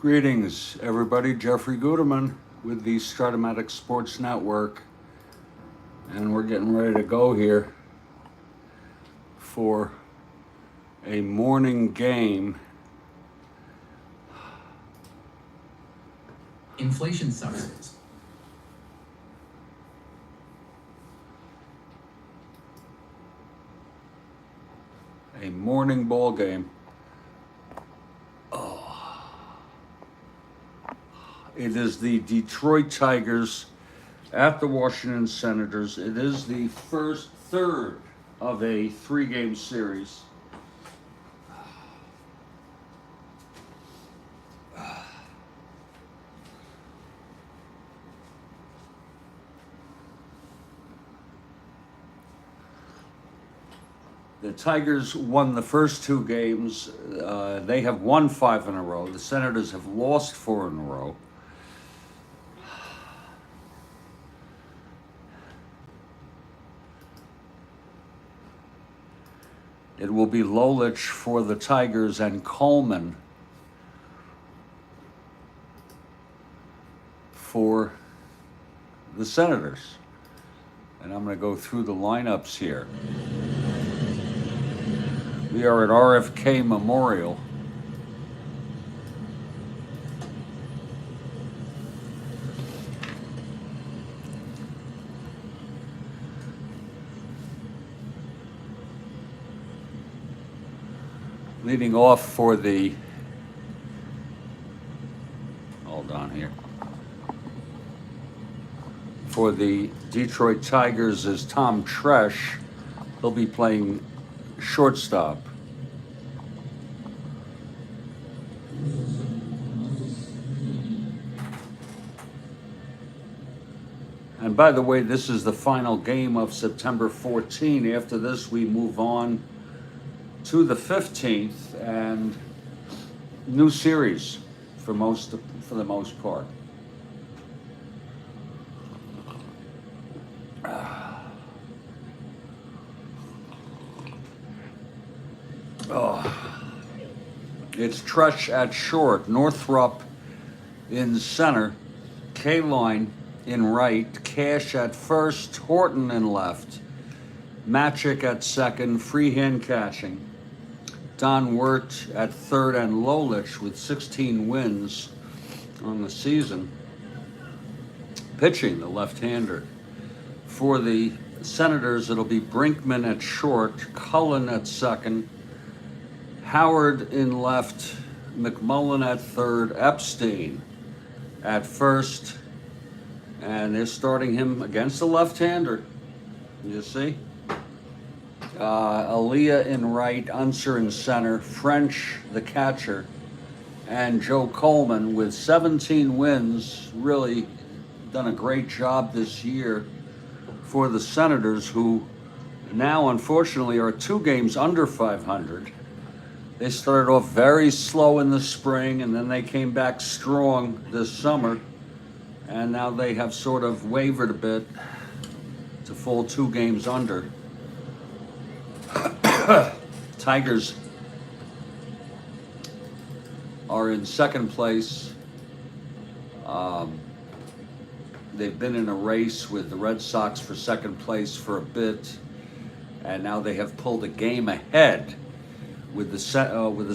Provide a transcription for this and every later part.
Greetings, everybody. Jeffrey Guterman with the Strat-O-Matic Sports Network. And we're getting ready to go here for a morning game. Inflation sucks. A morning ball game. It is the Detroit Tigers at the Washington Senators. It is the third of a three-game series. The Tigers won the first two games. They have won 5 in a row. The Senators have lost 4 in a row. It will be Lolich for the Tigers and Coleman for the Senators. And I'm going to go through the lineups here. We are at RFK Memorial. Leading off for the, hold on here, for the Detroit Tigers is Tom Tresh. He'll be playing shortstop. And by the way, this is the final game of September 14. After this, we move on to the 15th and new series for the most part. It's Tresh at short, Northrup in center, K-Line in right, Cash at first, Horton in left, Matic at second, freehand catching, Don Wirt at third, and Lolich with 16 wins on the season, pitching, the left-hander. For the Senators, it'll be Brinkman at short, Cullen at second, Howard in left, McMullen at third, Epstein at first, and they're starting him against the left-hander, you see? Aaliyah in right, Unser in center, French the catcher, and Joe Coleman with 17 wins, really done a great job this year for the Senators, who now unfortunately are 2 games under 500. They started off very slow in the spring, and then they came back strong this summer, and now they have sort of wavered a bit to fall 2 games under. Tigers are in second place. They've been in a race with the Red Sox for second place for a bit, and now they have pulled a game ahead with the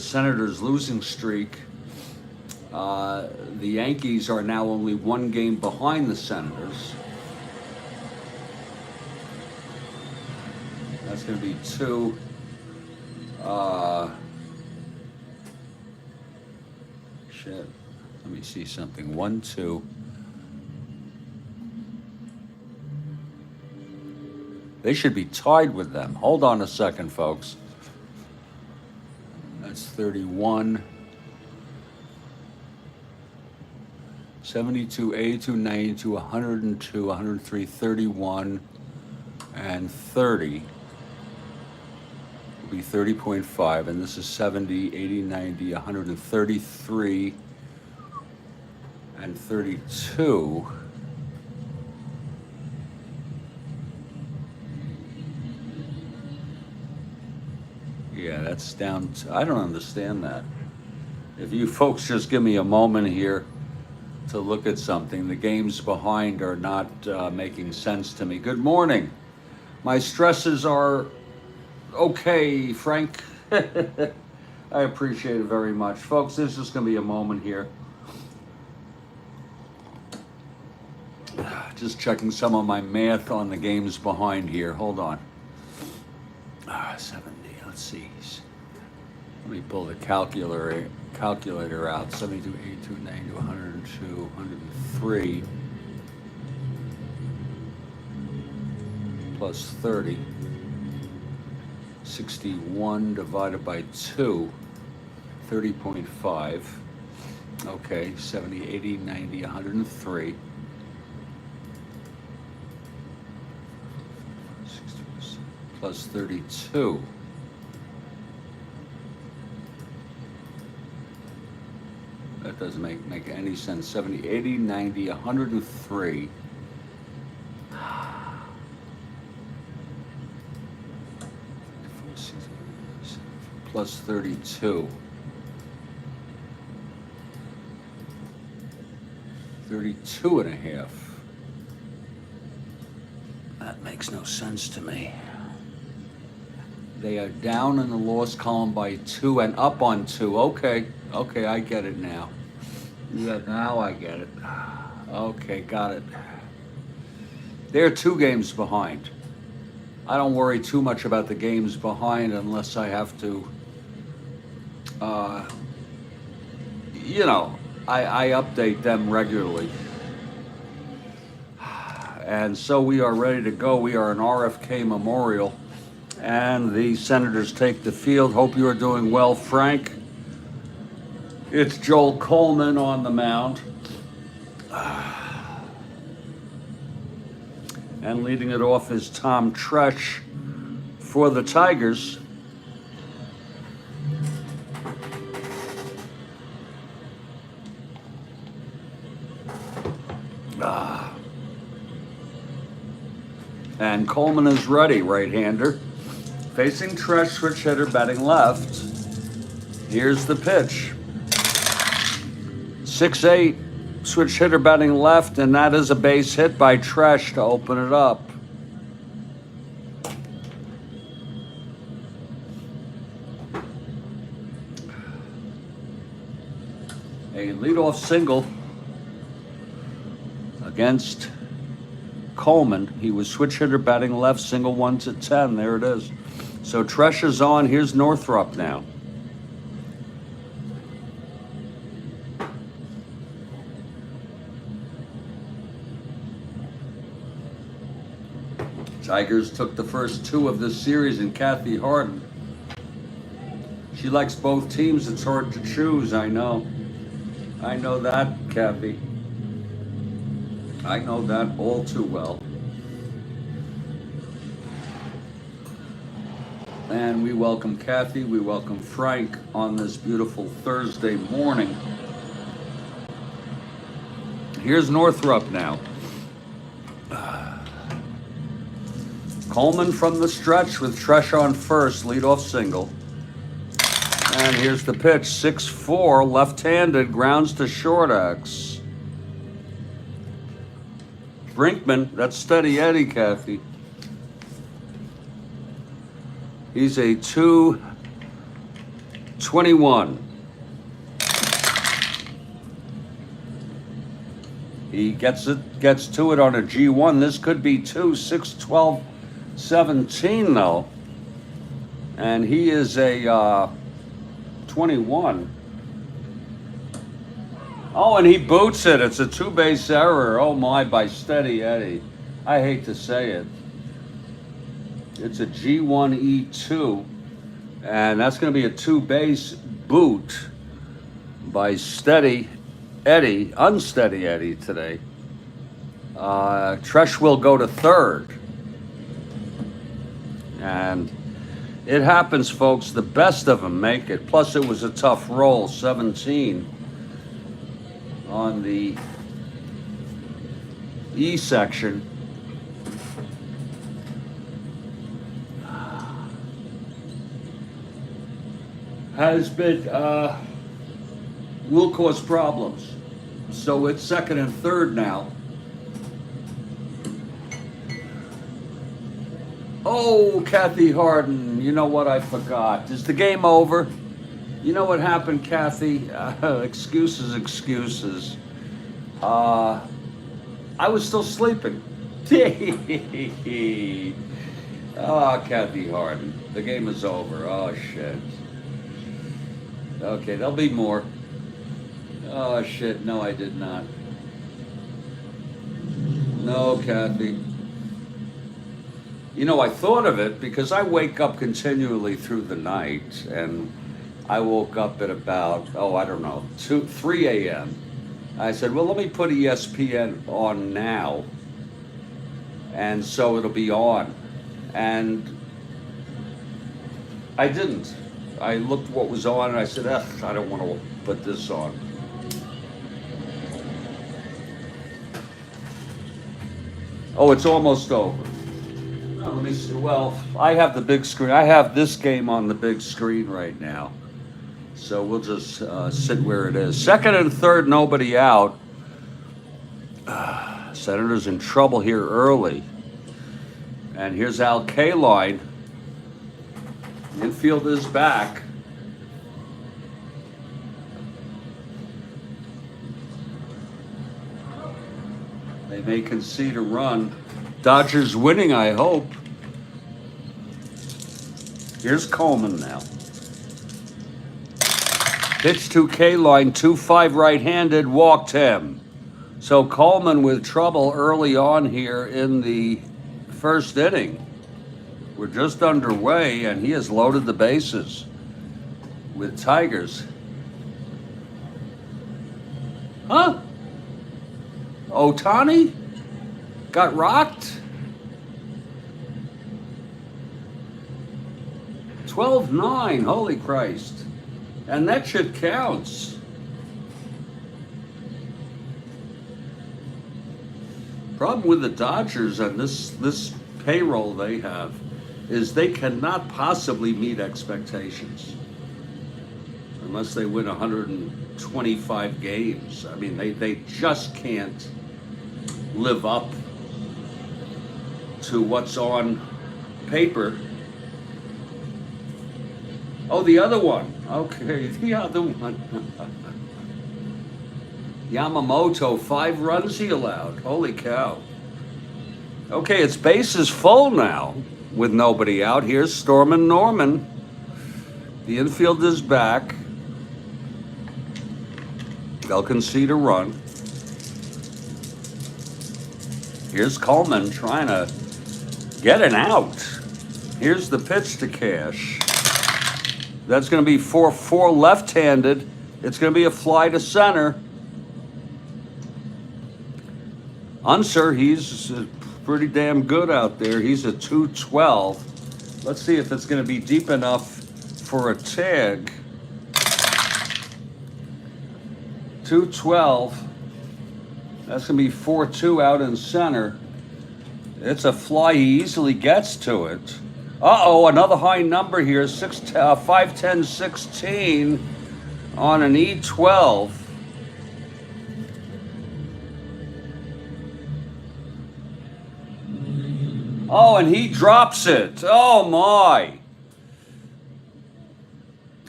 Senators' losing streak. The Yankees are now only 1 game behind the Senators. That's going to be 2. Let me see something. 1, 2. They should be tied with them. Hold on a second, folks. That's 31. 72, 82, 92, 102, 103, 31, and 30. Will be 30.5, and this is 70, 80, 90, 133, and 32. Yeah, that's down to, I don't understand that. If you folks just give me a moment here to look at something, the games behind are not making sense to me. Good morning. My stresses are okay, Frank. I appreciate it very much. Folks, there's just going to be a moment here. Just checking some of my math on the games behind here. Hold on. 70, let's see. Let me pull the calculator out. 72, 82, 90, 102, 103 plus 30. 61 divided by 2, 30.5. Okay, 70, 80, 90, 103. 60% plus 32. That doesn't make any sense. 70, 80, 90, 103. Plus 32. 32 and a half. That makes no sense to me. They are down in the loss column by 2 and up on 2. Okay, I get it now. Yeah, now I get it. Okay, got it. They're 2 games behind. I don't worry too much about the games behind unless I have to, I update them regularly. And so we are ready to go. We are an RFK Memorial, and the Senators take the field. Hope you are doing well, Frank. It's Joel Coleman on the mound. And leading it off is Tom Tresh for the Tigers. And Coleman is ready, right-hander. Facing Tresh, switch hitter, batting left. Here's the pitch. 6-8, switch hitter batting left, and that is a base hit by Tresh to open it up. A leadoff single against Coleman. He was switch hitter batting left, single 1 to 10. There it is. So Tresh is on. Here's Northrup now. Tigers took the first 2 of this series, and Kathy Harden. She likes both teams. It's hard to choose, I know. I know that, Kathy. I know that all too well. And we welcome Kathy, we welcome Frank on this beautiful Thursday morning. Here's Northrup now. Coleman from the stretch with Tresh on first, leadoff single. And here's the pitch, 6-4, left-handed, grounds to short X. Brinkman, that's Steady Eddie, Kathy. He's a 2-21. He gets to it on a G1. This could be 2-6-12. 17 though, and he is a 21. Oh, and he boots it. It's a 2-base error. Oh my, by Steady Eddie. I hate to say it. It's a G1E2, and that's going to be a 2-base boot by Steady Eddie, Unsteady Eddie today. Tresh will go to third. And it happens, folks. The best of them make it. Plus, it was a tough roll, 17 on the E section. Has been will cause problems. So it's second and third now. Oh, Kathy Harden, you know what I forgot? Is the game over? You know what happened, Kathy? Excuses, excuses. I was still sleeping. Oh, Kathy Harden, the game is over. Oh, shit. Okay, there'll be more. Oh, shit, no, I did not. No, Kathy. You know, I thought of it because I wake up continually through the night, and I woke up at about, I don't know, 3 a.m. I said, well, let me put ESPN on now, and so it'll be on. And I didn't. I looked what was on, and I said, I don't want to put this on. Oh, it's almost over. Let me see. Well, I have the big screen. I have this game on the big screen right now. So we'll just sit where it is. Second and third, nobody out. Senators in trouble here early. And here's Al Kaline. Infield is back. They may concede a run. Dodgers winning, I hope. Here's Coleman now. Pitch to Kaline, 2-5 right-handed, walked him. So Coleman with trouble early on here in the first inning. We're just underway, and he has loaded the bases with Tigers. Huh? Ohtani got rocked? 12-9, holy Christ. And that shit counts. Problem with the Dodgers and this payroll they have is they cannot possibly meet expectations unless they win 125 games. I mean, they just can't live up to what's on paper. Oh, the other one. Okay, the other one. Yamamoto, 5 runs he allowed. Holy cow. Okay, it's bases full now with nobody out. Here's Stormin' Norman. The infield is back. They'll concede a run. Here's Coleman trying to get an out. Here's the pitch to Cash. That's going to be 4-4 left-handed. It's going to be a fly to center. Unser, he's pretty damn good out there. He's a 212. Let's see if it's going to be deep enough for a tag. 212. That's going to be 4-2 out in center. It's a fly. He easily gets to it. Uh-oh, another high number here. 5-10-16 on an E12. Oh, and he drops it. Oh, my.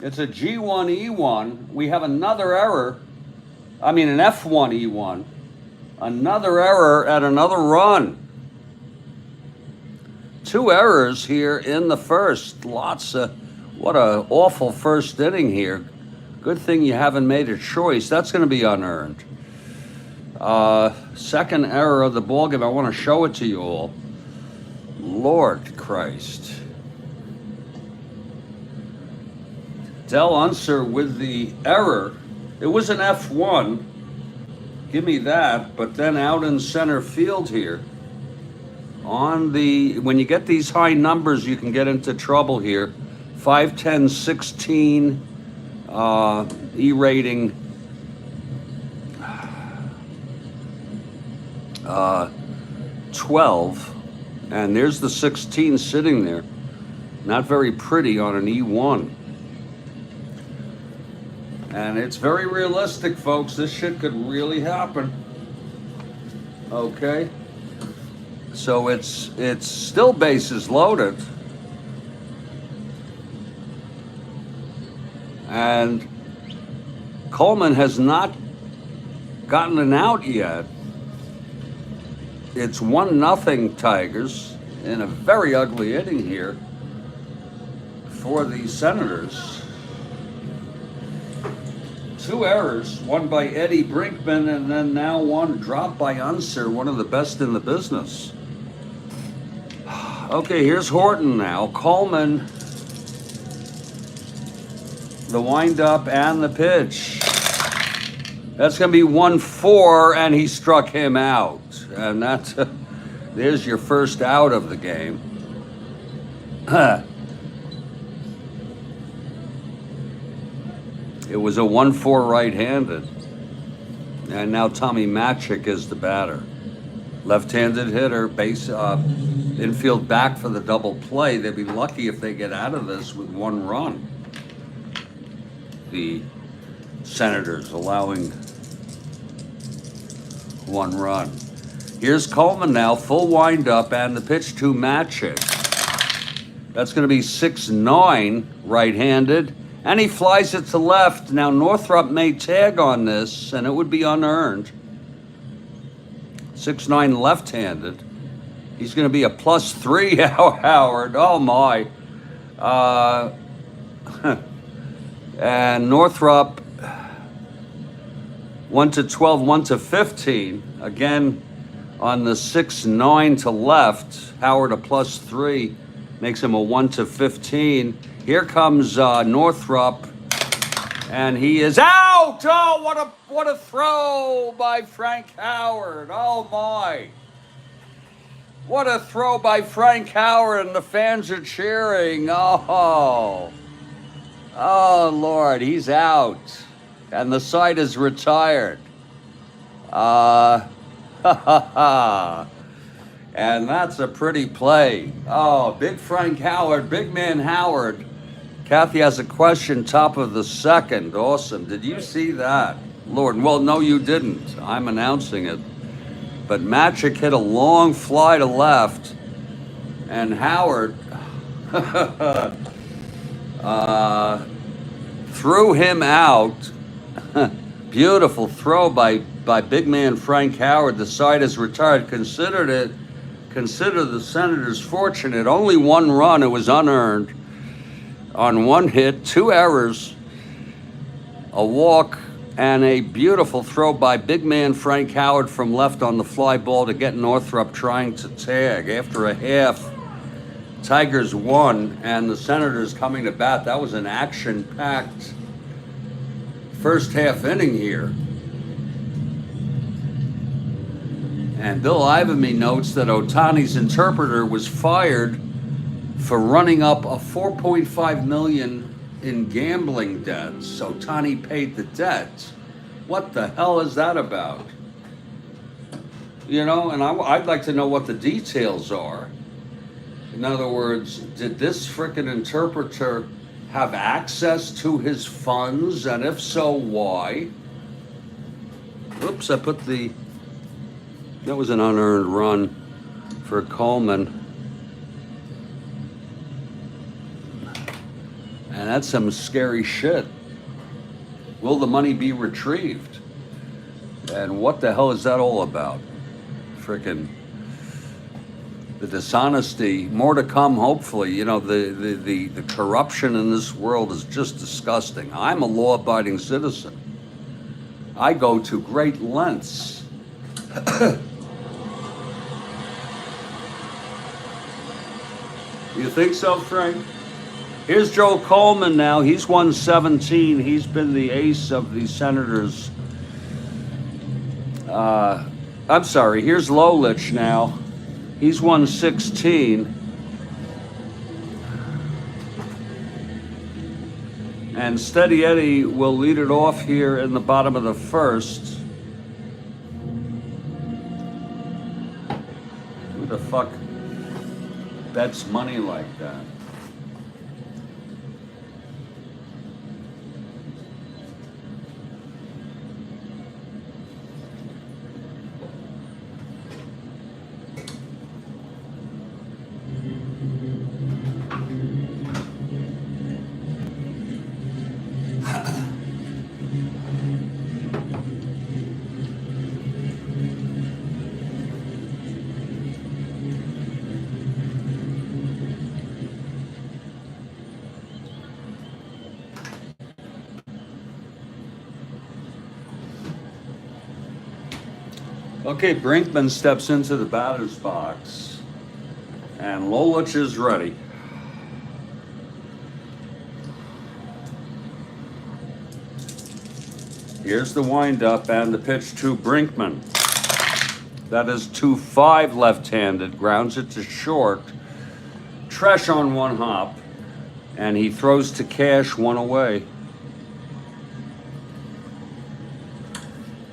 It's a G1E1. We have another error. I mean, an F1E1. Another error at another run. 2 errors here in the first. Lots of, what a awful first inning here. Good thing you haven't made a choice. That's going to be unearned. Second error of the ballgame. I want to show it to you all. Lord Christ. Del Unser with the error. It was an F1. Give me that. But then out in center field here. When you get these high numbers, you can get into trouble here. 5-10-16 E-rating. 12. And there's the 16 sitting there. Not very pretty on an E1. And it's very realistic, folks. This shit could really happen. Okay? So it's still bases loaded. And Coleman has not gotten an out yet. It's 1-0 Tigers in a very ugly inning here for the Senators. 2 errors, one by Eddie Brinkman, and then now one dropped by Unser, one of the best in the business. Okay, here's Horton now. Coleman, the windup and the pitch. That's going to be 1-4, and he struck him out. And that's, there's your first out of the game. It was a 1-4 right-handed. And now Tommy Matic is the batter. Left-handed hitter, base infield back for the double play. They'd be lucky if they get out of this with 1 run. The Senators allowing 1 run. Here's Coleman now, full windup, and the pitch to Matic. That's going to be 6-9 right-handed, and he flies it to left. Now Northrop may tag on this, and it would be unearned. 6-9 left-handed. He's going to be a +3, Howard. Oh my. And Northrop 1-12, 1-15. Again, on the 6-9 to left, Howard a +3 makes him a 1-15. Here comes Northrop, and he is out. Oh, what a throw by Frank Howard. Oh my. What a throw by Frank Howard, and the fans are cheering. Oh Lord, he's out, and the side is retired. And that's a pretty play. Oh, big Frank Howard, big man Howard. Kathy has a question, top of the second. Awesome. Did you see that? Lord, well, no, you didn't. I'm announcing it. But Matic hit a long fly to left, and Howard threw him out. Beautiful throw by big man Frank Howard. The side is retired. Consider the Senators fortunate. Only 1 run. It was unearned on 1 hit, 2 errors, a walk, and a beautiful throw by big man Frank Howard from left on the fly ball to get Northrop trying to tag. After a half, Tigers won, and the Senators coming to bat. That was an action-packed first half inning here. And Bill Ivamy notes that Ohtani's interpreter was fired for running up a $4.5 million in gambling debts. Ohtani paid the debt. What the hell is that about? You know, and I'd like to know what the details are. In other words, did this frickin' interpreter have access to his funds? And if so, why? Oops, that was an unearned run for Coleman. And that's some scary shit. Will the money be retrieved? And what the hell is that all about? Frickin' the dishonesty, more to come, hopefully. You know, the corruption in this world is just disgusting. I'm a law-abiding citizen. I go to great lengths. You think so, Frank? Here's Joe Coleman now. He's won 17. He's been the ace of the Senators. I'm sorry, here's Lolich now. He's won 16. And Steady Eddie will lead it off here in the bottom of the first. Who the fuck bets money like that? Okay, Brinkman steps into the batter's box, and Lolich is ready. Here's the windup and the pitch to Brinkman. That is 2-5 left-handed, grounds it to short. Tresh on one hop, and he throws to Cash one away.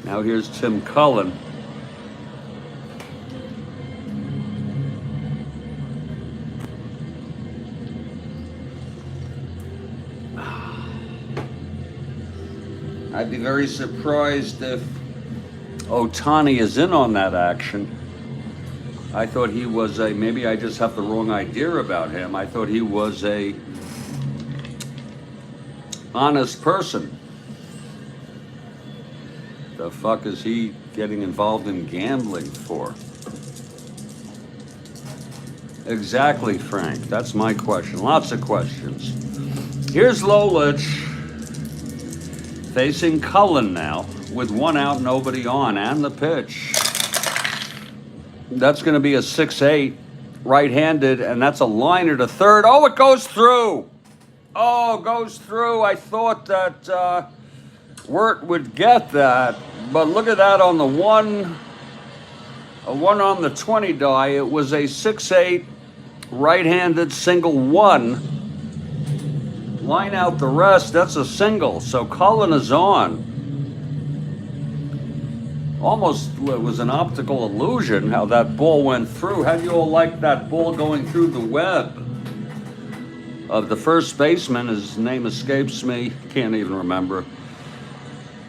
Now here's Tim Cullen. I'd be very surprised if Ohtani is in on that action. I thought he was maybe I just have the wrong idea about him. I thought he was a honest person. The fuck is he getting involved in gambling for? Exactly, Frank. That's my question. Lots of questions. Here's Lolich facing Cullen now with one out, nobody on, and the pitch. That's going to be a 6-8 right-handed, and that's a liner to third. Oh, it goes through. Oh, goes through. I thought that Wirt would get that, but look at that on the one on the 20 die. It was a 6-8 right-handed single one. Line out the rest, that's a single. So Cullen is on. Almost it was an optical illusion how that ball went through. How do you all like that ball going through the web of the first baseman? His name escapes me. Can't even remember.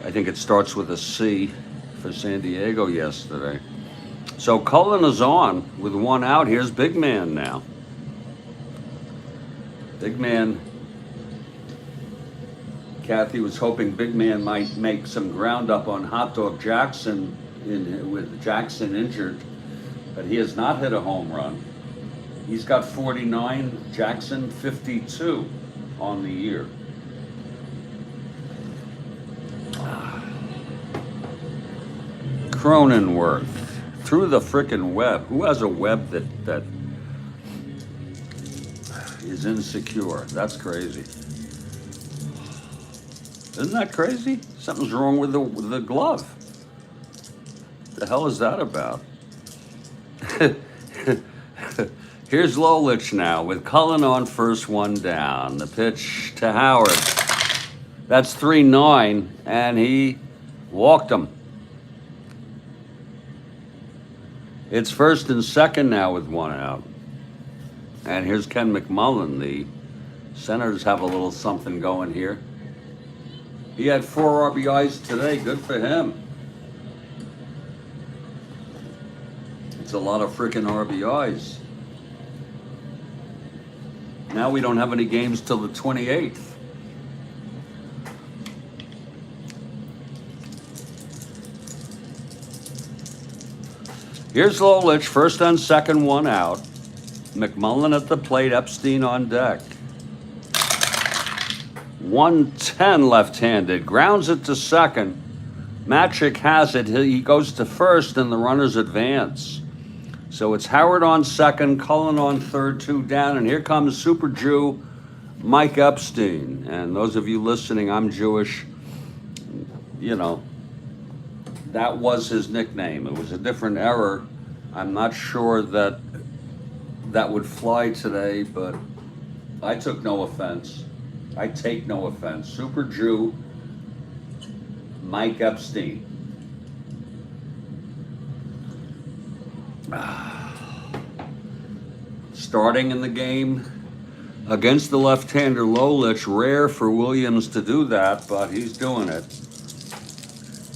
I think it starts with a C for San Diego yesterday. So Cullen is on with one out. Here's Big Man now. Big Man. Kathy was hoping Big Man might make some ground up on Hot Dog Jackson with Jackson injured, but he has not hit a home run. He's got 49, Jackson 52 on the year. Cronenworth through the frickin' web. Who has a web that is insecure? That's crazy. Isn't that crazy? Something's wrong with the glove. The hell is that about? Here's Lolich now with Cullen on first, one down. The pitch to Howard. That's 3-9, and he walked him. It's first and second now with one out. And here's Ken McMullen. The Senators have a little something going here. He had 4 RBIs today. Good for him. It's a lot of freaking RBIs. Now we don't have any games till the 28th. Here's Lolich, first and second, one out. McMullen at the plate, Epstein on deck. 110 left-handed, grounds it to second. Matic has it, he goes to first and the runners advance. So it's Howard on second, Cullen on third, 2 down, and here comes Super Jew Mike Epstein. And those of you listening, I'm Jewish, you know, that was his nickname. It was a different era. I'm not sure that would fly today, but I took no offense. I take no offense. Super Jew, Mike Epstein. Starting in the game against the left-hander Lolich. Rare for Williams to do that, but he's doing it.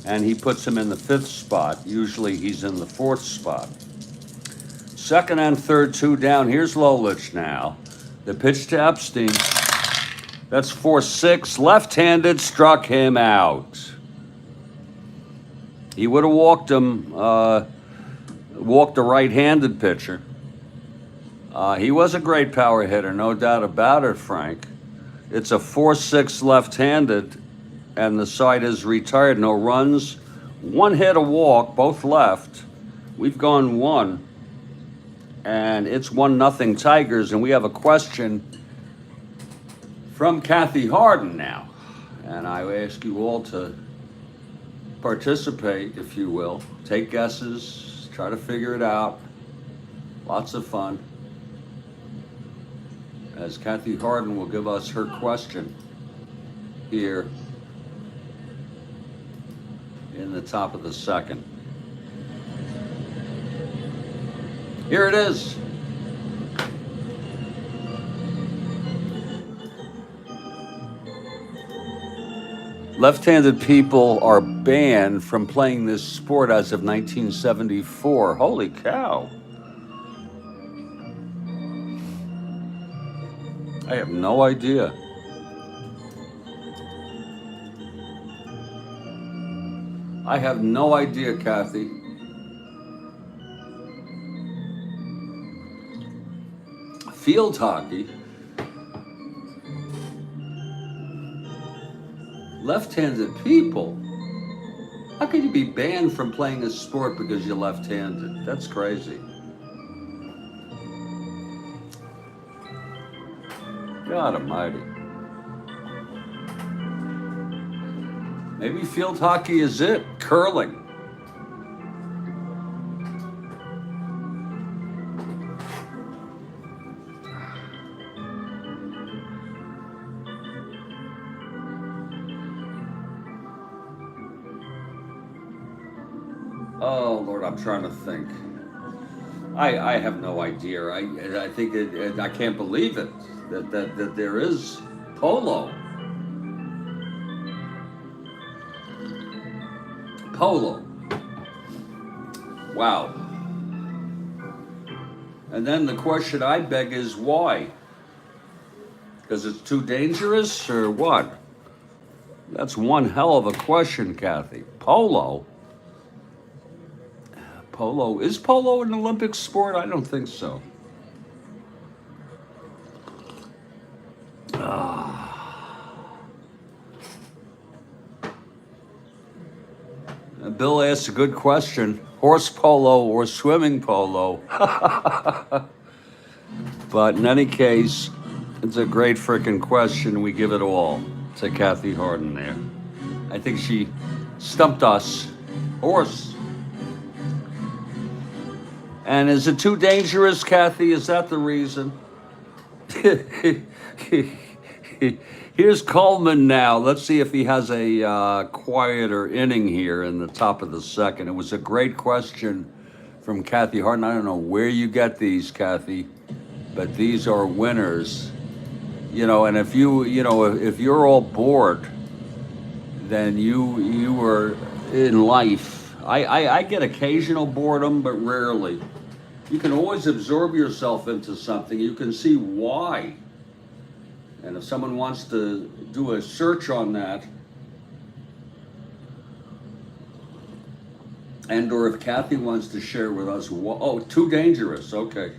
And he puts him in the 5th spot. Usually he's in the 4th spot. Second and third, 2 down. Here's Lolich now. The pitch to Epstein. That's 4-6. Left-handed, struck him out. He would have walked him, walked a right-handed pitcher. He was a great power hitter, no doubt about it, Frank. It's a 4-6 left-handed, and the side is retired. No runs, One hit a walk, both left. We've gone one, and it's 1-0 Tigers, and we have a question from Kathy Harden now. And I ask you all to participate, if you will. Take guesses, try to figure it out. Lots of fun. As Kathy Harden will give us her question here in the top of the second. Here it is. Left-handed people are banned from playing this sport as of 1974. Holy cow. I have no idea. I have no idea, Kathy. Field hockey. Left-handed people. How can you be banned from playing a sport because you're left-handed? That's crazy. God almighty. Maybe field hockey is it. Curling. Oh, Lord, I'm trying to think. I have no idea. I think I can't believe it that there is polo. Polo. Wow. And then the question I beg is why? Because it's too dangerous or what? That's one hell of a question, Kathy. Polo? Polo. Is polo an Olympic sport? I don't think so. Bill asked a good question. Horse polo or swimming polo? But in any case, it's a great frickin' question. We give it all to Kathy Harden there. I think she stumped us. Horse. And is it too dangerous, Kathy? Is that the reason? Here's Coleman now. Let's see if he has a quieter inning here in the top of the second. It was a great question from Kathy Harden. I don't know where you get these, Kathy, but these are winners. You know, and if if you're all bored, then you are in life. I get occasional boredom, but rarely. You can always absorb yourself into something. You can see why. And if someone wants to do a search on that, and or if Kathy wants to share with us, oh, too dangerous, okay.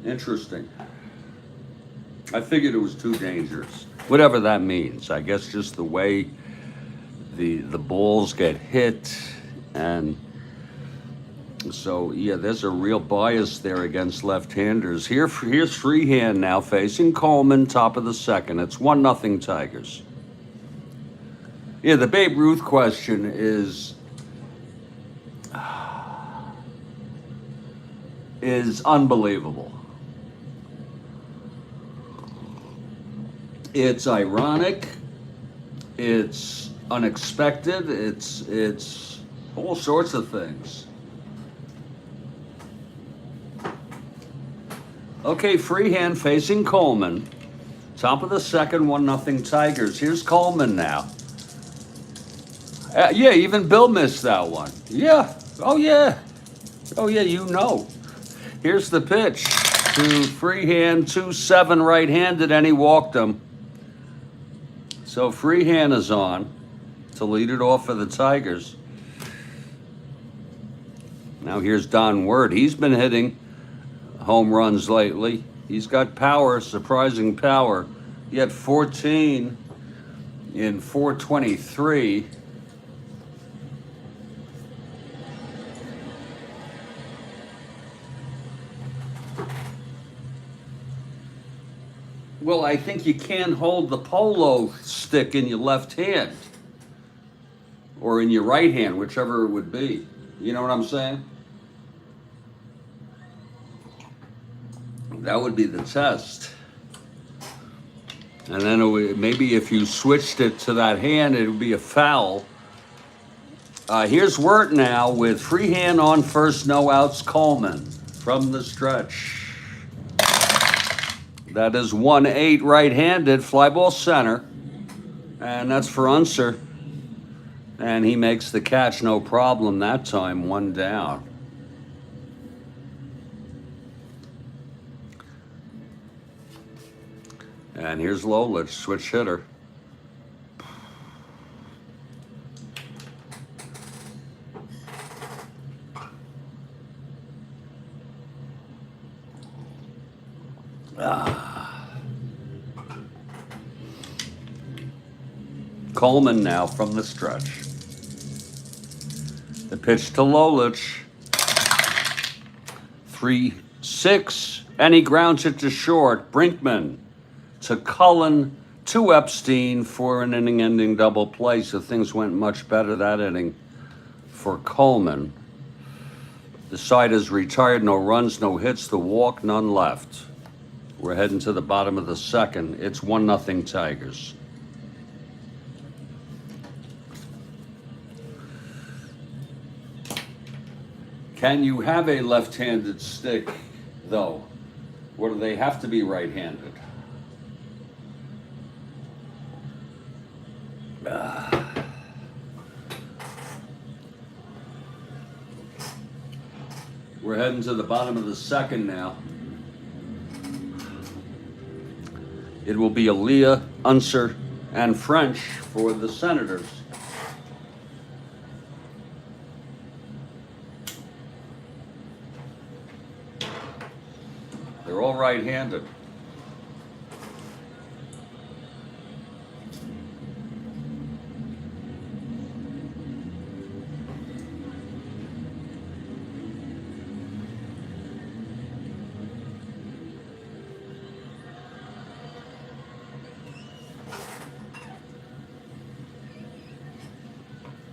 Interesting. I figured it was too dangerous. Whatever that means. I guess just the way the balls get hit, and so yeah, there's a real bias there against left-handers. Here's Freehand now facing Coleman, top of the second. It's 1-0 Tigers. Yeah, the Babe Ruth question is unbelievable. It's ironic. It's unexpected. It's all sorts of things. Okay, Freehand facing Coleman. Top of the second, 1-0 Tigers. Here's Coleman now. Yeah, even Bill missed that one. Yeah. Oh, yeah. Oh, yeah, you know. Here's the pitch to Freehand, 2-7 right-handed, and he walked him. So Freehand is on to lead it off for the Tigers. Now here's Don Word. He's been hitting home runs lately. He's got power, surprising power. He had 14 in 423. Well, I think you can't hold the polo stick in your left hand or in your right hand, whichever it would be. You know what I'm saying? That would be the test. And then maybe if you switched it to that hand, it would be a foul. Here's Wirt now with free hand on first, no outs, Coleman from the stretch. That is 1-8 right-handed, fly ball center. And that's for Unser. And he makes the catch, no problem that time, 1 down. And here's Lolich, switch hitter. Coleman now from the stretch. The pitch to Lolich. 3-6, and he grounds it to short. Brinkman to Cullen to Epstein for an inning-ending double play, so things went much better that inning for Coleman. The side is retired, no runs, no hits, the walk, none left. We're heading to the bottom of the second. It's 1-0 Tigers. Can you have a left-handed stick, though? Or do they have to be right-handed? We're heading to the bottom of the second now. It will be Aaliyah, Unser, and French for the Senators. They're all right-handed.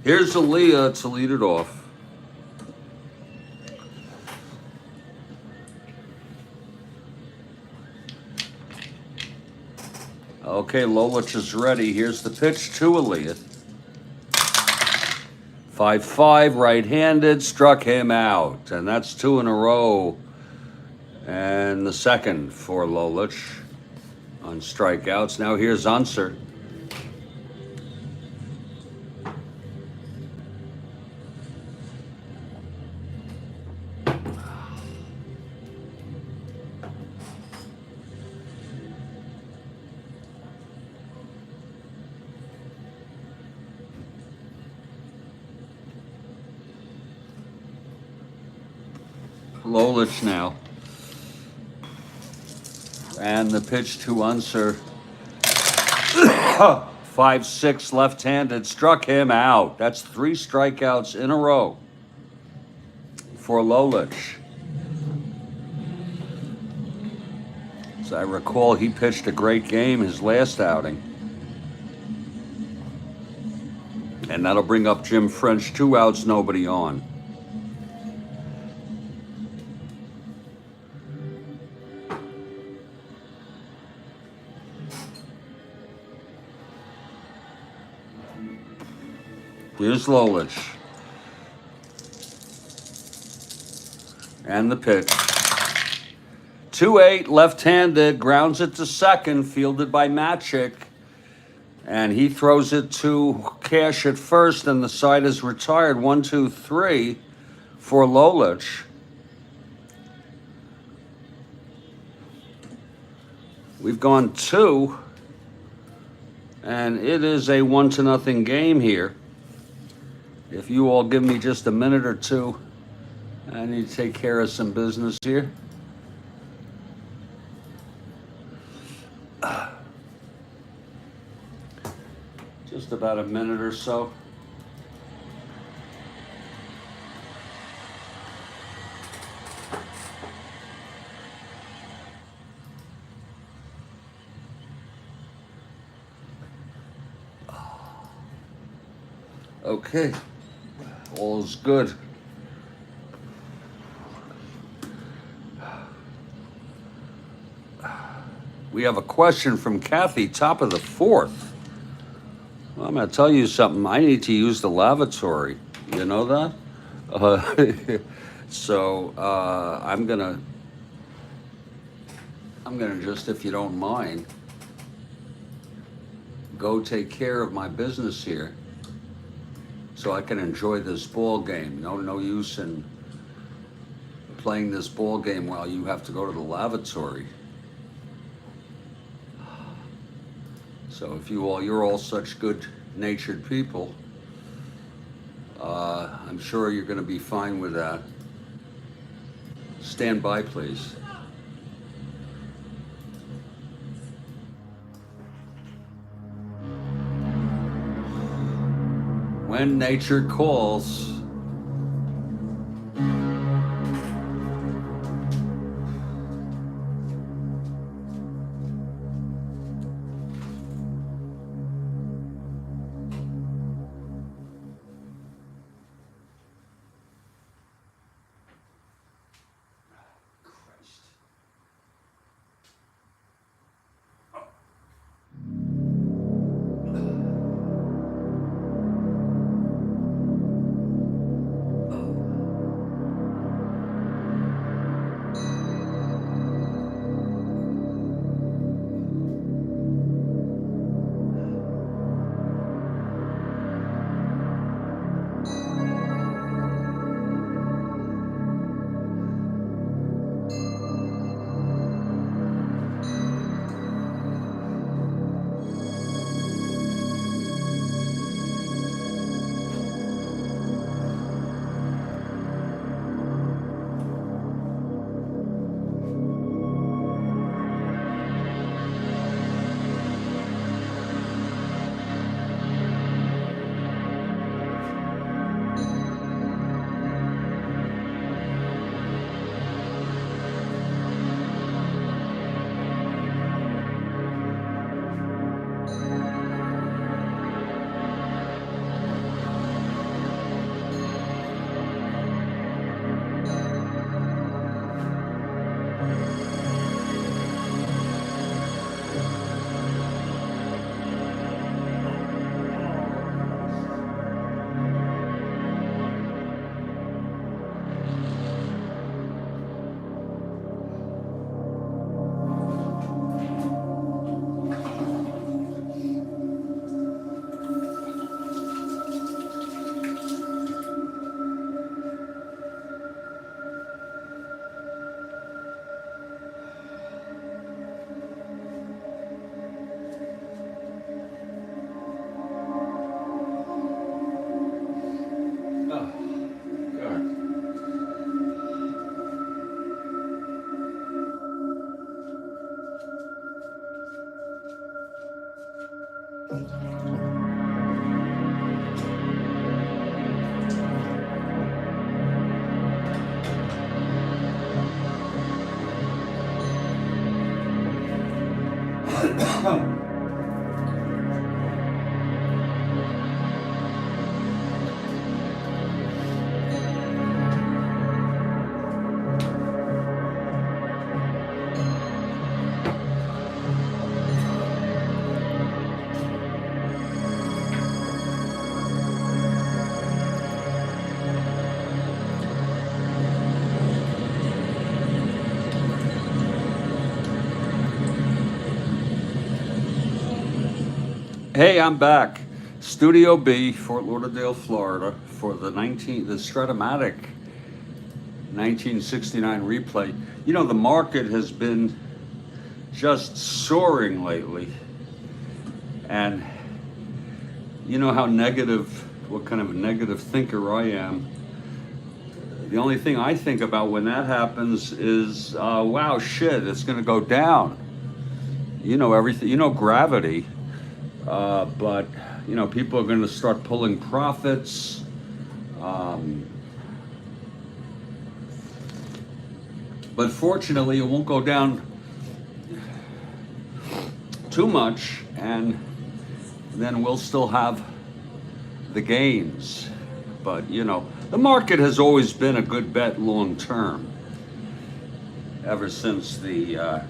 Here's Aaliyah to lead it off. Okay, Lolich is ready. Here's the pitch to Aaliyah. 5-5, right-handed, struck him out. And that's 2 in a row. And the second for Lolich on strikeouts. Now here's Unser. Lolich now. And the pitch to Unser. 5-6 left-handed, struck him out. That's 3 strikeouts in a row for Lolich. As I recall, he pitched a great game his last outing. And that'll bring up Jim French, 2 outs, nobody on. Here's Lolich. And the pitch. 2-8, left-handed, grounds it to second, fielded by Matic. And he throws it to Cash at first, and the side is retired. 1-2-3 for Lolich. We've gone 2, and it is a 1-0 game here. If you all give me just a minute or two, I need to take care of some business here. Just about a minute or so. Okay, all is good. We have a question from Kathy, top of the fourth. Well, I'm going to tell you something. I need to use the lavatory. You know that? So I'm gonna just, if you don't mind, go take care of my business here, so I can enjoy this ball game. No use in playing this ball game while you have to go to the lavatory. So if you're all such good-natured people, I'm sure you're going to be fine with that. Stand by, please. When nature calls. Hey, I'm back. Studio B, Fort Lauderdale, Florida, for the Strat-O-Matic 1969 replay. You know, the market has been just soaring lately. And you know how what kind of a negative thinker I am. The only thing I think about when that happens is, wow, shit, it's gonna go down. You know everything, you know gravity. But you know, people are going to start pulling profits. But fortunately, it won't go down too much, and then we'll still have the gains. But, you know, the market has always been a good bet long term. Ever since the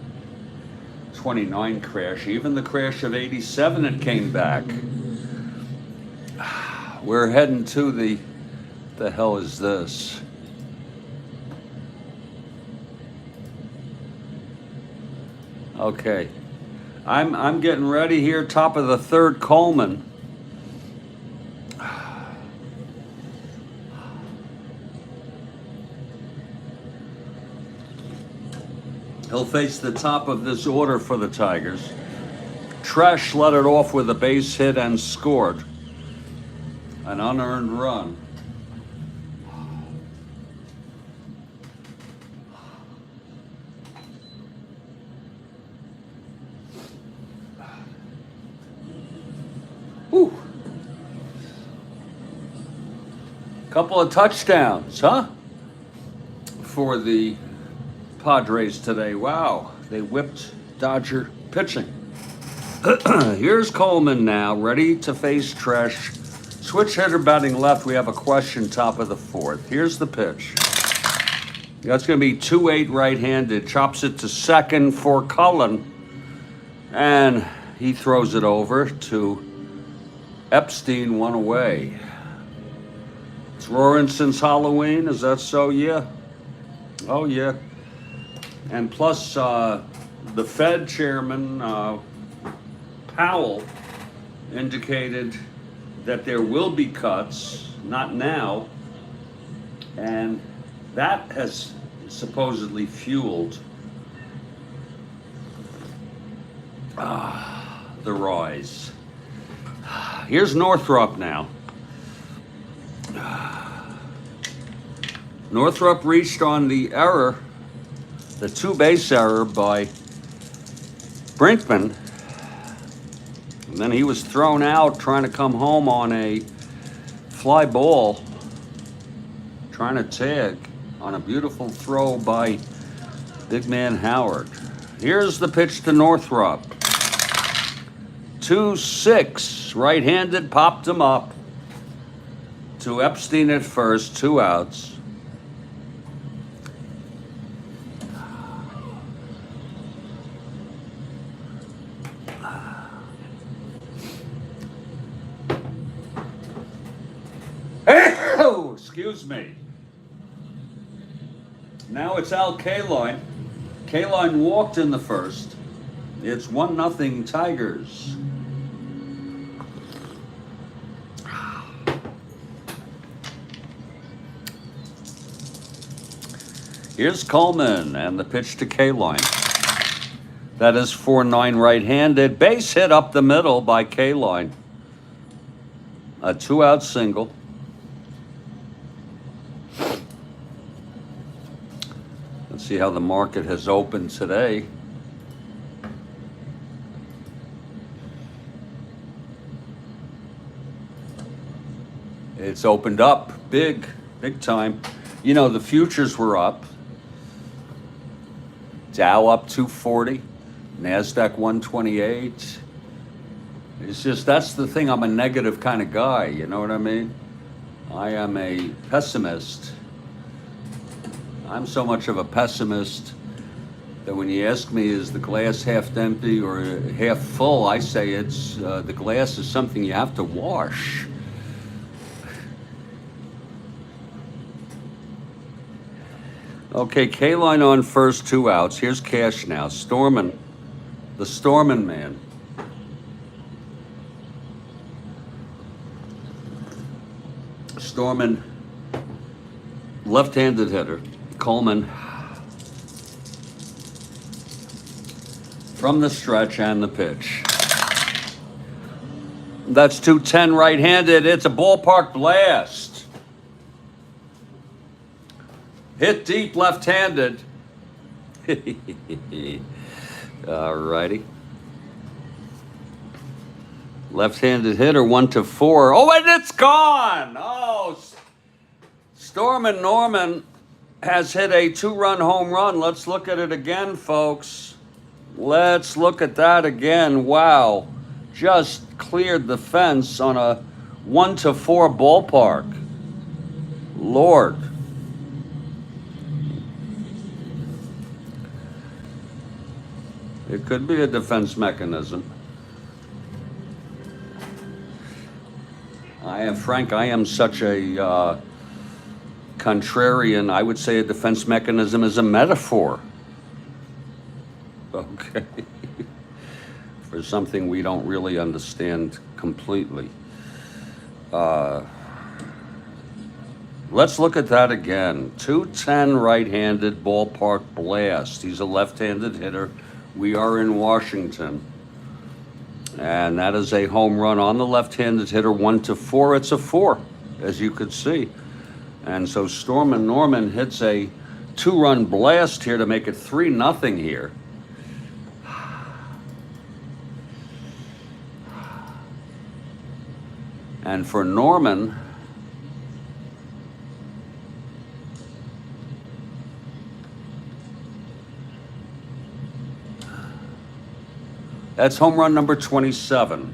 29 crash, even the crash of 87, it came back. We're heading to the hell is this? Okay, I'm getting ready here, top of the third Coleman. He'll face the top of this order for the Tigers. Tresh let it off with a base hit and scored an unearned run. Whew. Couple of touchdowns, huh? For the Padres today. Wow, they whipped Dodger pitching. Here's Coleman now, ready to face Tresh. Switch hitter batting left. We have a question, top of the fourth. Here's the pitch. That's going to be 2-8 right-handed. Chops it to second for Cullen. And he throws it over to Epstein, one away. It's roaring since Halloween. Is that so? Yeah. Oh, yeah. And plus, the Fed chairman, Powell, indicated that there will be cuts, not now, and that has supposedly fueled the rise. Here's Northrop now. Northrop reached on the error, the two-base error by Brinkman. And then he was thrown out trying to come home on a fly ball, trying to tag on a beautiful throw by big man Howard. Here's the pitch to Northrop. 2-6, right-handed, popped him up to Epstein at first, 2 outs. Excuse me. Now it's Al Kaline. Kaline walked in the first. It's 1-0 Tigers. Here's Coleman and the pitch to Kaline. That is 4-9 right-handed. Base hit up the middle by Kaline. A 2-out single. Let's see how the market has opened today. It's opened up big time. You know, the futures were up. Dow up 240, NASDAQ 128. It's just, that's the thing, I'm a negative kind of guy, you know what I mean? I am a pessimist. I'm so much of a pessimist that when you ask me, is the glass half empty or half full, I say it's the glass is something you have to wash. Okay, K-line on first, 2 outs. Here's Cash now. Stormin, the Stormin man. Stormin, left-handed hitter. Coleman from the stretch and the pitch. That's 210 right-handed. It's a ballpark blast. Hit deep left-handed. All righty. Left-handed hitter, 1-4. Oh, and it's gone. Oh, Stormin Norman has hit a 2-run home run. Let's look at it again, folks. Let's look at that again. Wow. Just cleared the fence on a 1-4 ballpark. Lord. It could be a defense mechanism. Frank, I am such a contrarian. I would say a defense mechanism is a metaphor. Okay. For something we don't really understand completely. Let's look at that again. 210 right-handed ballpark blast. He's a left-handed hitter. We are in Washington. And that is a home run on the left-handed hitter, 1-4. It's a 4, as you could see. And so Stormin' Norman hits a 2-run blast here to make it 3-0 here. And for Norman, that's home run number 27.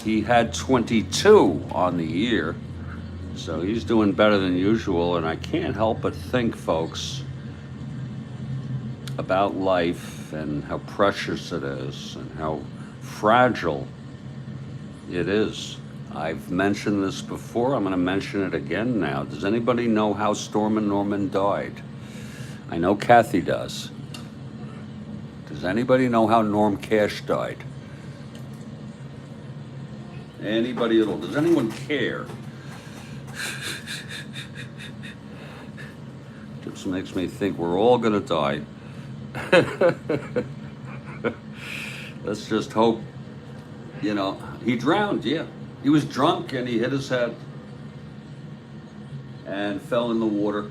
He had 22 on the year, so he's doing better than usual. And I can't help but think, folks, about life and how precious it is and how fragile it is. I've mentioned this before. I'm going to mention it again now. Does anybody know how Stormin' Norman died? I know Kathy does. Does anybody know how Norm Cash died? Anybody at all? Does anyone care? Just makes me think we're all gonna die. Let's just hope, he drowned, yeah. He was drunk and he hit his head and fell in the water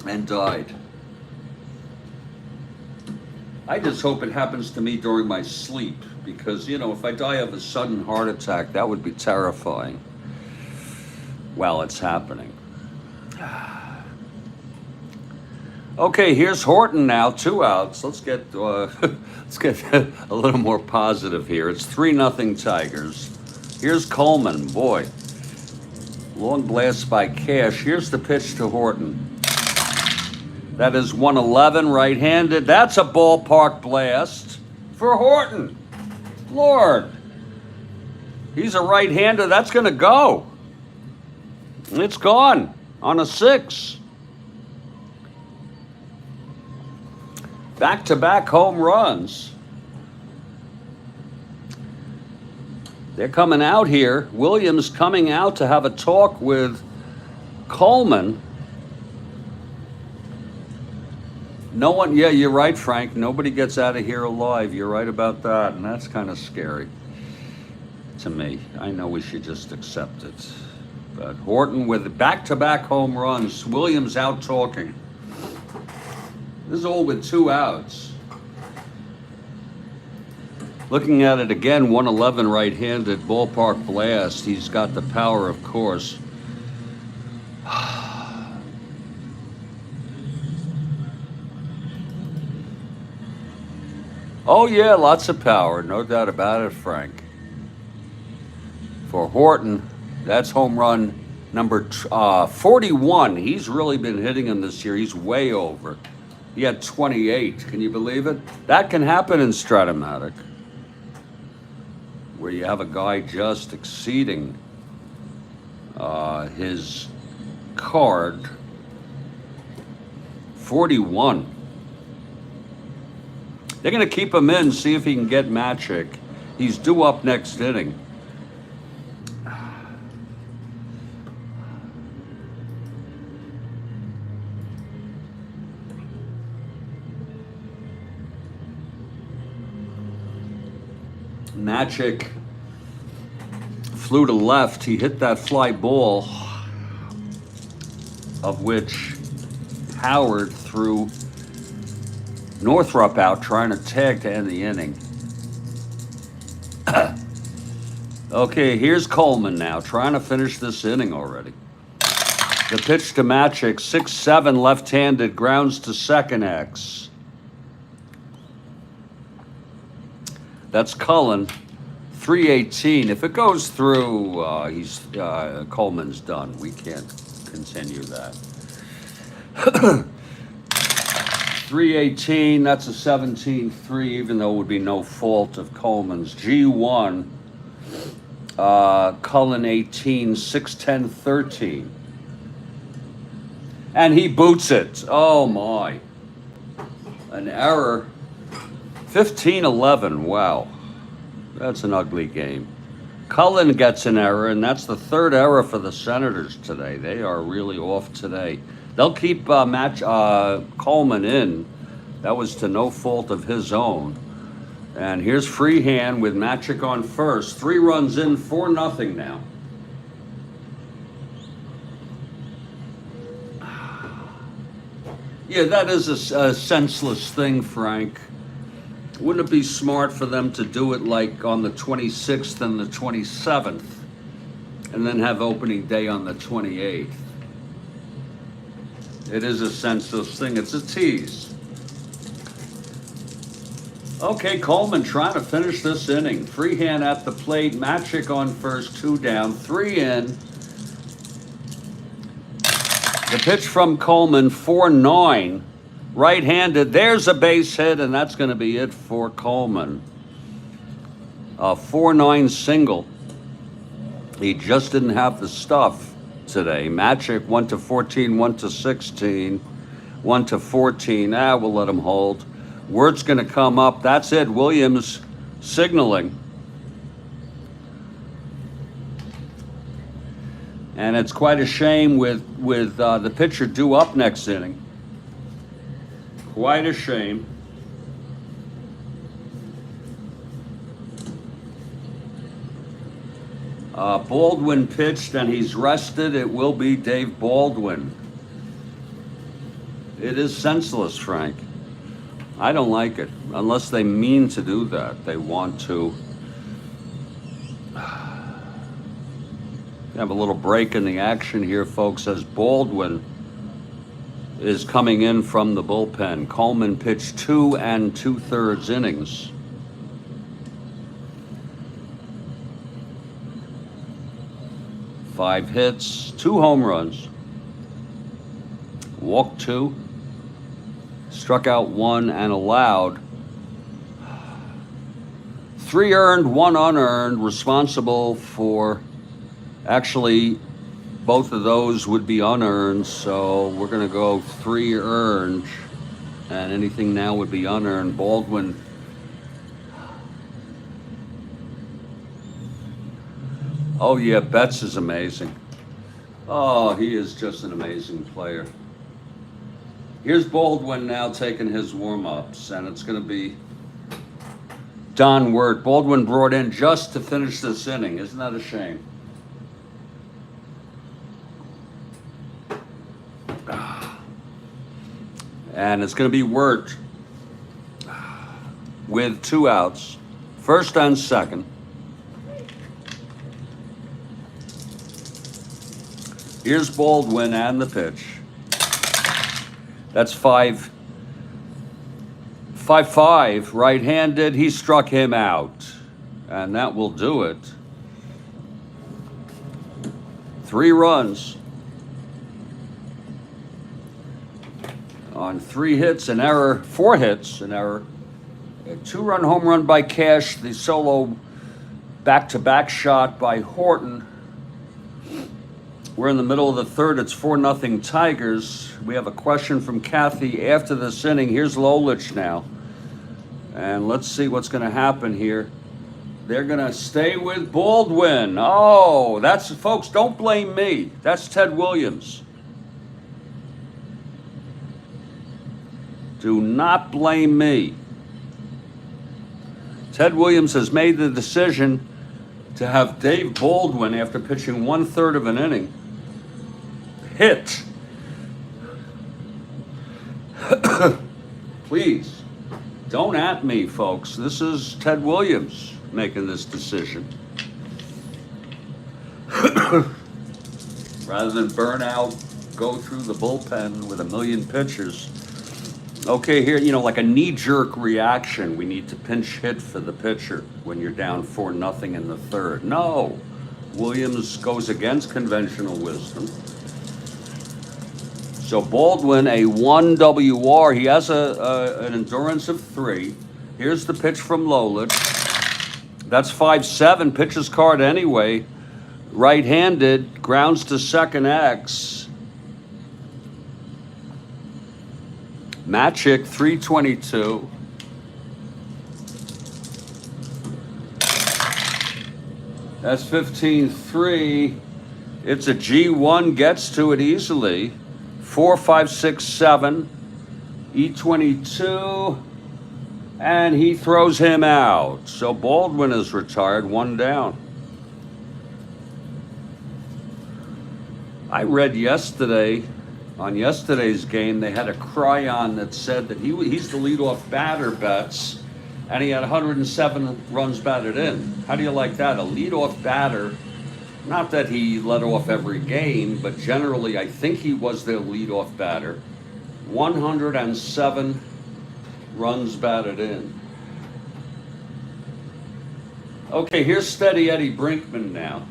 and died. I just hope it happens to me during my sleep because, if I die of a sudden heart attack, that would be terrifying while it's happening. Okay, here's Horton now, 2 outs. Let's get a little more positive here. It's 3-0 Tigers. Here's Coleman, boy. Long blast by Cash. Here's the pitch to Horton. That is 111 right-handed. That's a ballpark blast for Horton. Lord. He's a right-hander. That's going to go. It's gone on a 6. Back-to-back home runs. They're coming out here. Williams coming out to have a talk with Coleman. No one, yeah, you're right, Frank. Nobody gets out of here alive. You're right about that, and that's kind of scary to me. I know we should just accept it. But Horton with back-to-back home runs. Williams out talking. This is all with 2 outs. Looking at it again, 111 right-handed ballpark blast. He's got the power, of course. Oh, yeah, lots of power. No doubt about it, Frank. For Horton, that's home run number 41. He's really been hitting him this year. He's way over. He had 28. Can you believe it? That can happen in Strat-O-Matic, where you have a guy just exceeding his card. 41. They're going to keep him in, see if he can get Magic. He's due up next inning. Magic flew to left. He hit that fly ball, of which Howard threw Northrup out trying to tag to end the inning. Okay, here's Coleman now trying to finish this inning already. The pitch to Magic, 6-7 left-handed, grounds to second X. That's Cullen. 318. If it goes through, Coleman's done. We can't continue that. 318, that's a 17-3, even though it would be no fault of Coleman's. G1, Cullen 18, 610, 13. And he boots it. Oh my. An error. 15-11, wow. That's an ugly game. Cullen gets an error, and that's the third error for the Senators today. They are really off today. They'll keep Coleman in. That was to no fault of his own. And here's Freehand with Matic on first. 3 runs in, 4-0 now. Yeah, that is a senseless thing, Frank. Wouldn't it be smart for them to do it like on the 26th and the 27th, and then have opening day on the 28th? It is a senseless thing. It's a tease. Okay, Coleman trying to finish this inning. Freehand at the plate. Matic on first, 2 down, 3 in. The pitch from Coleman, 4-9. Right-handed. There's a base hit, and that's going to be it for Coleman. A 4-9 single. He just didn't have the stuff today. Matic 1-14, 1-16, 1-14. We'll let him hold. Word's going to come up. That's it. Williams signaling. And it's quite a shame with the pitcher due up next inning. Quite a shame. Baldwin pitched and he's rested. It will be Dave Baldwin. It is senseless, Frank. I don't like it, unless they mean to do that. They want to have a little break in the action here, folks, as Baldwin is coming in from the bullpen. Coleman pitched 2 2/3 innings. Five hits, 2 home runs, walked 2, struck out 1, and allowed 3 earned, 1 unearned, responsible for, actually, both of those would be unearned, so we're going to go 3 earned, and anything now would be unearned. Baldwin, oh yeah, Betts is amazing. Oh, he is just an amazing player. Here's Baldwin now taking his warm-ups, and it's going to be Don Wirt. Baldwin brought in just to finish this inning. Isn't that a shame? And it's going to be Wirt with 2 outs, first and second. Here's Baldwin and the pitch. That's 5-5, right-handed. He struck him out, and that will do it. 3 runs on 3 hits, an error, 4 hits, an error. A 2-run home run by Cash, the solo back-to-back shot by Horton. We're in the middle of the third. It's 4-0 Tigers. We have a question from Kathy after this inning. Here's Lolich now. And let's see what's going to happen here. They're going to stay with Baldwin. Oh, that's, folks, don't blame me. That's Ted Williams. Do not blame me. Ted Williams has made the decision to have Dave Baldwin, after pitching 1/3 of an inning, hit. Please, don't at me, folks. This is Ted Williams making this decision. Rather than burn out, go through the bullpen with 1 million pitchers. Okay, here, you know, like a knee-jerk reaction. We need to pinch hit for the pitcher when you're down 4-0 in the third. No, Williams goes against conventional wisdom. So Baldwin, a 1 WR. He has an endurance of 3. Here's the pitch from Lolich. That's 5-7. Pitcher's card anyway. Right-handed, grounds to second X. Matic, 322. That's 15-3. It's a G1, gets to it easily. 4, 5, 6, 7. E22. And he throws him out. So Baldwin is retired, 1 down. I read yesterday, on yesterday's game, they had a cryon that said that he's the leadoff batter, Betts, and he had 107 runs batted in. How do you like that? A leadoff batter, not that he led off every game, but generally I think he was their leadoff batter. 107 runs batted in. Okay, here's Steady Eddie Brinkman now.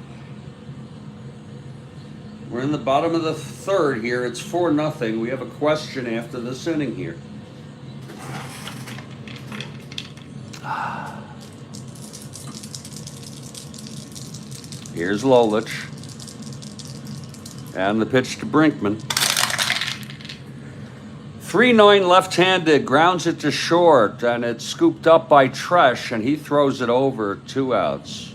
We're in the bottom of the third here. It's 4-0. We have a question after this inning here. Here's Lolich. And the pitch to Brinkman. 3-9 left-handed, grounds it to short, and it's scooped up by Tresh, and he throws it over, 2 outs.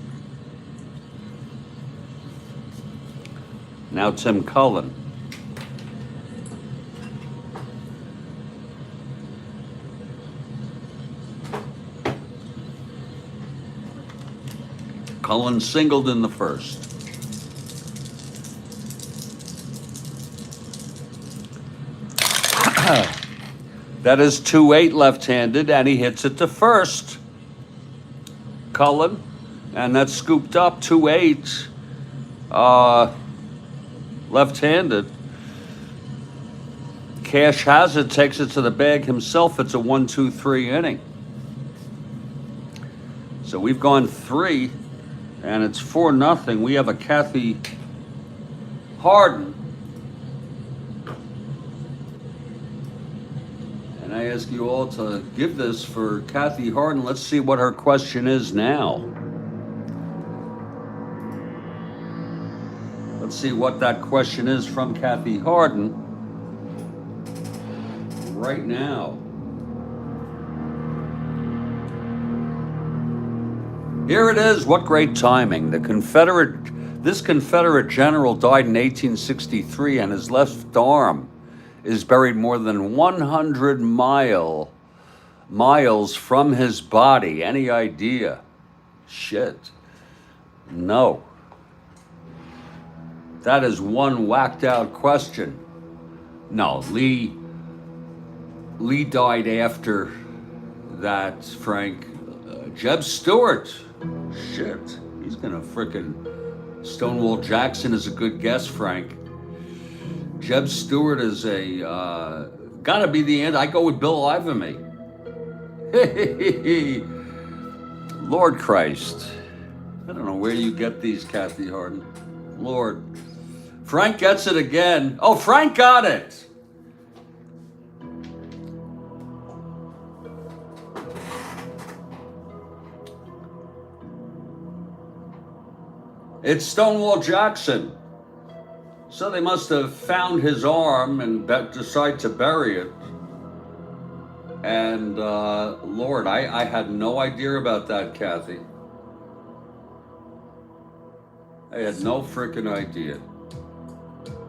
Now Tim Cullen. Cullen singled in the first. That is 2-8 left-handed, and he hits it to first. Cullen, and that's scooped up, 2-8. Left-handed. Cash has it, takes it to the bag himself. It's a 1-2-3 inning. So we've gone 3, and it's 4-0. We have a Kathy Harden. And I ask you all to give this for Kathy Harden. Let's see what her question is now. Let's see what that question is from Kathy Harden right now. Here it is. What great timing. This Confederate general died in 1863, and his left arm is buried more than 100 miles from his body. Any idea? Shit. No. That is one whacked out question. No, Lee died after that, Frank. Jeb Stewart. Shit. He's gonna frickin' Stonewall Jackson is a good guess, Frank. Jeb Stewart is gotta be the end. I go with Bill Ivamy. Lord Christ. I don't know where you get these, Kathy Harden. Lord. Frank gets it again. Oh, Frank got it. It's Stonewall Jackson. So they must have found his arm and decide to bury it. And Lord, I had no idea about that, Kathy. I had no freaking idea.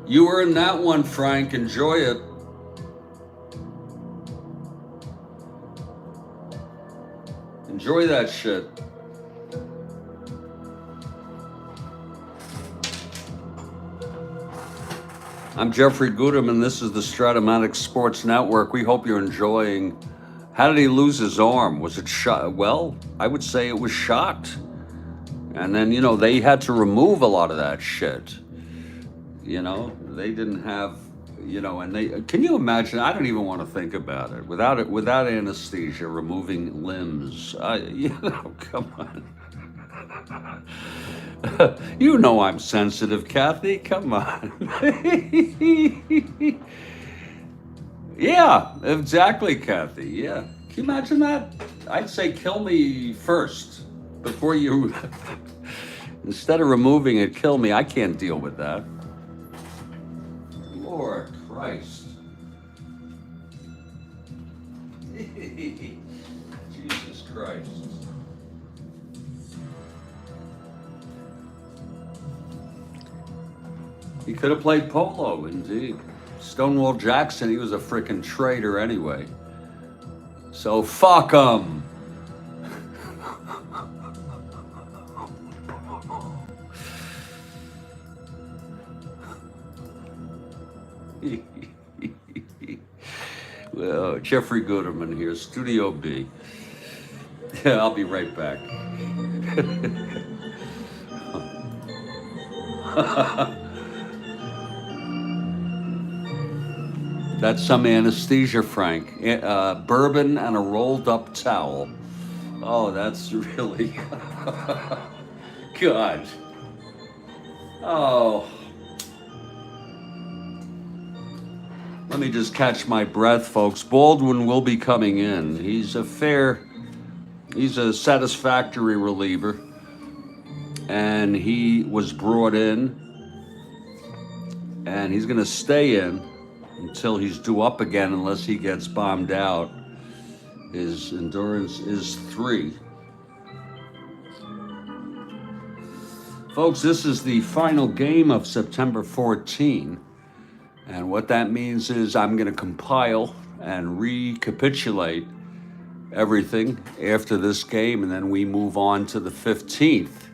You were in that one, Frank. Enjoy it. Enjoy that shit. I'm Jeffrey Goodham, and this is the Strat-O-Matic Sports Network. We hope you're enjoying. How did he lose his arm? Was it shot? Well, I would say it was shot. And then, they had to remove a lot of that shit. They didn't have You know, and they can you imagine? I don't even want to think about it. Without anesthesia, removing limbs. You know, come on. You know I'm sensitive, Kathy. Come on. Yeah, exactly, Kathy. Yeah. Can you imagine that? I'd say kill me first before you. Instead of removing it, kill me. I can't deal with that. Lord Christ. Jesus Christ. He could have played polo, indeed. Stonewall Jackson, he was a frickin' traitor anyway. So fuck him. Well, Jeffrey Gooderman here, Studio B. Yeah, I'll be right back. That's some anesthesia, Frank. Bourbon and a rolled up towel. Oh, that's really... God. Oh. Let me just catch my breath, folks. Baldwin will be coming in. He's a satisfactory reliever. And he was brought in. And he's going to stay in until he's due up again, unless he gets bombed out. His endurance is 3. Folks, this is the final game of September 14. And what that means is I'm going to compile and recapitulate everything after this game, and then we move on to the 15th.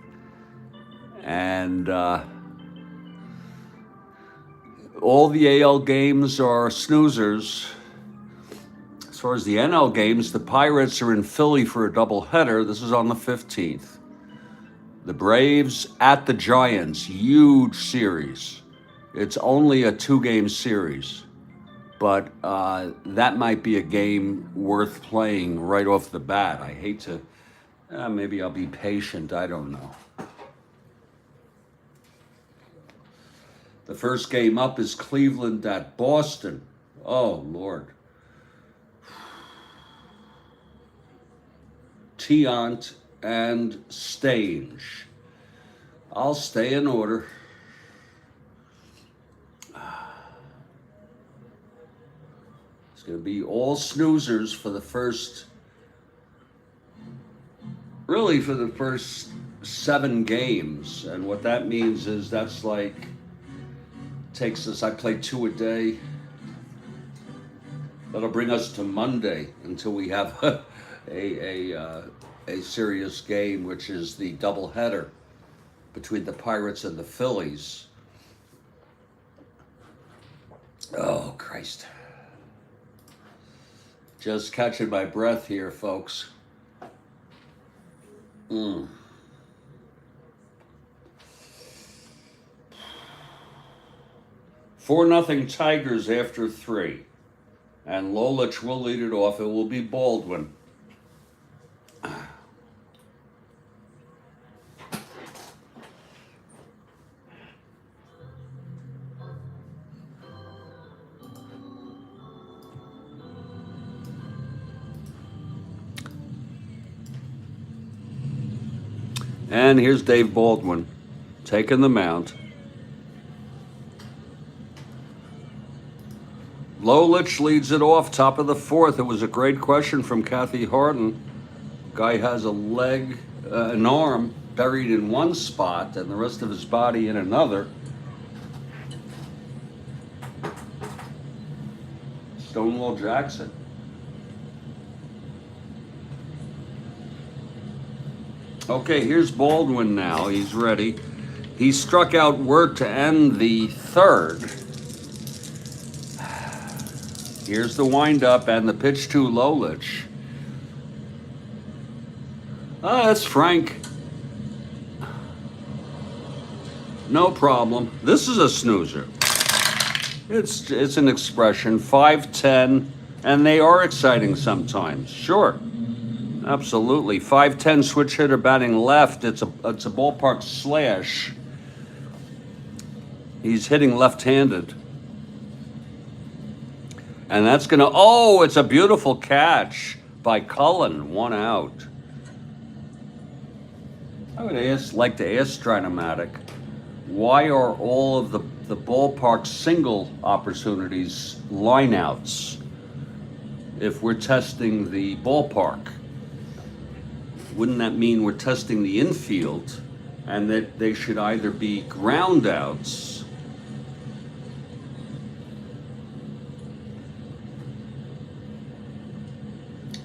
And all the AL games are snoozers. As far as the NL games, the Pirates are in Philly for a doubleheader. This is on the 15th. The Braves at the Giants, huge series. It's only a 2-game series, but that might be a game worth playing right off the bat. I hate to, maybe I'll be patient, I don't know. The first game up is Cleveland at Boston. Oh, Lord. Tiant and Stange. I'll stay in order. It's going to be all snoozers for the first, really for the first 7 games. And what that means is that's like, takes us, I play 2 a day. That'll bring us to Monday until we have a serious game, which is the doubleheader between the Pirates and the Phillies. Oh, Christ. Just catching my breath here, folks. 4-0 Tigers after 3. And Lolich will lead it off. It will be Baldwin. And here's Dave Baldwin taking the mound. Lolich leads it off, top of the 4th. It was a great question from Kathy Harden. Guy has a leg, an arm buried in one spot and the rest of his body in another. Stonewall Jackson. Okay, here's Baldwin now. He's ready. He struck out Wirt to end the 3rd. Here's the windup and the pitch to Lolich. That's Frank. No problem. This is a snoozer. It's an expression. 5-10, and they are exciting sometimes. Sure, absolutely. 5-10 switch hitter batting left. It's a ballpark slash. He's hitting left-handed. And that's going to, oh, it's a beautiful catch by Cullen, 1 out. I would like to ask Strat-O-Matic, why are all of the ballpark single opportunities lineouts if we're testing the ballpark? Wouldn't that mean we're testing the infield and that they should either be ground outs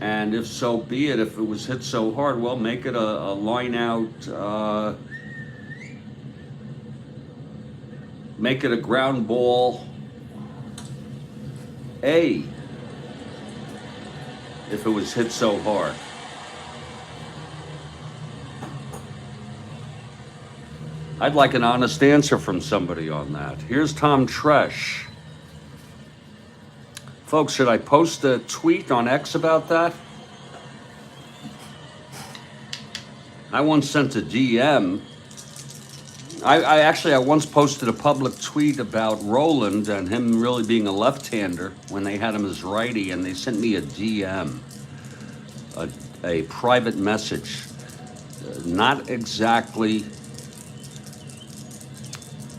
and if so be it, if it was hit so hard, well, make it a line out, make it a ground ball A if it was hit so hard. I'd like an honest answer from somebody on that. Here's Tom Tresh. Folks, should I post a tweet on X about that? I once sent a DM. I once posted a public tweet about Roland and him really being a left-hander when they had him as righty, and they sent me a DM, a private message. Not exactly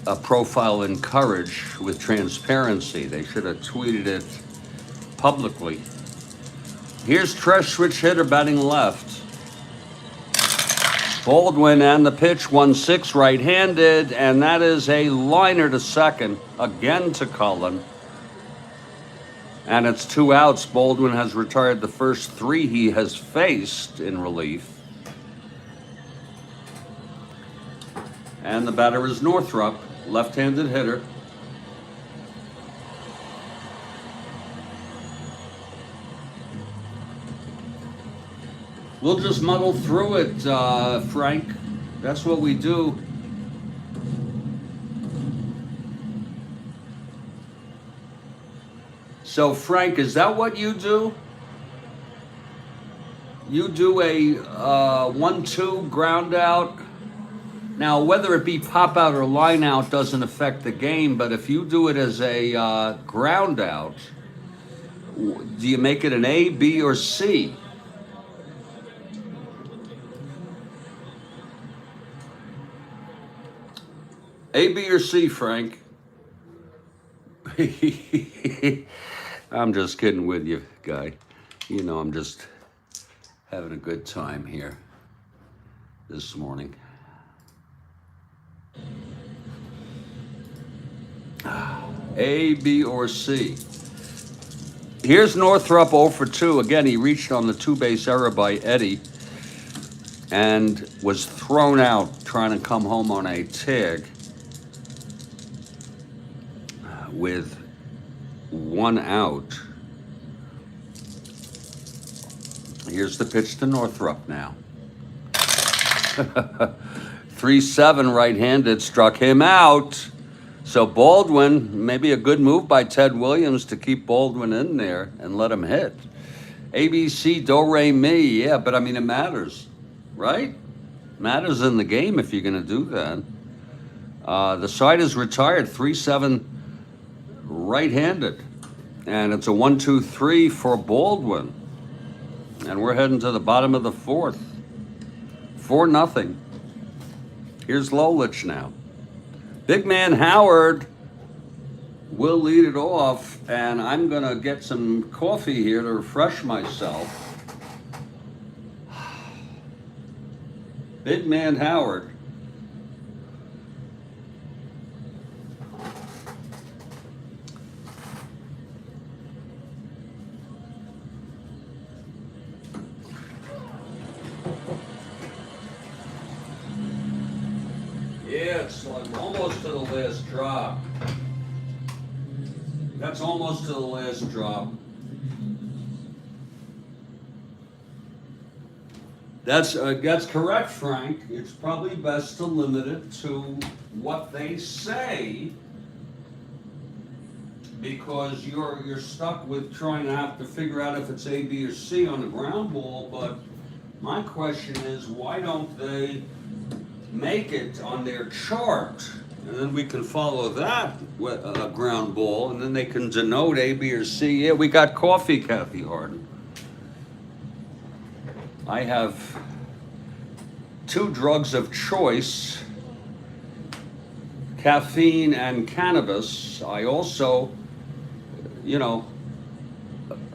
a profile in courage with transparency. They should have tweeted it publicly. Here's Tresh, switch hitter batting left. Baldwin and the pitch, 1-6 right-handed, and that is a liner to second, again to Cullen. And it's 2 outs. Baldwin has retired the first 3 he has faced in relief. And the batter is Northrup, left-handed hitter. We'll just muddle through it, Frank. That's what we do. So, Frank, is that what you do? You do a 1-2 ground out? Now, whether it be pop out or line out doesn't affect the game, but if you do it as a ground out, do you make it an A, B, or C? A, B, or C, Frank? I'm just kidding with you, guy. You know, I'm just having a good time here this morning. A, B, or C? Here's Northrup 0 for 2. Again, he reached on the 2-base error by Eddie and was thrown out trying to come home on a tag with 1 out. Here's the pitch to Northrup now. 3-7 right-handed, struck him out. So Baldwin, maybe a good move by Ted Williams to keep Baldwin in there and let him hit. ABC, do, re, mi. Yeah, but I mean, it matters, right? Matters in the game if you're going to do that. The side is retired, 3-7 right-handed. And it's a 1-2-3 for Baldwin. And we're heading to the bottom of the 4th. 4-0. Here's Lolich now. Big man Howard will lead it off, and I'm going to get some coffee here to refresh myself. Big man Howard. Yeah, it's like almost to the last drop. That's almost to the last drop. That's correct, Frank. It's probably best to limit it to what they say because you're stuck with trying to have to figure out if it's A, B, or C on the ground ball. But my question is, why don't they make it on their chart, and then we can follow that with a ground ball, and then they can denote A, B, or C. Yeah, we got coffee, Kathy Harden. I have 2 drugs of choice, caffeine and cannabis. I also, you know,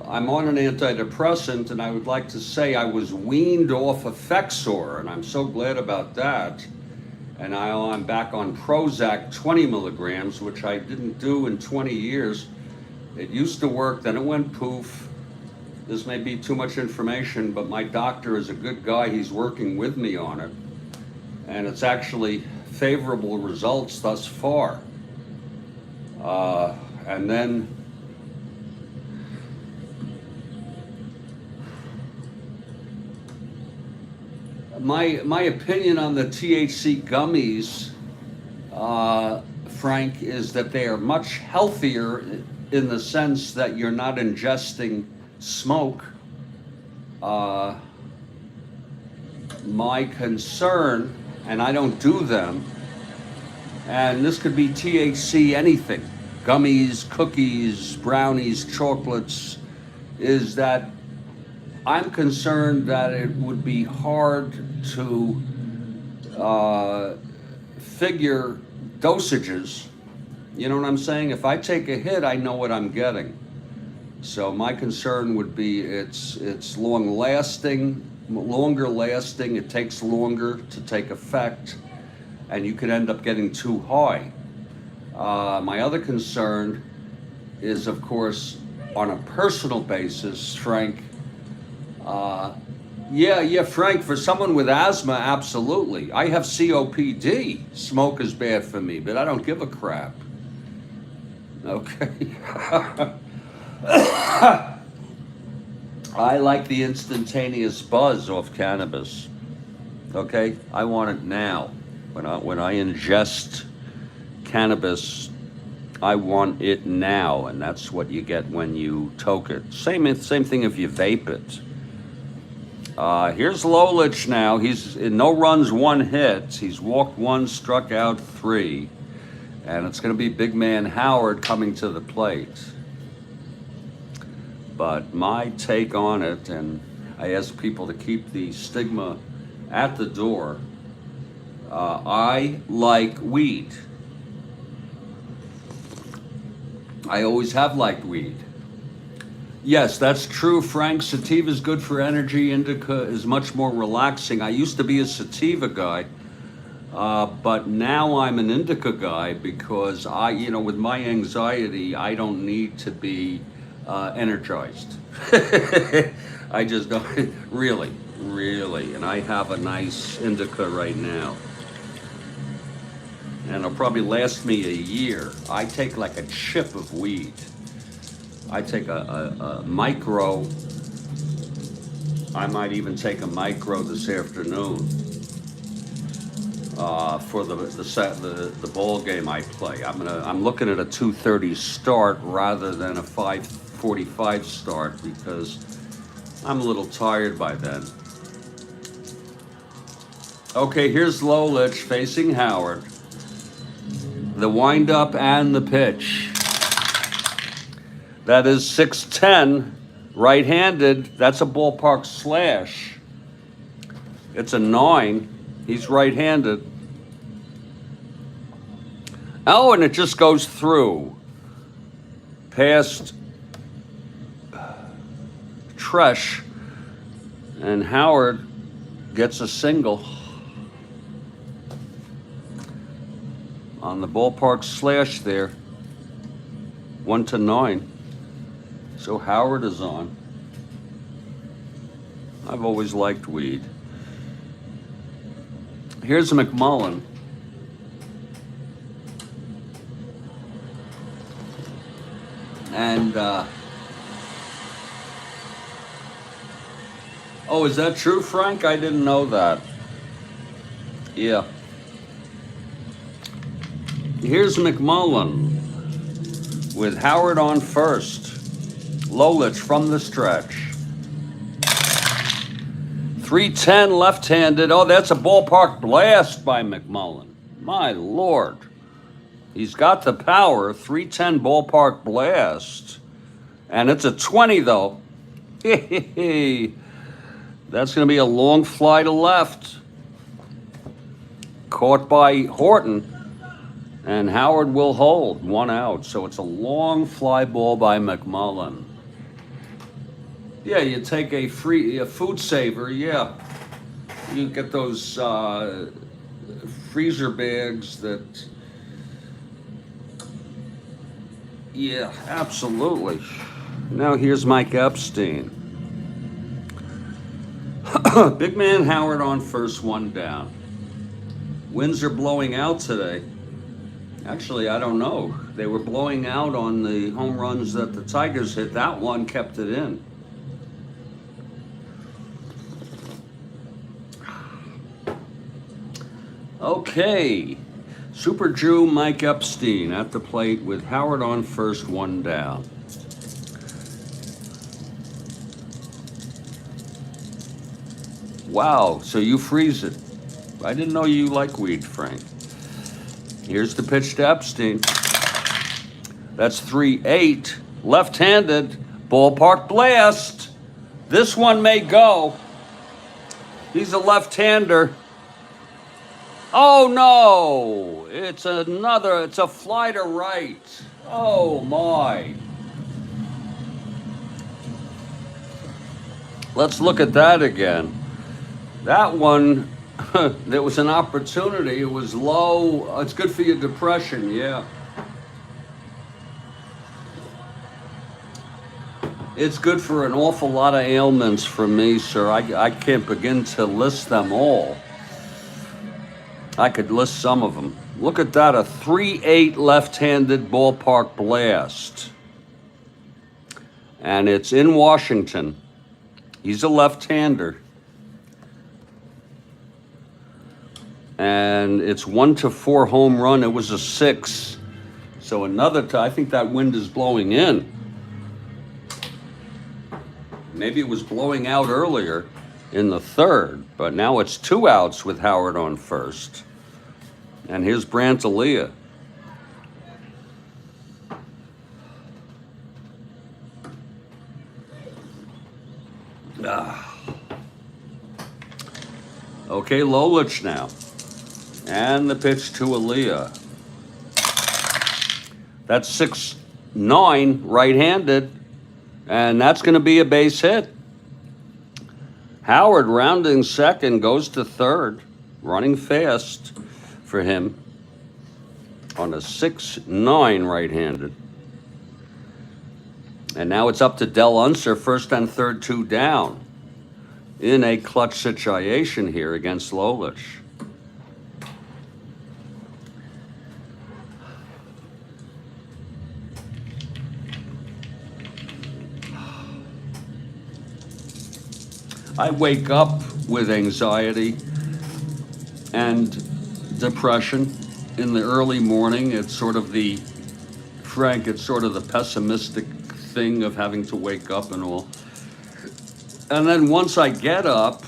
I'm on an antidepressant, and I would like to say I was weaned off Effexor, and I'm so glad about that. And I'm back on Prozac 20 milligrams, which I didn't do in 20 years. It used to work, then it went poof. This may be too much information, but my doctor is a good guy. He's working with me on it. And it's actually favorable results thus far. And then my opinion on the THC gummies, Frank, is that they are much healthier in the sense that you're not ingesting smoke. My concern, and I don't do them, and this could be THC anything, gummies, cookies, brownies, chocolates, is that I'm concerned that it would be hard to figure dosages. You know what I'm saying? If I take a hit, I know what I'm getting. So my concern would be it's longer lasting, it takes longer to take effect, and you could end up getting too high. My other concern is, of course, on a personal basis, Frank, yeah, Frank, for someone with asthma, absolutely. I have COPD. Smoke is bad for me, but I don't give a crap. Okay. I like the instantaneous buzz off cannabis. Okay, I want it now. When I ingest cannabis, I want it now, and that's what you get when you toke it. Same thing if you vape it. Here's Lolich now. He's in no runs, 1 hit. He's walked 1, struck out 3, and it's going to be big man Howard coming to the plate. But my take on it, and I ask people to keep the stigma at the door, I like weed. I always have liked weed. Yes, that's true, Frank. Sativa is good for energy. Indica is much more relaxing. I used to be a sativa guy, but now I'm an indica guy because with my anxiety, I don't need to be energized. I just don't, really. And I have a nice indica right now. And it'll probably last me a year. I take like a chip of weed. I take a micro. I might even take a micro this afternoon for the ball game I play. I'm looking at a 2:30 start rather than a 5:45 start because I'm a little tired by then. Okay, here's Lolich facing Howard. The windup and the pitch. That is 6'10", right-handed. That's a ballpark slash. It's a 9. He's right-handed. Oh, and it just goes through. Past Tresh. And Howard gets a single on the ballpark slash there. 1-9. So Howard is on. I've always liked weed. Here's McMullen. And, oh, is that true, Frank? I didn't know that. Yeah. Here's McMullen. with Howard on first. Lolich from the stretch. 310 left-handed. Oh, that's a ballpark blast by McMullen. My Lord. He's got the power. 310 ballpark blast. And it's a 20, though. That's going to be a long fly to left. Caught by Horton. And Howard will hold. 1 out. So it's a long fly ball by McMullen. Yeah, you take a food saver, yeah. You get those freezer bags that, yeah, absolutely. Now here's Mike Epstein. Big man Howard on first, 1 down. Winds are blowing out today. Actually, I don't know. They were blowing out on the home runs that the Tigers hit. That one kept it in. Okay, Super Jew Mike Epstein at the plate with Howard on first, 1 down. Wow, so you freeze it. I didn't know you like weed, Frank. Here's the pitch to Epstein. That's 3-8, left-handed, ballpark blast. This one may go. He's a left-hander. Oh no, it's a fly to right. Oh my. Let's look at that again. That one, there was an opportunity. It was low. It's good for your depression, yeah. It's good for an awful lot of ailments for me, sir. I can't begin to list them all. I could list some of them. Look at that, a 3-8 left-handed ballpark blast. And it's in Washington. He's a left-hander. And it's 1-4 home run. It was a 6. So I think that wind is blowing in. Maybe it was blowing out earlier in the third, but now it's 2 outs with Howard on first. And here's Brantalia. Okay, Lolich now. And the pitch to Aaliyah. That's 6-9 right-handed, and that's going to be a base hit. Howard rounding second, goes to third, running fast for him on a 6-9 right-handed. And now it's up to Del Unser, first and third, 2 down, in a clutch situation here against Lolich. I wake up with anxiety and depression in the early morning. It's sort of the pessimistic thing of having to wake up and all. And then once I get up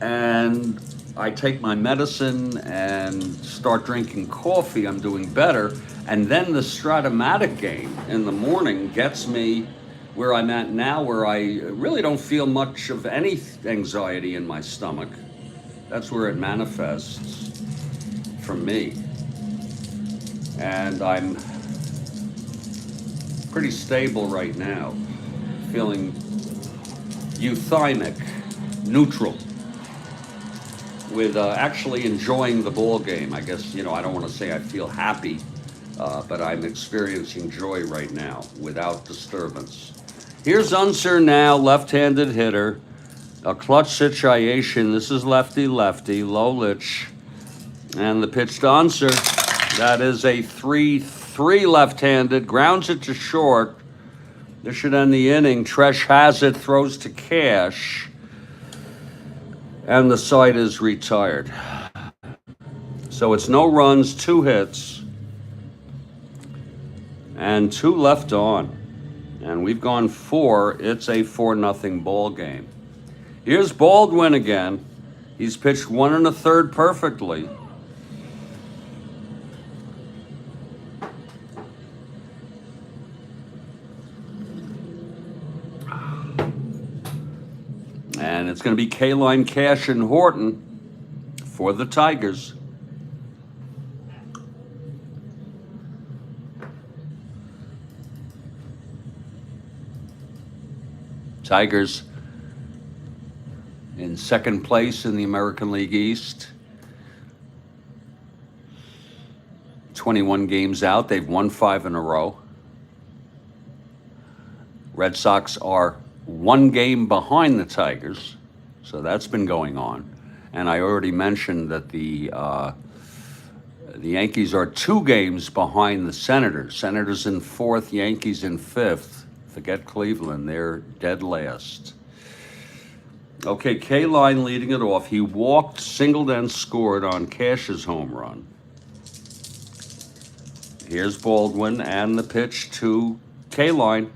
and I take my medicine and start drinking coffee, I'm doing better. And then the Strat-O-Matic game in the morning gets me where I'm at now, where I really don't feel much of any anxiety in my stomach. That's where it manifests for me. And I'm pretty stable right now, feeling euthymic, neutral, with actually enjoying the ball game. I guess, I don't want to say I feel happy, but I'm experiencing joy right now without disturbance. Here's Unser now, left-handed hitter. A clutch situation. This is lefty-lefty, Lolich. And the pitch to Unser. That is a 3-3 left-handed. Grounds it to short. This should end the inning. Tresh has it, throws to Cash. And the side is retired. So it's no runs, 2 hits. and 2 left on. And we've gone 4. It's a 4-0 ball game. Here's Baldwin again. He's pitched 1 1/3 perfectly. And it's going to be K-Line, Cash, and Horton for the Tigers. Tigers in second place in the American League East. 21 games out. They've won 5 in a row. Red Sox are 1 game behind the Tigers, so that's been going on. And I already mentioned that the Yankees are 2 games behind the Senators. Senators in 4th, Yankees in 5th. Forget Cleveland, they're dead last. Okay, K-Line leading it off. He walked, singled, and scored on Cash's home run. Here's Baldwin and the pitch to K-Line.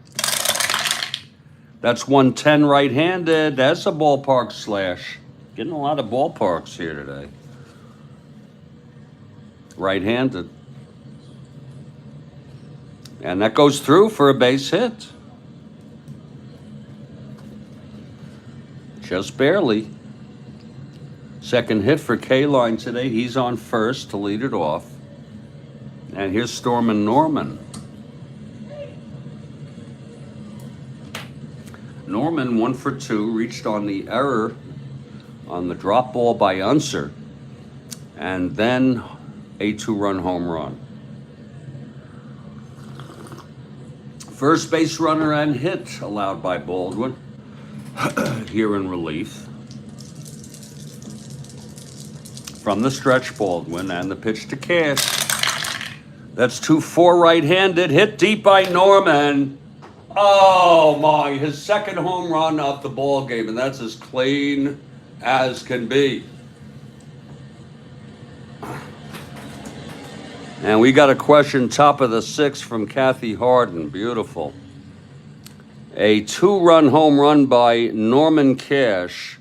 That's 110 right-handed. That's a ballpark slash. Getting a lot of ballparks here today. Right-handed. And that goes through for a base hit. Just barely. Second hit for K-Line today. He's on first to lead it off. And here's Stormin' Norman. Norman, 1 for 2, reached on the error on the drop ball by Unser. And then a 2-run home run. First base runner and hit allowed by Baldwin. Here in relief. From the stretch, Baldwin, and the pitch to Cash. That's 2-4 right-handed, hit deep by Norman. Oh my, his second home run of the ball game, and that's as clean as can be. And we got a question, top of the 6th, from Kathy Harden. Beautiful. A 2-run home run by Norman Cash.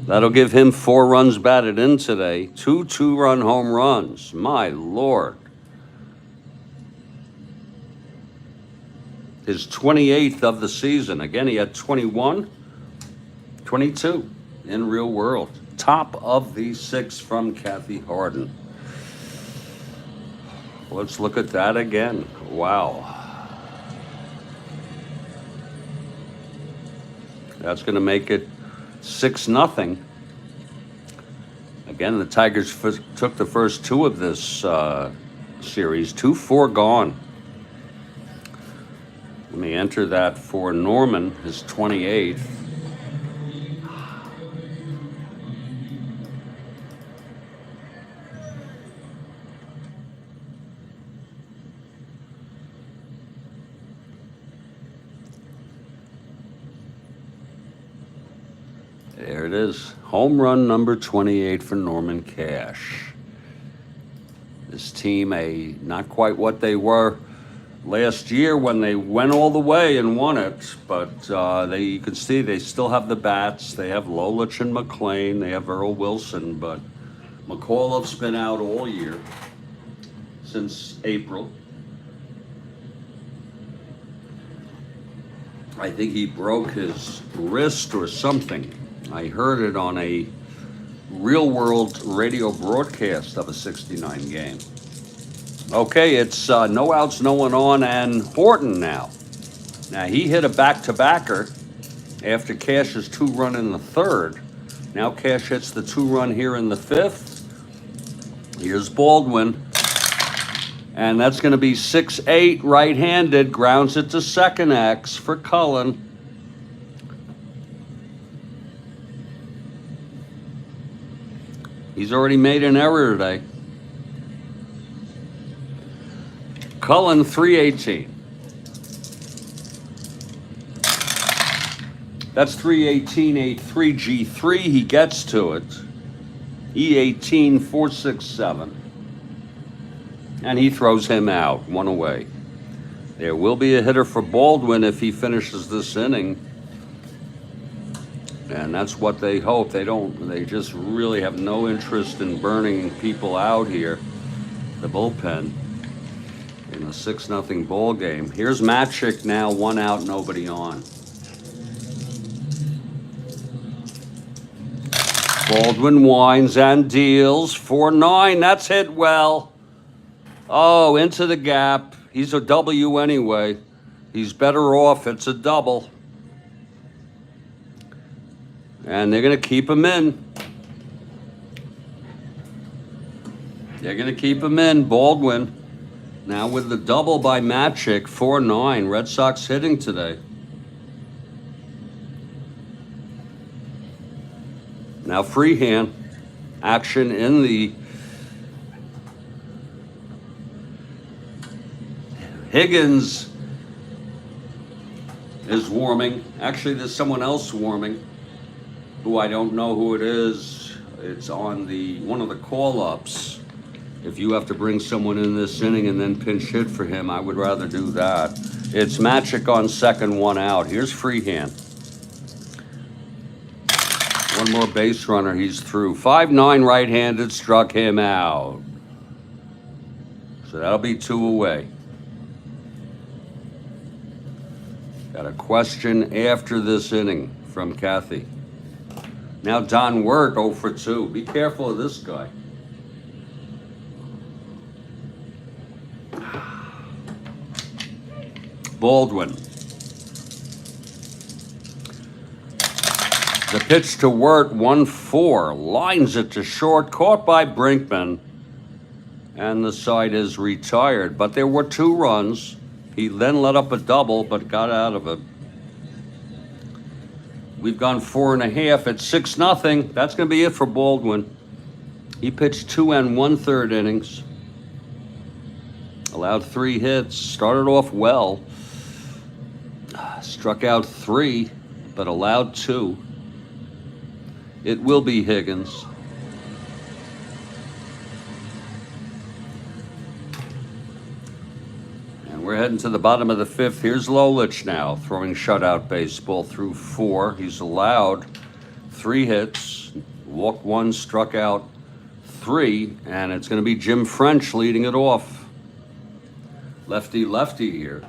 That'll give him 4 runs batted in today. 2 2-run home runs. My Lord. His 28th of the season. Again, he had 21, 22 in real world. Top of the 6 from Kathy Harden. Let's look at that again. Wow. That's going to make it 6-0. Again, the Tigers took the first 2 of this series. 2-4 gone. Let me enter that for Norman, his 28th. There it is. Home run number 28 for Norman Cash. This team, not quite what they were last year when they went all the way and won it, but you can see they still have the bats. They have Lolich and McClain. They have Earl Wilson, but McAuliffe's been out all year since April. I think he broke his wrist or something. I heard it on a real-world radio broadcast of a 69 game. Okay, it's no outs, no one on, and Horton now. Now, he hit a back-to-backer after Cash's 2-run in the 3rd. Now Cash hits the 2-run here in the 5th. Here's Baldwin. And that's going to be 6-8, right-handed. Grounds it to second X for Cullen. He's already made an error today. Cullen, 318. That's 318, a 3G3. He gets to it. E18, 467. And he throws him out, one away. There will be a hitter for Baldwin if he finishes this inning. And that's what they hope. They just really have no interest in burning people out here, the bullpen, in a 6-0 ball game. Here's Matic now, 1 out, nobody on. Baldwin winds and deals, 4-9, that's hit well. Oh, into the gap. He's a W anyway. He's better off, it's a double. And they're going to keep him in. They're going to keep him in. Baldwin. Now with the double by Matic, 4-9. Red Sox hitting today. Now freehand action in the Higgins is warming. Actually, there's someone else warming, who I don't know who it is. It's on one of the call-ups. If you have to bring someone in this inning and then pinch hit for him, I would rather do that. It's Matic on second, 1 out. Here's freehand. One more base runner, he's through. 5-9 right-handed, struck him out. So that'll be 2 away. Got a question after this inning from Kathy. Now Don Wirt, 0 for 2. Be careful of this guy. Baldwin. The pitch to Wirt, 1-4. Lines it to short, caught by Brinkman. And the side is retired. But there were 2 runs. He then let up a double, but got out of it. We've gone 4.5 at 6-0. That's going to be it for Baldwin. He pitched 2 1/3 innings. Allowed 3 hits. Started off well. Struck out 3, but allowed 2. It will be Higgins. And we're heading to the bottom of the 5th. Here's Lolich now, throwing shutout baseball through 4. He's allowed 3 hits, walked 1, struck out 3, and it's going to be Jim French leading it off. Lefty here.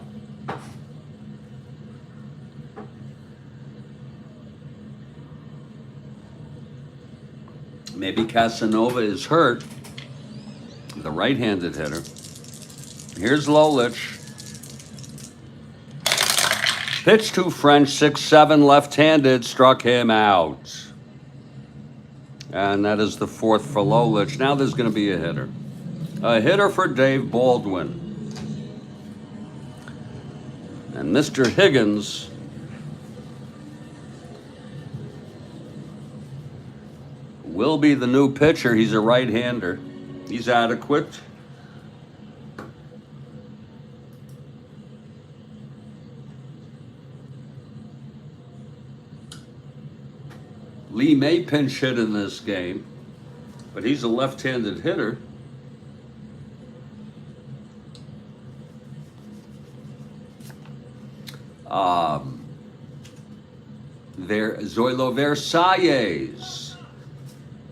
Maybe Casanova is hurt, the right-handed hitter. Here's Lolich. Pitch to French, 6-7, left-handed, struck him out. And that is the 4th for Lolich. Now there's going to be a hitter. A hitter for Dave Baldwin. And Mr. Higgins will be the new pitcher. He's a right-hander. He's adequate. Lee may pinch hit in this game, but he's a left-handed hitter. Zoilo Versalles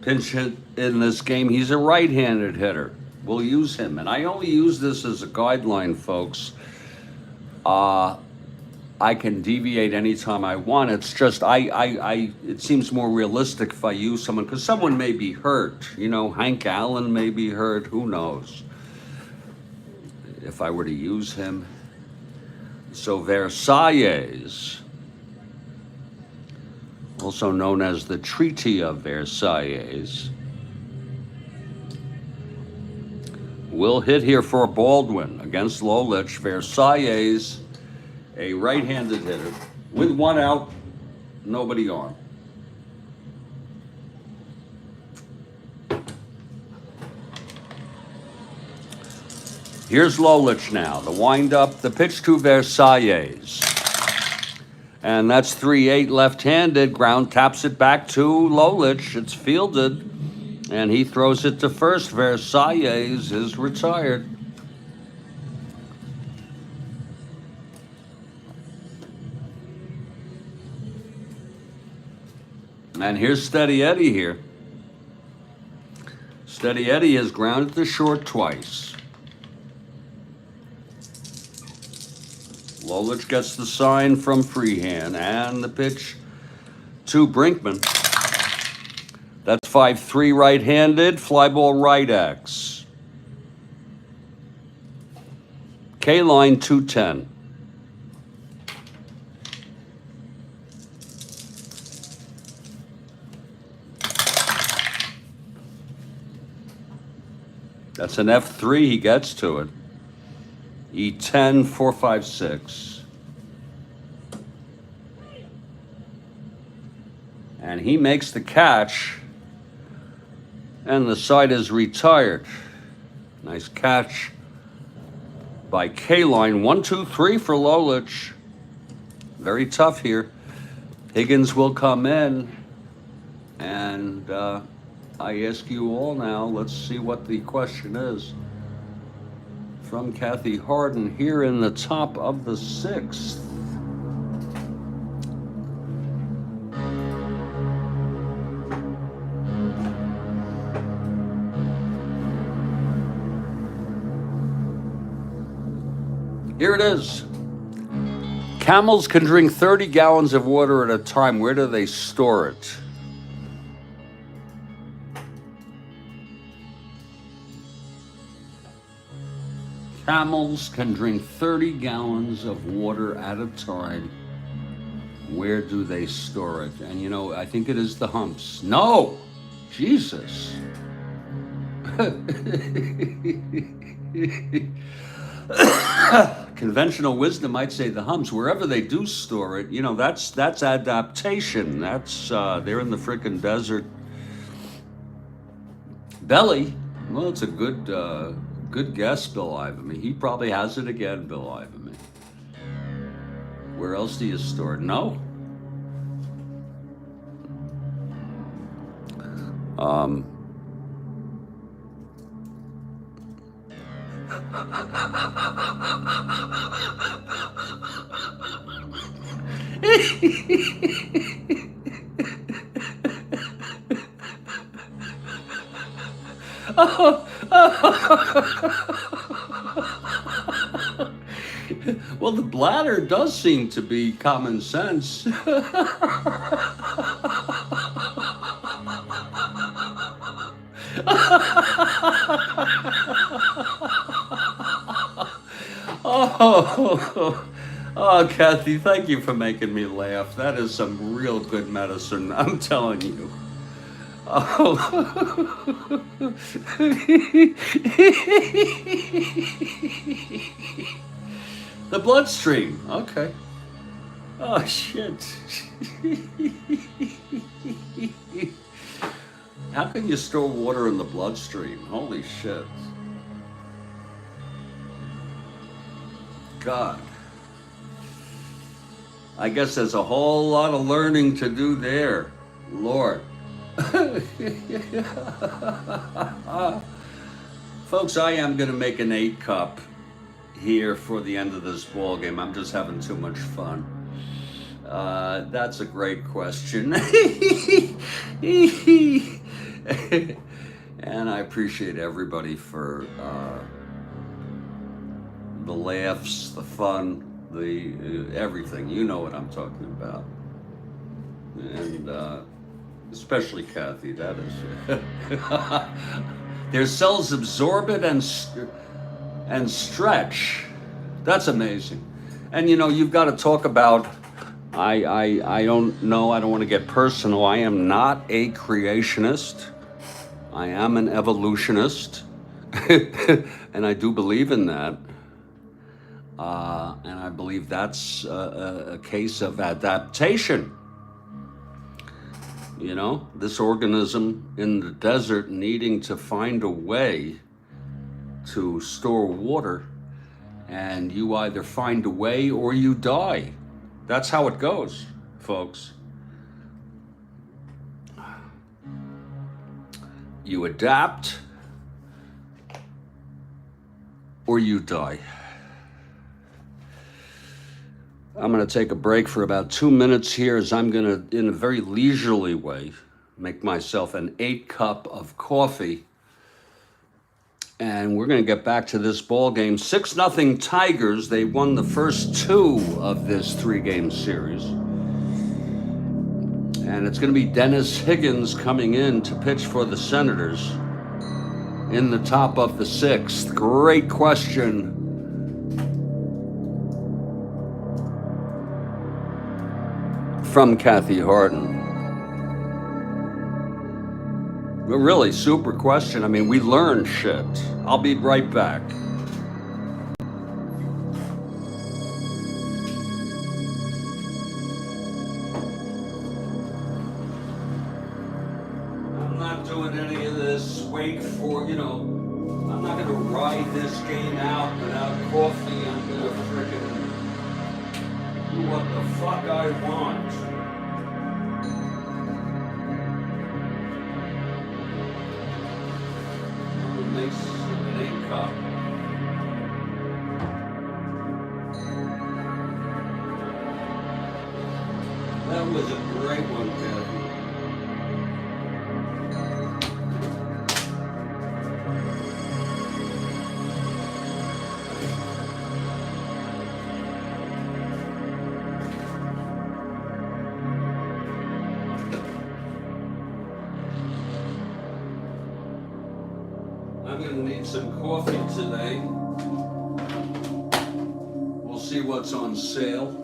pinch hit in this game. He's a right-handed hitter. We'll use him. And I only use this as a guideline, folks. I can deviate anytime I want. It's just it seems more realistic if I use someone, because someone may be hurt. You know, Hank Allen may be hurt. Who knows? If I were to use him. So Versalles, also known as the Treaty of Versailles, will hit here for Baldwin against Lolich. Versalles, a right-handed hitter, with 1 out, nobody on. Here's Lolich now, the wind-up, the pitch to Versalles. And that's 3-8 left-handed. Ground taps it back to Lolich. It's fielded. And he throws it to first. Versailles is retired. And here's Steady Eddie here. Steady Eddie has grounded to short twice. Lolich gets the sign from Freehand, and the pitch to Brinkman. That's 5-3 right-handed, fly ball right X. K-line 210. That's an F3, he gets to it. E10, 4, 5, 6. And he makes the catch, and the side is retired. Nice catch by K-line. 1, 2, 3 for Lolich. Very tough here. Higgins will come in, and I ask you all now, let's see what the question is. From Kathy Harden here in the top of the 6th. Here it is. Camels can drink 30 gallons of water at a time. Where do they store it? Camels can drink 30 gallons of water at a time. Where do they store it? And you know, I think it is the humps. No! Jesus. Conventional wisdom might say the humps. Wherever they do store it, you know, that's adaptation. That's they're in the frickin' desert. Belly. Well, it's a good guess, Bill Ivermy. He probably has it again, Bill Ivermy. Where else do you store it? No. Well, the bladder does seem to be common sense. Oh, Kathy, thank you for making me laugh. That is some real good medicine, I'm telling you. Oh. The bloodstream, okay. Oh, shit. How can you store water in the bloodstream? Holy shit. God. I guess there's a whole lot of learning to do there. Lord. Folks, I am going to make an 8-cup here for the end of this ball game. I'm just having too much fun. That's a great question. And I appreciate everybody for the laughs, the fun, the everything. You know what I'm talking about. And especially Kathy, that is. Their cells absorb it and stretch. That's amazing. And you know, you've got to talk about, I don't know, I don't want to get personal. I am not a creationist. I am an evolutionist. And I do believe in that. And I believe that's a case of adaptation. You know, this organism in the desert needing to find a way to store water, and you either find a way or you die. That's how it goes, folks. You adapt or you die. I'm going to take a break for about 2 minutes here as I'm going to, in a very leisurely way, make myself an 8-cup of coffee. And we're going to get back to this ball game. 6-0 Tigers. They won the first 2 of this 3-game series. And it's going to be Dennis Higgins coming in to pitch for the Senators in the top of the 6th. Great question from Kathy Harden. A really super question. I mean, we learned shit. I'll be right back. I'm not doing any of this wait for, I'm not going to ride this game out without coffee. I'm going to frickin' do what the fuck I want. Makes an 8-cup. That was a great one, Kathy. I'm going to need some coffee today. We'll see what's on sale.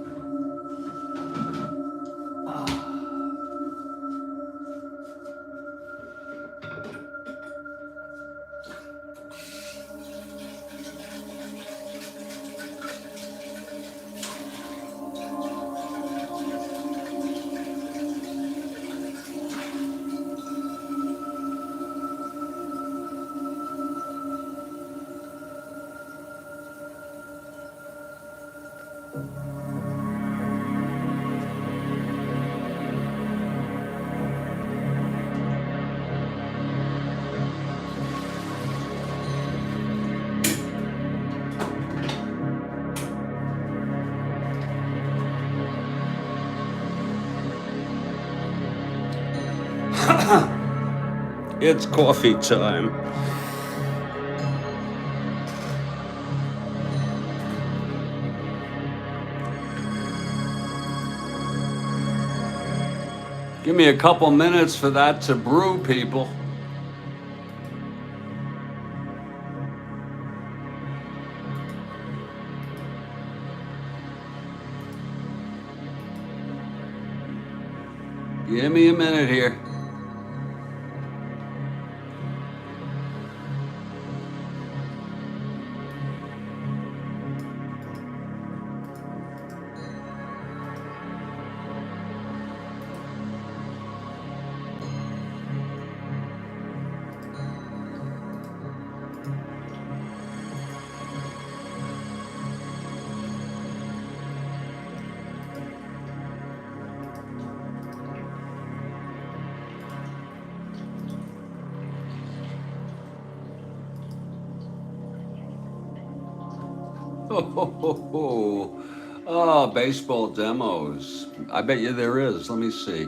It's coffee time. Give me a couple minutes for that to brew, people. Give me a minute here. Oh, baseball demos. I bet you there is. Let me see.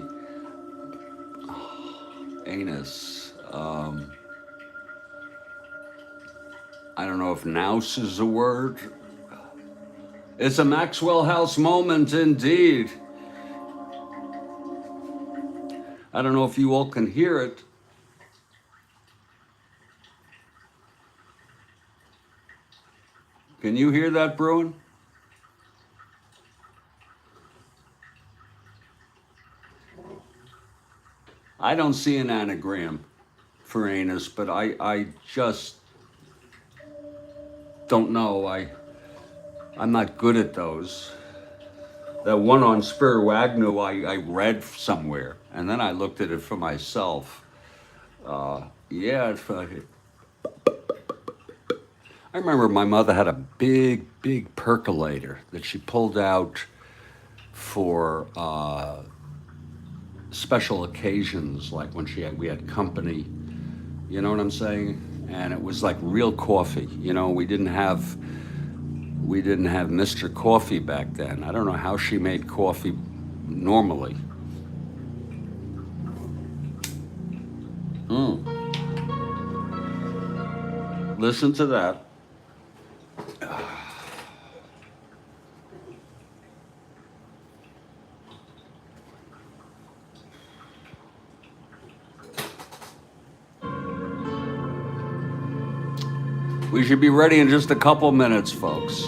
Anus. I don't know if nouse is a word. It's a Maxwell House moment indeed. I don't know if you all can hear it. Can you hear that brewing? I don't see an anagram for anus, but I just don't know. I'm not good at those. That one on Spiro Agnew I read somewhere, and then I looked at it for myself. Yeah, it's funny. I remember my mother had a big percolator that she pulled out for special occasions, like when we had company, You know what I'm saying? And it was like real coffee. You know, we didn't have Mr. Coffee back then. I don't know how she made coffee normally. Listen to that. We should be ready in just a couple minutes, folks.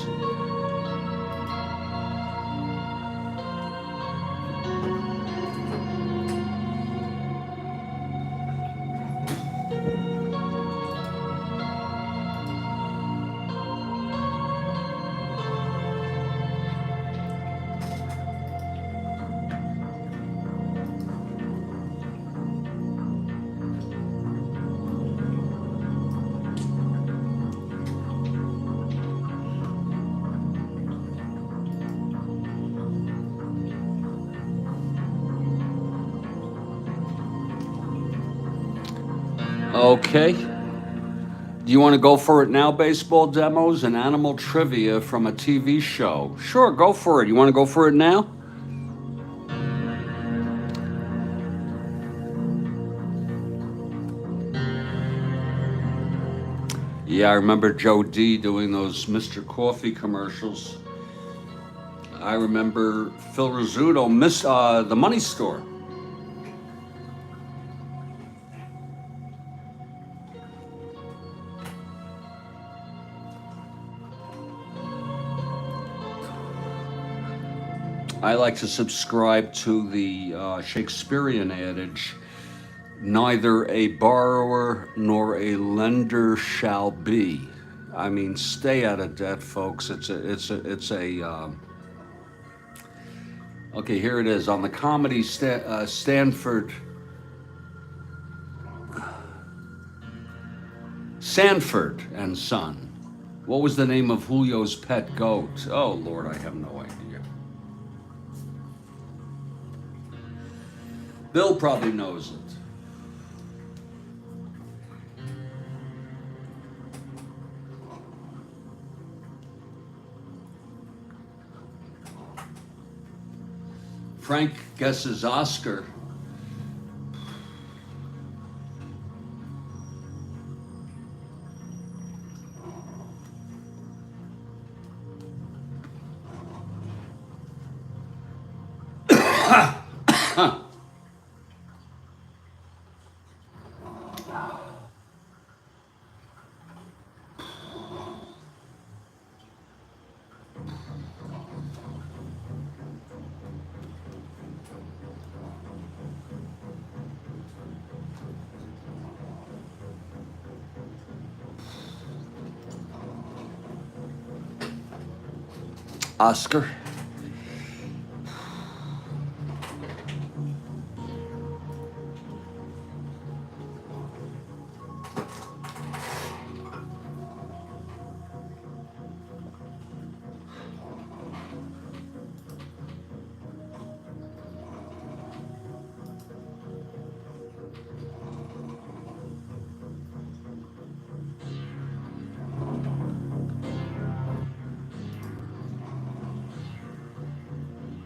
Okay. Do you want to go for it now? Baseball demos and animal trivia from a TV show. Sure, go for it. You want to go for it now? Yeah, I remember Joe D doing those Mr. Coffee commercials. I remember Phil Rizzuto, the Money Store. I like to subscribe to the Shakespearean adage, neither a borrower nor a lender shall be. I mean, stay out of debt, folks. Okay, here it is on the comedy Sanford and Son. What was the name of Julio's pet goat? Oh, Lord, I have no idea. Bill probably knows it. Frank guesses Oscar. Oscar.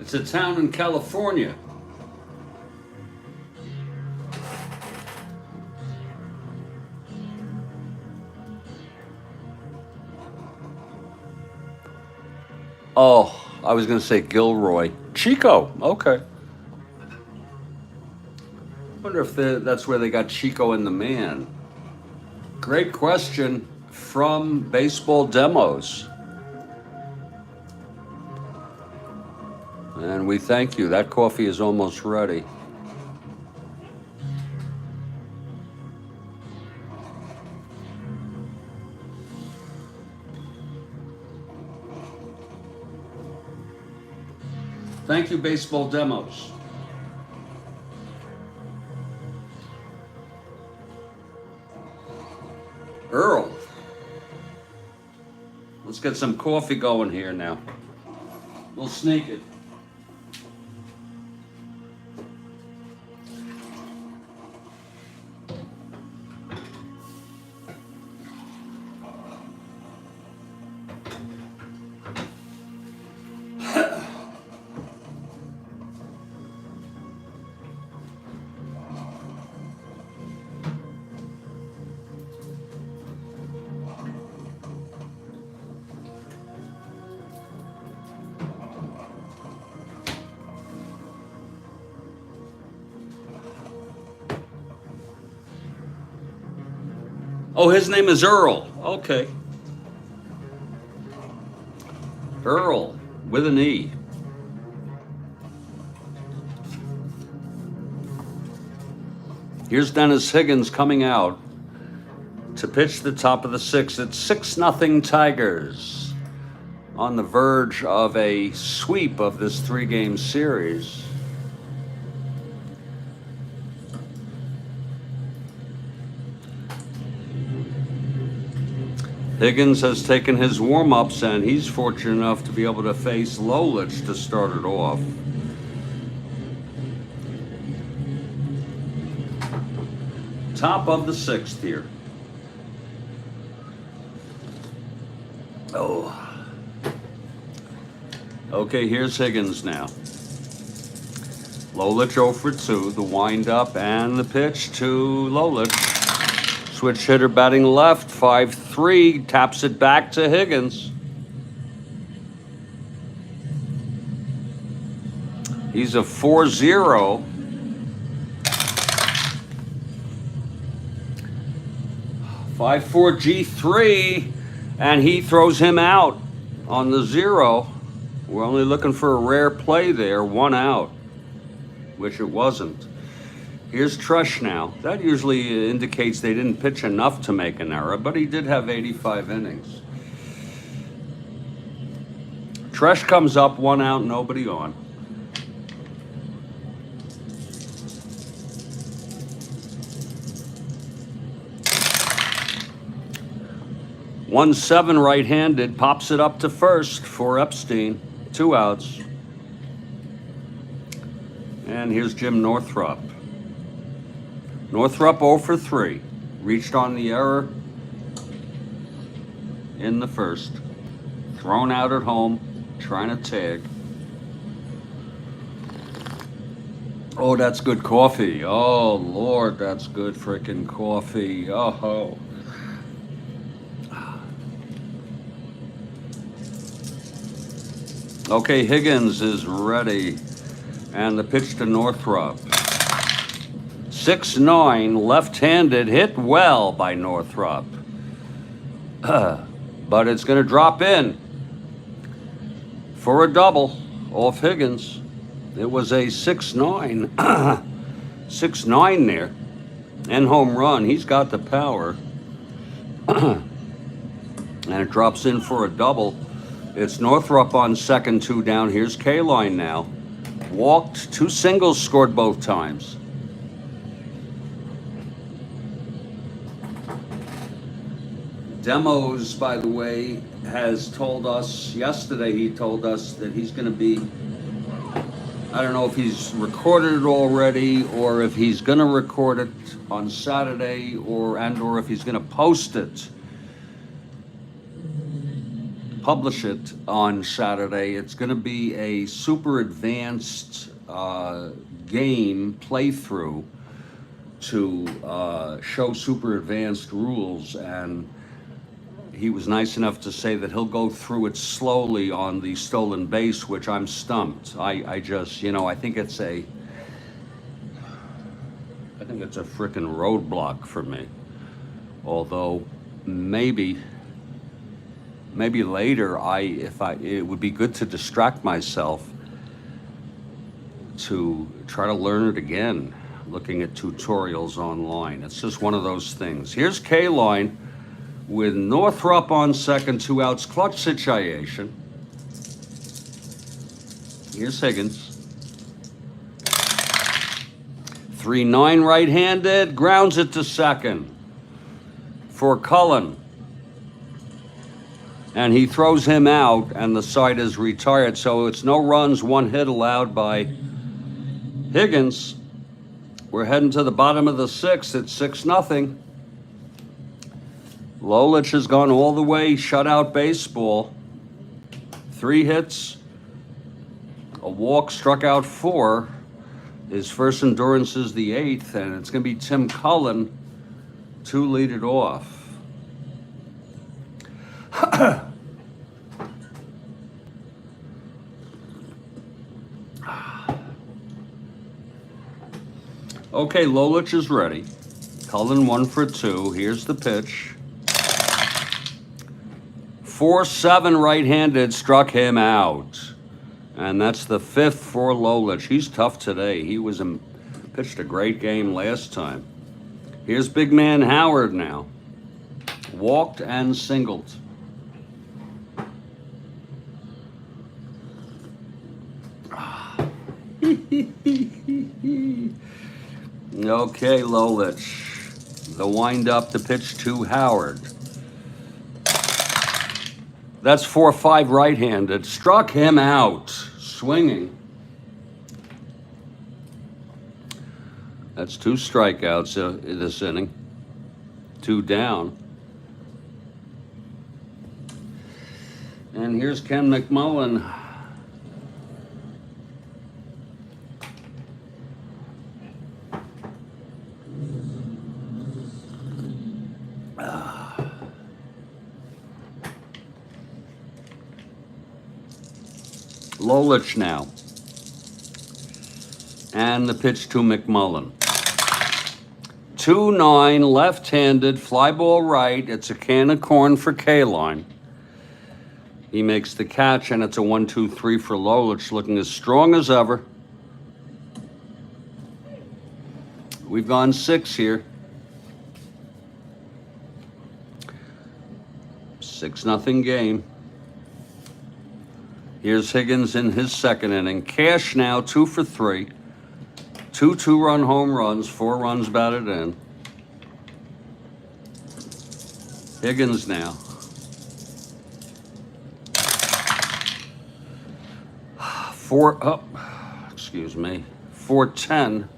It's a town in California. Oh, I was going to say Gilroy. Chico, okay. Wonder if that's where they got Chico and the Man. Great question from Baseball Demos. And we thank you. That coffee is almost ready. Thank you, Baseball Demos. Earl. Let's get some coffee going here now. We'll sneak it. Oh, his name is Earl. Okay. Earl with an E. Here's Dennis Higgins coming out to pitch the top of the sixth. It's 6-0 Tigers on the verge of a sweep of this 3-game series. Higgins has taken his warm-ups, and he's fortunate enough to be able to face Lolich to start it off. Top of the sixth here. Oh. Okay, here's Higgins now. Lolich 0 for 2, the windup and the pitch to Lolich. Switch hitter batting left, 5-3, taps it back to Higgins. He's a 4-0. Five-four G3, and he throws him out on the 0. We're only looking for a rare play there, 1 out, which it wasn't. Here's Trush now. That usually indicates they didn't pitch enough to make an error, but he did have 85 innings. Trush comes up, 1 out, nobody on. One 7 right-handed, pops it up to first for Epstein. 2 outs. And here's Jim Northrup. Northrup 0 for 3. Reached on the error in the first. Thrown out at home, trying to tag. Oh, that's good coffee. Oh, Lord, that's good frickin' coffee. Oh. Okay, Higgins is ready. And the pitch to Northrup. 6-9, left-handed, hit well by Northrup. But it's going to drop in for a double off Higgins. It was a 6-9. 6-9 there. And home run. He's got the power. And it drops in for a double. It's Northrup on second, 2 down. Here's K-line now. Walked, 2 singles, scored both times. Demos, by the way, has told us, yesterday he told us that he's going to be, I don't know if he's recorded it already or if he's going to record it on Saturday or if he's going to post it, publish it on Saturday. It's going to be a super advanced game playthrough to show super advanced rules, and he was nice enough to say that he'll go through it slowly on the stolen base, which I'm stumped. I just, I think it's a frickin' roadblock for me. Although maybe later it would be good to distract myself to try to learn it again, looking at tutorials online. It's just one of those things. Here's K-line with Northrup on second, 2 outs, clutch situation. Here's Higgins. 3-9 right-handed, grounds it to second for Cullen. And he throws him out, and the side is retired. So it's no runs, 1 hit allowed by Higgins. We're heading to the bottom of the 6th. It's 6-0. Lolich has gone all the way, shutout baseball. 3 hits, a walk, struck out 4. His first endurance is the 8th, and it's going to be Tim Cullen to lead it off. Okay, Lolich is ready. Cullen 1 for 2. Here's the pitch. 4-7 right-handed, struck him out. And that's the 5th for Lolich. He's tough today. He was pitched a great game last time. Here's big man Howard now. Walked and singled. Okay, Lolich. The wind-up, the pitch to Howard. That's 4-5 right-handed. Struck him out. Swinging. That's 2 strikeouts this inning. 2 down. And here's Ken McMullen. Lolich now. And the pitch to McMullen. 2-9, left-handed, fly ball right. It's a can of corn for K-Line. He makes the catch, and it's a 1-2-3 for Lolich, looking as strong as ever. We've gone 6 here. 6-0 game. Here's Higgins in his second inning. Cash now 2 for 3. 2 2-run home runs, 4 runs batted in. Higgins now. 410.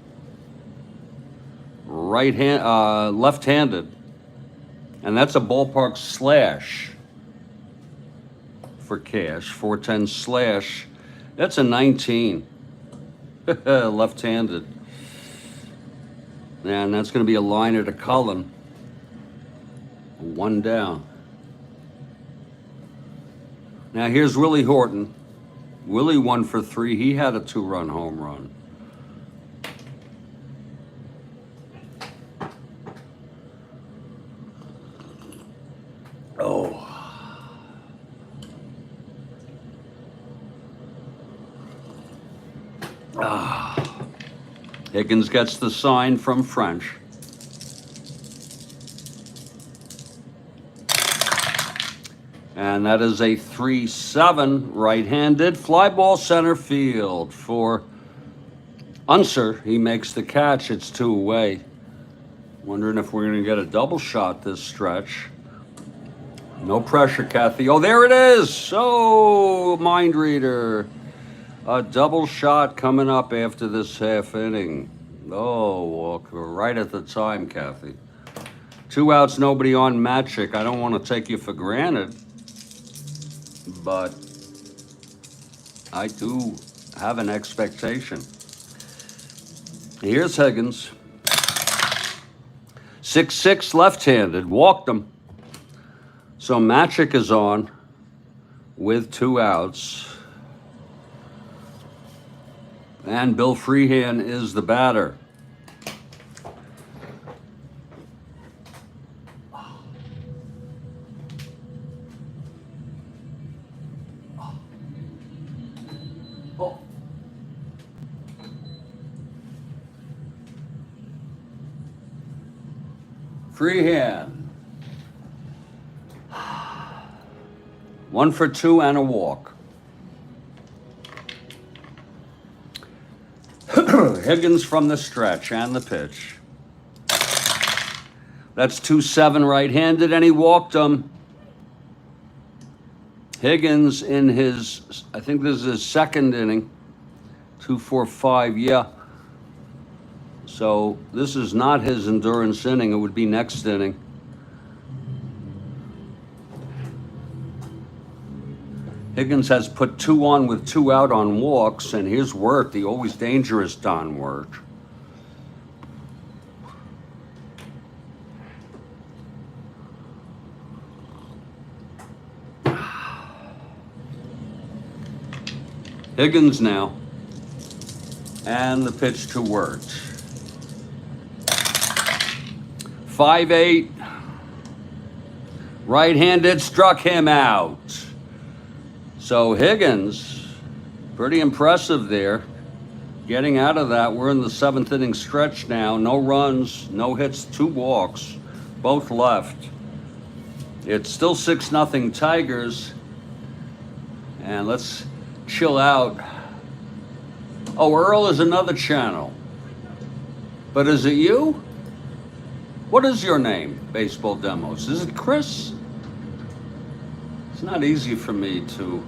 Left-handed. And that's a ballpark slash for Cash. 410 slash. That's a 19. Left-handed. And that's going to be a liner to Cullen. 1 down. Now here's Willie Horton. Willie 1 for 3. He had a 2-run home run. Oh. Higgins gets the sign from French. And that is a 3-7 right-handed fly ball center field for Unser. He makes the catch. It's 2 away. Wondering if we're going to get a double shot this stretch. No pressure, Kathy. Oh, there it is. Oh, mind reader. A double shot coming up after this half inning. Oh, well, right at the time, Kathy. 2 outs, nobody on. Magic. I don't want to take you for granted, but I do have an expectation. Here's Higgins. 6-6 left-handed. Walked him. So Magic is on with 2 outs. And Bill Freehan is the batter. Oh. Freehan. 1 for 2 and a walk. Higgins from the stretch and the pitch. That's 2-7 right-handed, and he walked him. Higgins in his, I think this is his second inning. 2-4-5, yeah. So this is not his endurance inning. It would be next inning. Higgins has put 2 on with 2 out on walks, and here's Wirt, the always dangerous Don Wirt. Higgins now, and the pitch to Wirt. 5'8". Right-handed, struck him out. So Higgins, pretty impressive there. Getting out of that, we're in the 7th inning stretch now. No runs, no hits, 2 walks, both left. It's still 6-0 Tigers. And let's chill out. Oh, Earl is another channel. But is it you? What is your name, Baseball Demos? Is it Chris? It's not easy for me to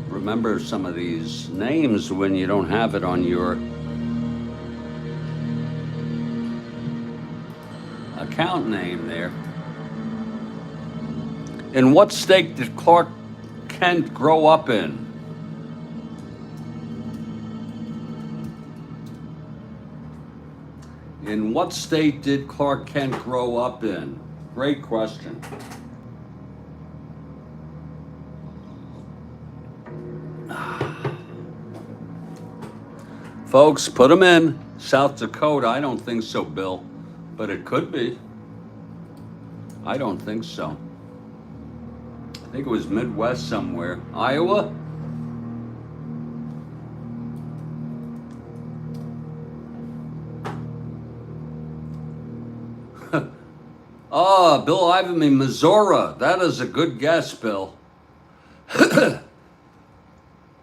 remember some of these names when you don't have it on your account name there. In what state did Clark Kent grow up in? In what state did Clark Kent grow up in? Great question. Folks, put them in. South Dakota, I don't think so, Bill, but it could be. I don't think so. I think it was Midwest somewhere. Iowa? Oh, Bill Ivanby, Missouri. That is a good guess, Bill.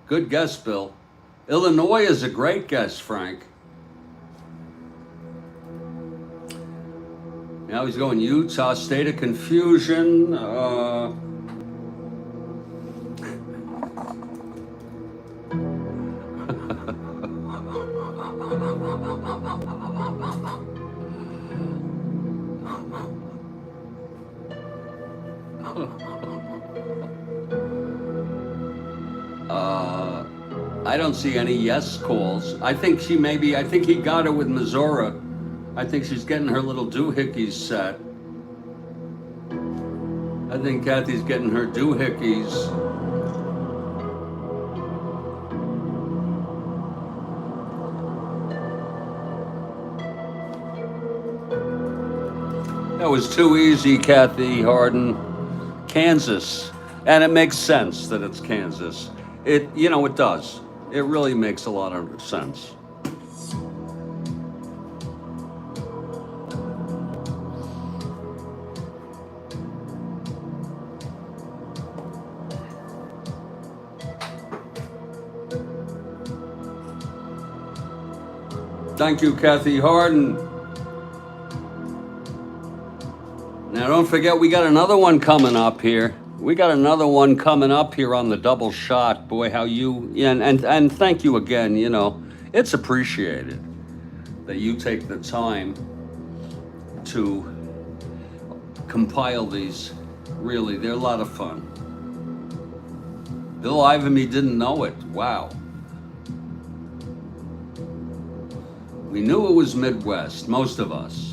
Good guess, Bill. Illinois is a great guess, Frank. Now he's going Utah, state of confusion. I don't see any yes calls. I think he got her with Missouri. I think she's getting her little doohickeys set. I think Kathy's getting her doohickeys. That was too easy, Kathy Harden. Kansas. And it makes sense that it's Kansas. It does. It really makes a lot of sense. Thank you, Kathy Harden. Now, don't forget, we got another one coming up here. We got another one coming up here on the double shot. Boy, how you, and thank you again, it's appreciated that you take the time to compile these. Really, they're a lot of fun. Bill Ivanby didn't know it. Wow. We knew it was Midwest, most of us.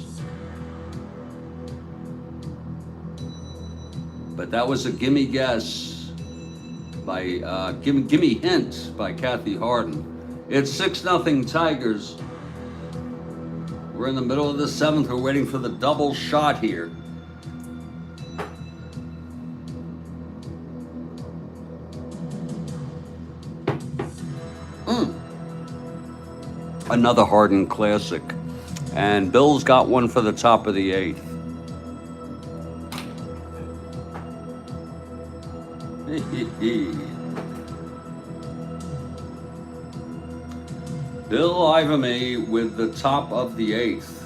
But that was a gimme guess by, gimme hint by Kathy Harden. It's 6-0 Tigers. We're in the middle of the 7th. We're waiting for the double shot here. Another Harden classic. And Bill's got one for the top of the 8th. Bill Ivanby with the top of the 8th.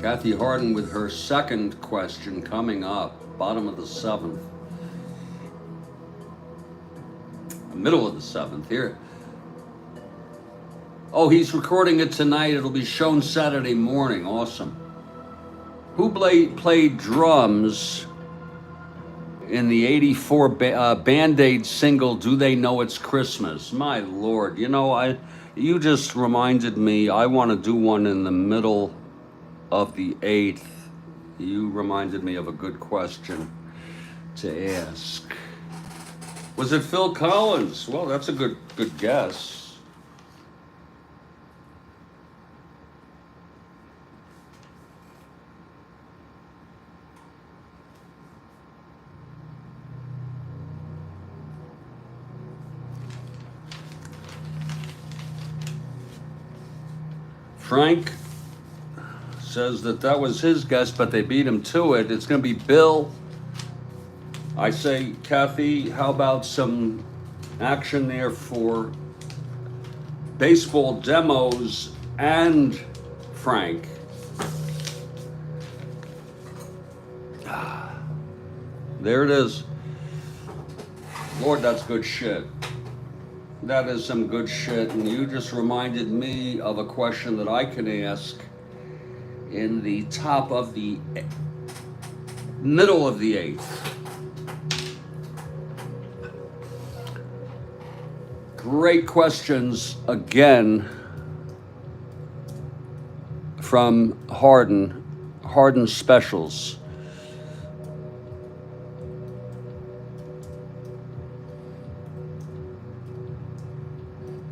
Kathy Harden with her second question coming up, bottom of the 7th. Middle of the 7th here. Oh, he's recording it tonight. It'll be shown Saturday morning. Awesome. Who played drums in the 84 Band-Aid single, Do They Know It's Christmas? My Lord, you just reminded me, I want to do one in the middle of the 8th. You reminded me of a good question to ask. Was it Phil Collins? Well, that's a good guess. Frank says that was his guess, but they beat him to it. It's going to be Bill. I say, Kathy, how about some action there for baseball demos and Frank? There it is. Lord, that's good shit. That is some good shit, and you just reminded me of a question that I can ask in the top of the middle of the eighth. Great questions again from Harden Specials.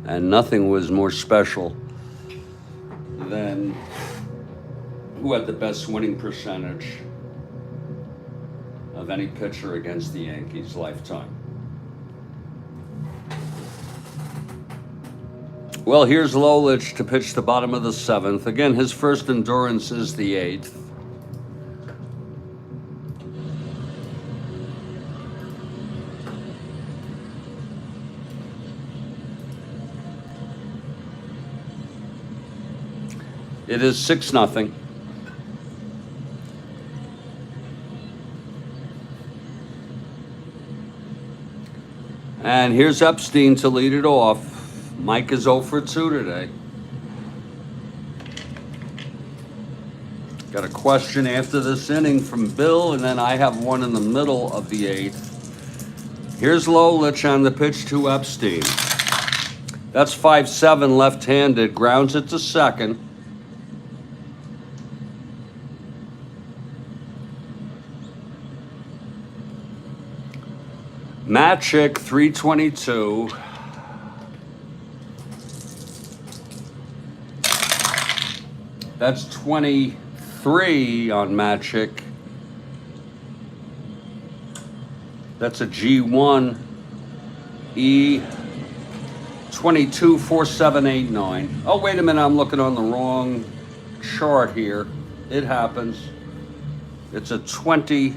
And nothing was more special than who had the best winning percentage of any pitcher against the Yankees lifetime. Well, here's Lolich to pitch the bottom of the seventh. Again, his first endurance is the eighth. It is 6-0. And here's Epstein to lead it off. Mike is 0 for 2 today. Got a question after this inning from Bill, and then I have one in the middle of the eighth. Here's Lolich on the pitch to Epstein. That's 5-7 left-handed, grounds it to second. Matic, 322. That's 23 on Matic. That's a G1 E 224789. Oh, wait a minute, I'm looking on the wrong chart here. It happens. It's a 20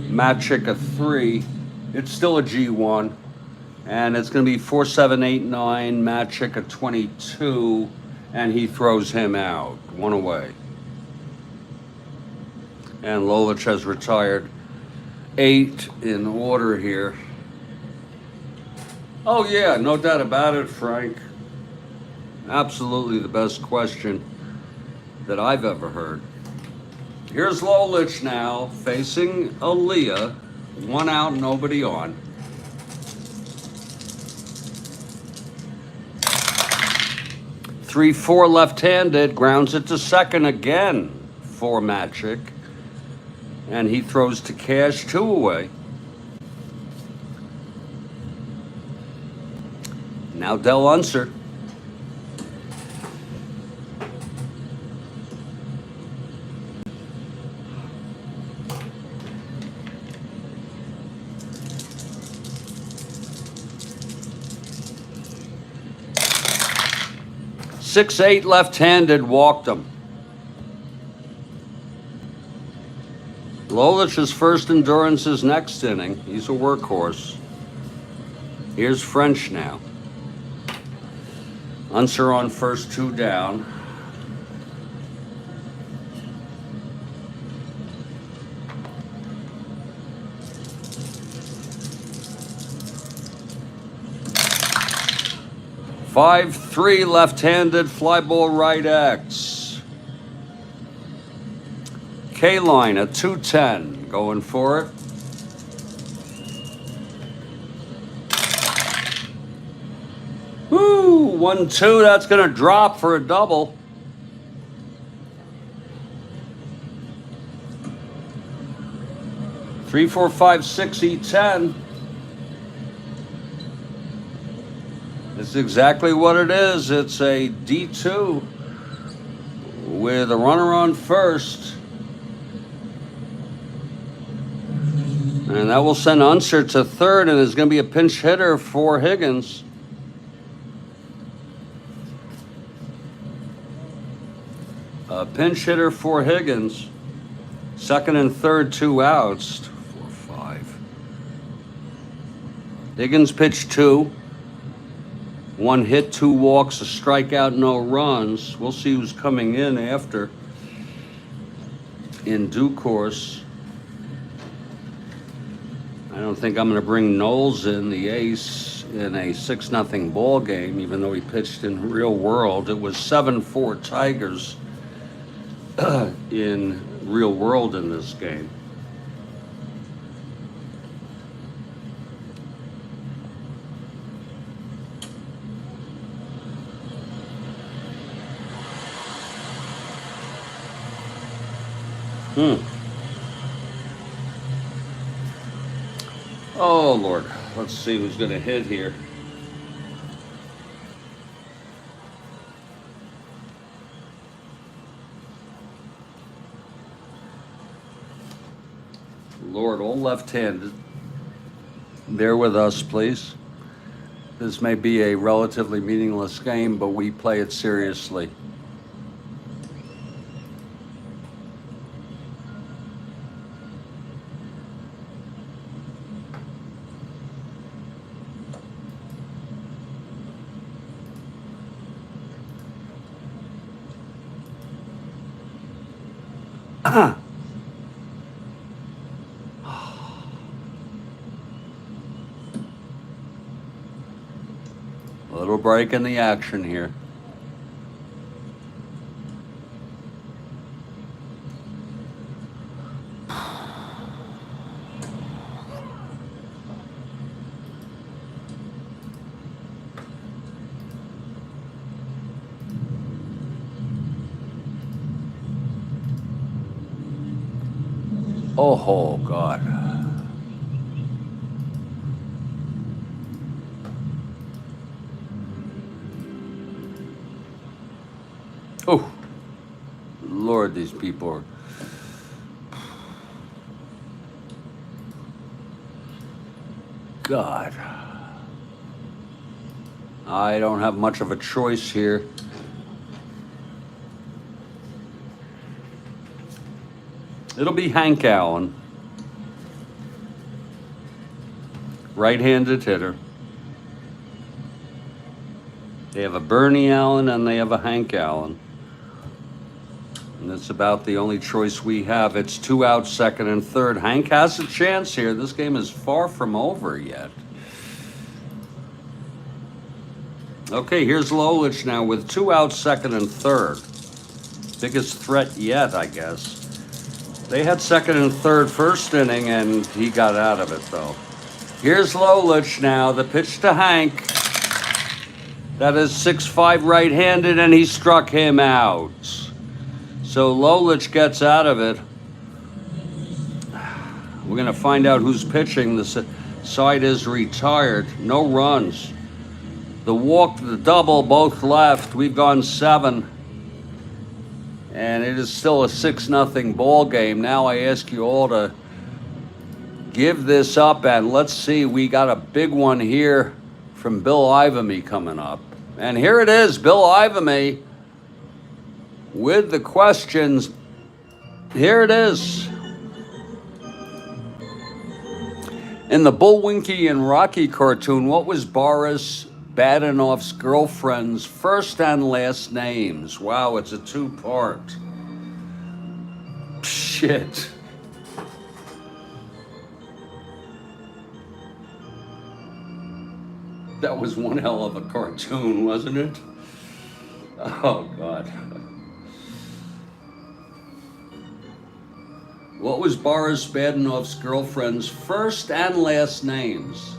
Matic, a 3. It's still a G1, and it's going to be 4789, Matic a 22, and he throws him out. One away. And Lolich has retired. 8 in order here. Oh yeah, no doubt about it, Frank. Absolutely the best question that I've ever heard. Here's Lolich now, facing Aaliyah. 1 out, nobody on. Three, 4 left-handed, grounds it to second again for Matic. And he throws to Cash, 2 away. Now Del Unser. Six, 8 left-handed, walked him. Lolich's first endurance is next inning. He's a workhorse. Here's French now. Unser on first, 2 down. Five, 3 left-handed, fly ball right X. K-line, a 210, going for it. Woo, 1-2, that's going to drop for a double. Three, 4, 5, 6, E10. It's exactly what it is. It's a D2 with a runner on first. And that will send Unser to third, and there's going to be a pinch hitter for Higgins. Pinch hitter for Higgins. Second and third, 2 outs. 4, 5. Higgins pitched 2. 1 hit, 2 walks, a strikeout, no runs. We'll see who's coming in after in due course. I don't think I'm going to bring Knowles in, the ace, in a 6-0 ball game, even though he pitched in real world. It was 7-4 Tigers in real world in this game. Oh, Lord. Let's see who's going to hit here. Lord, all left-handed. Bear with us, please. This may be a relatively meaningless game, but we play it seriously. A little break in the action here. Oh, God. Oh, Lord, these people are... God. I don't have much of a choice here. It'll be Hank Allen, right-handed hitter. They have a Bernie Allen and they have a Hank Allen. And that's about the only choice we have. It's 2 outs, second and third. Hank has a chance here. This game is far from over yet. Okay, here's Lolich now with 2 outs, second and third. Biggest threat yet, I guess. They had second and third first inning, and he got out of it, though. Here's Lolich now, the pitch to Hank. That is 6'5" right-handed, and he struck him out. So Lolich gets out of it. We're going to find out who's pitching. The side is retired. No runs. The walk, the double, both left. We've gone 7. And it is still a 6-0 ball game. Now I ask you all to give this up, and let's see. We got a big one here from Bill Ivamy coming up. And here it is, Bill Ivamy with the questions. Here it is. In the Bullwinky and Rocky cartoon, what was Boris Badenoff's girlfriend's first and last names? Wow, it's a 2-part. Shit. That was one hell of a cartoon, wasn't it? Oh, God. What was Boris Badenoff's girlfriend's first and last names?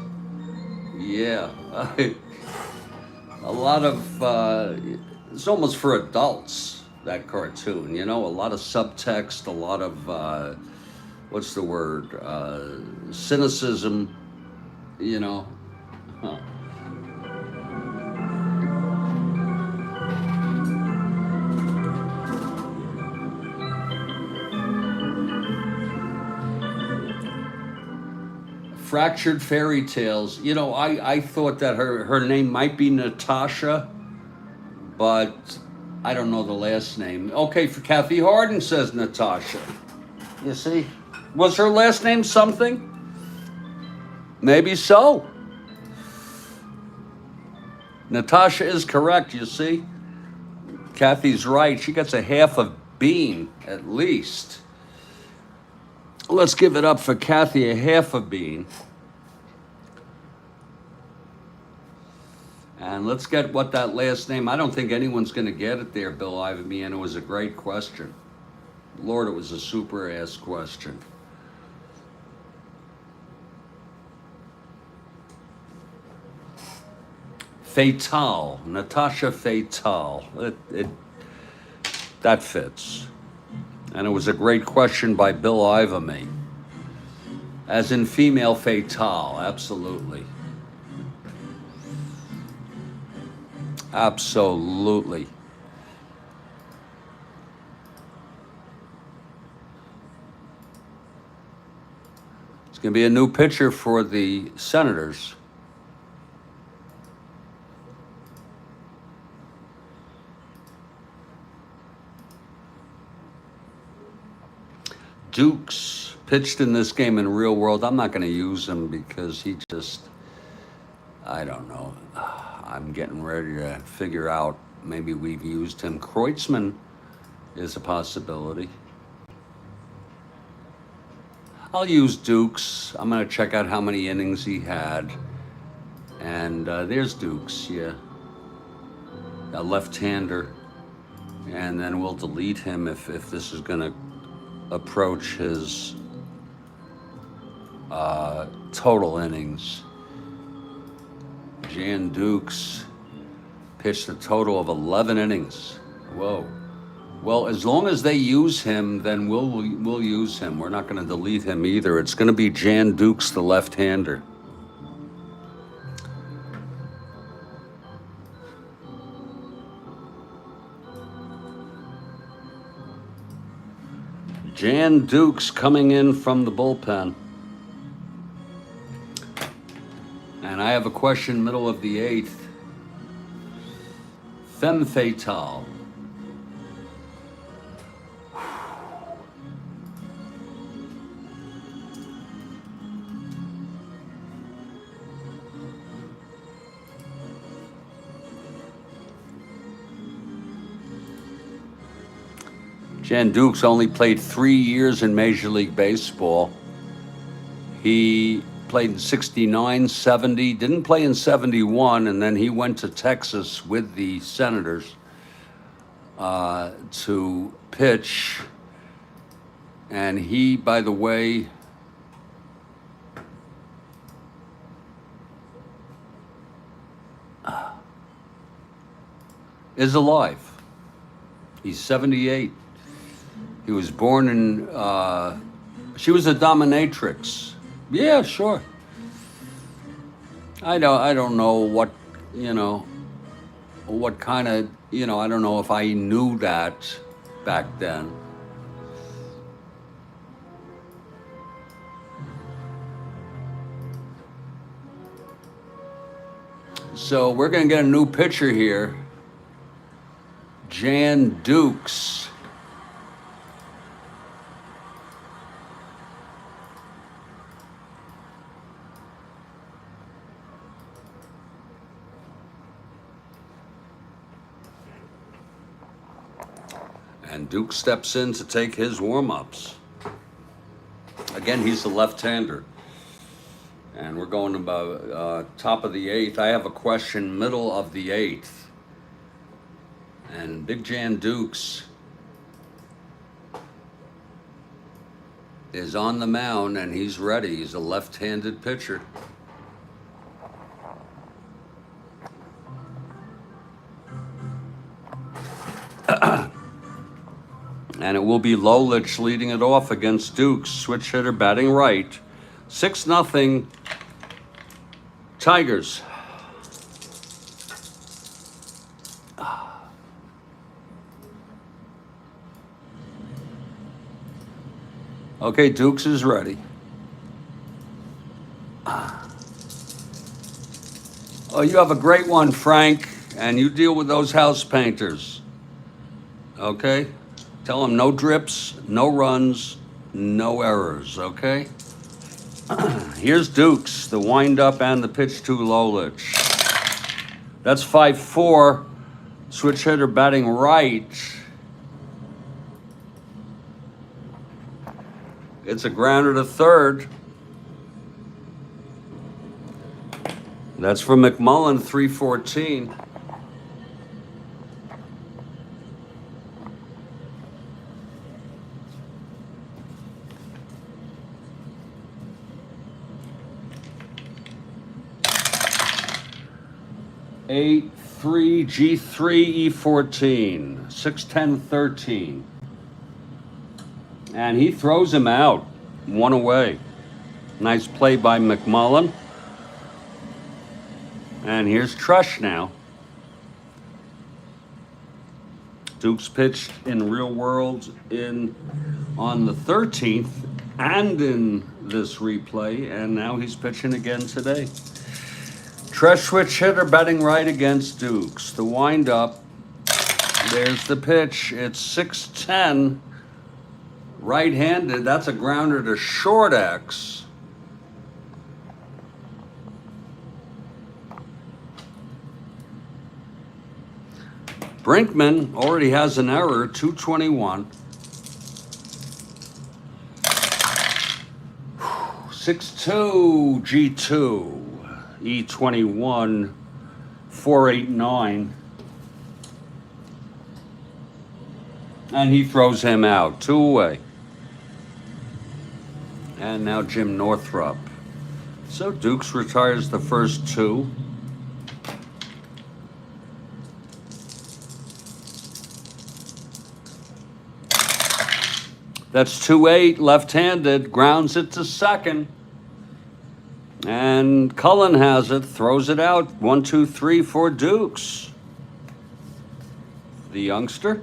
Yeah. A lot of, it's almost for adults, that cartoon, you know, a lot of subtext, a lot of, what's the word, cynicism, you know. Huh. Fractured Fairy Tales. You know, I thought that her name might be Natasha, but I don't know the last name. Okay, for Kathy Harden, says Natasha. You see? Was her last name something? Maybe so. Natasha is correct, you see? Kathy's right. She gets a half a bean, at least. Let's give it up for Kathy, a half a bean. And let's get what that last name, I don't think anyone's going to get it there, Bill Ivamy, and it was a great question. Lord, it was a super ass question. Fatal, Natasha Fatal. That fits. And it was a great question by Bill Ivamy. As in female fatal, absolutely. Absolutely. It's going to be a new pitcher for the Senators. Dukes pitched in this game in real world. I'm not going to use him because he just, I don't know. I'm getting ready to figure out maybe we've used him. Kreutzmann is a possibility. I'll use Dukes. I'm going to check out how many innings he had. And there's Dukes, yeah. A left-hander. And then we'll delete him if this is going to approach his total innings. Jan Dukes pitched a total of 11 innings. Whoa. Well, as long as they use him, then we'll use him. We're not going to delete him either. It's going to be Jan Dukes, the left-hander. Jan Dukes coming in from the bullpen. And I have a question, middle of the 8th. Femme fatale. Jan Dukes only played 3 years in Major League Baseball. He played in 69, 70, didn't play in 71, and then he went to Texas with the Senators to pitch. And he, by the way, is alive. He's 78. He was born in, she was a dominatrix. Yeah, sure. I don't know what, what kind of, I don't know if I knew that back then. So we're going to get a new pitcher here. Jan Dukes. And Duke steps in to take his warm-ups. Again, he's the left-hander. And we're going about top of the 8th. I have a question, middle of the 8th. And Big Jan Dukes is on the mound, and he's ready. He's a left-handed pitcher. And it will be Lolich leading it off against Dukes. Switch hitter batting right. 6-0 Tigers. Okay, Dukes is ready. Oh, you have a great one, Frank, and you deal with those house painters. okay? Tell him no drips, no runs, no errors, okay? Here's Dukes, the windup and the pitch to Lolich. That's 5-4. Switch hitter batting right. It's a grounder to third. That's for McMullen, 314. Eight, 3, G3, E14, 6-10, 13. And he throws him out, one away. Nice play by McMullen. And here's Trush now. Dukes pitched in real world on the 13th and in this replay, and now he's pitching again today. Trush switch hitter batting right against Dukes. The windup, there's the pitch. It's 6-10, right-handed. That's a grounder to short X. Brinkman already has an error, 221. 6-2, G2, E21, 489. And he throws him out, 2 away. And now Jim Northrup. So Dukes retires the first 2. That's 2-8, left-handed, grounds it to second. And Cullen has it, throws it out. 1, 2, 3 for Dukes. The youngster.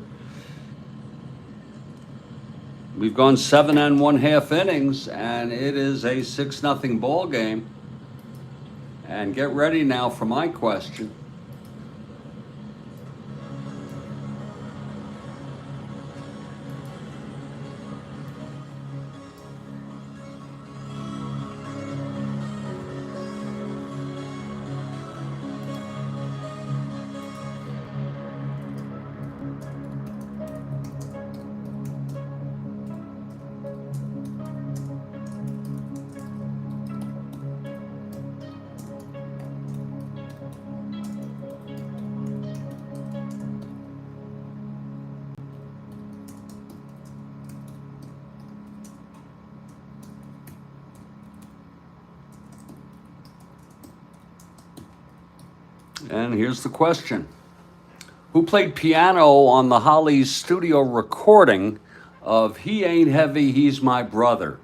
We've gone 7 1/2 innings, and it is a 6-0 ball game. And get ready now for my question. And here's the question. Who played piano on the Hollies studio recording of He Ain't Heavy, He's My Brother?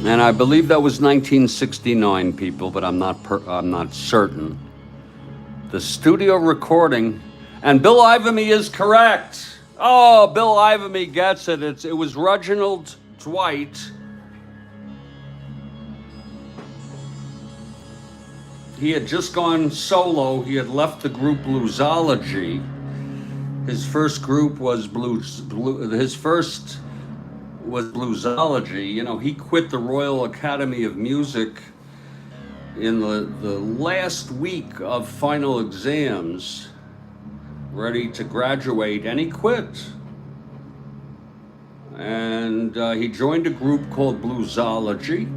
And I believe that was 1969, people, but I'm not certain. The studio recording, and Bill Ivamy is correct. Oh, Bill Ivamy gets it. It was Reginald Dwight. He had just gone solo. He had left the group Bluesology. His first group was Bluesology. You know, he quit the Royal Academy of Music in the last week of final exams, ready to graduate, and he quit. And he joined a group called Bluesology.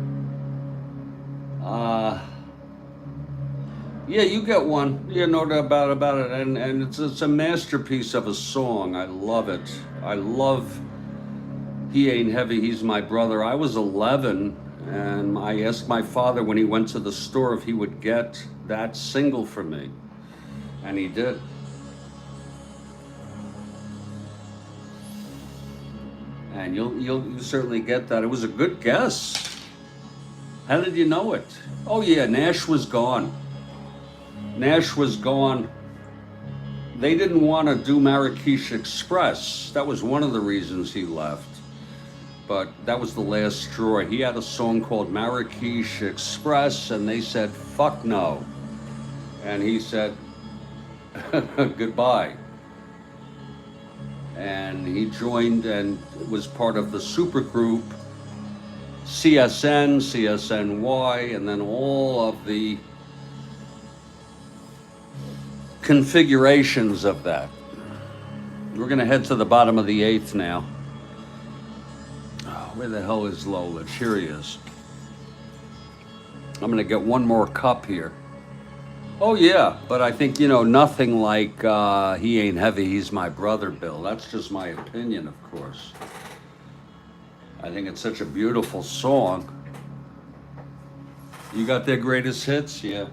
Yeah, you get one. You know about it, and it's a masterpiece of a song. I love it. I love He Ain't Heavy, He's My Brother. I was 11, and I asked my father when he went to the store if he would get that single for me, and he did. And you'll certainly get that. It was a good guess. How did you know it? Oh yeah, Nash was gone. Nash was gone. They didn't want to do Marrakesh Express. That was one of the reasons he left. But that was the last straw. He had a song called Marrakesh Express, and they said, fuck no. And he said, goodbye. And he joined and was part of the supergroup CSN, CSNY, and then all of the configurations of that. We're going to head to the bottom of the 8th now. Oh, where the hell is Lolich? Here he is. I'm going to get one more cup here. Oh yeah, but I think, nothing like He Ain't Heavy, He's My Brother, Bill. That's just my opinion, of course. I think it's such a beautiful song. You got their greatest hits? Yeah.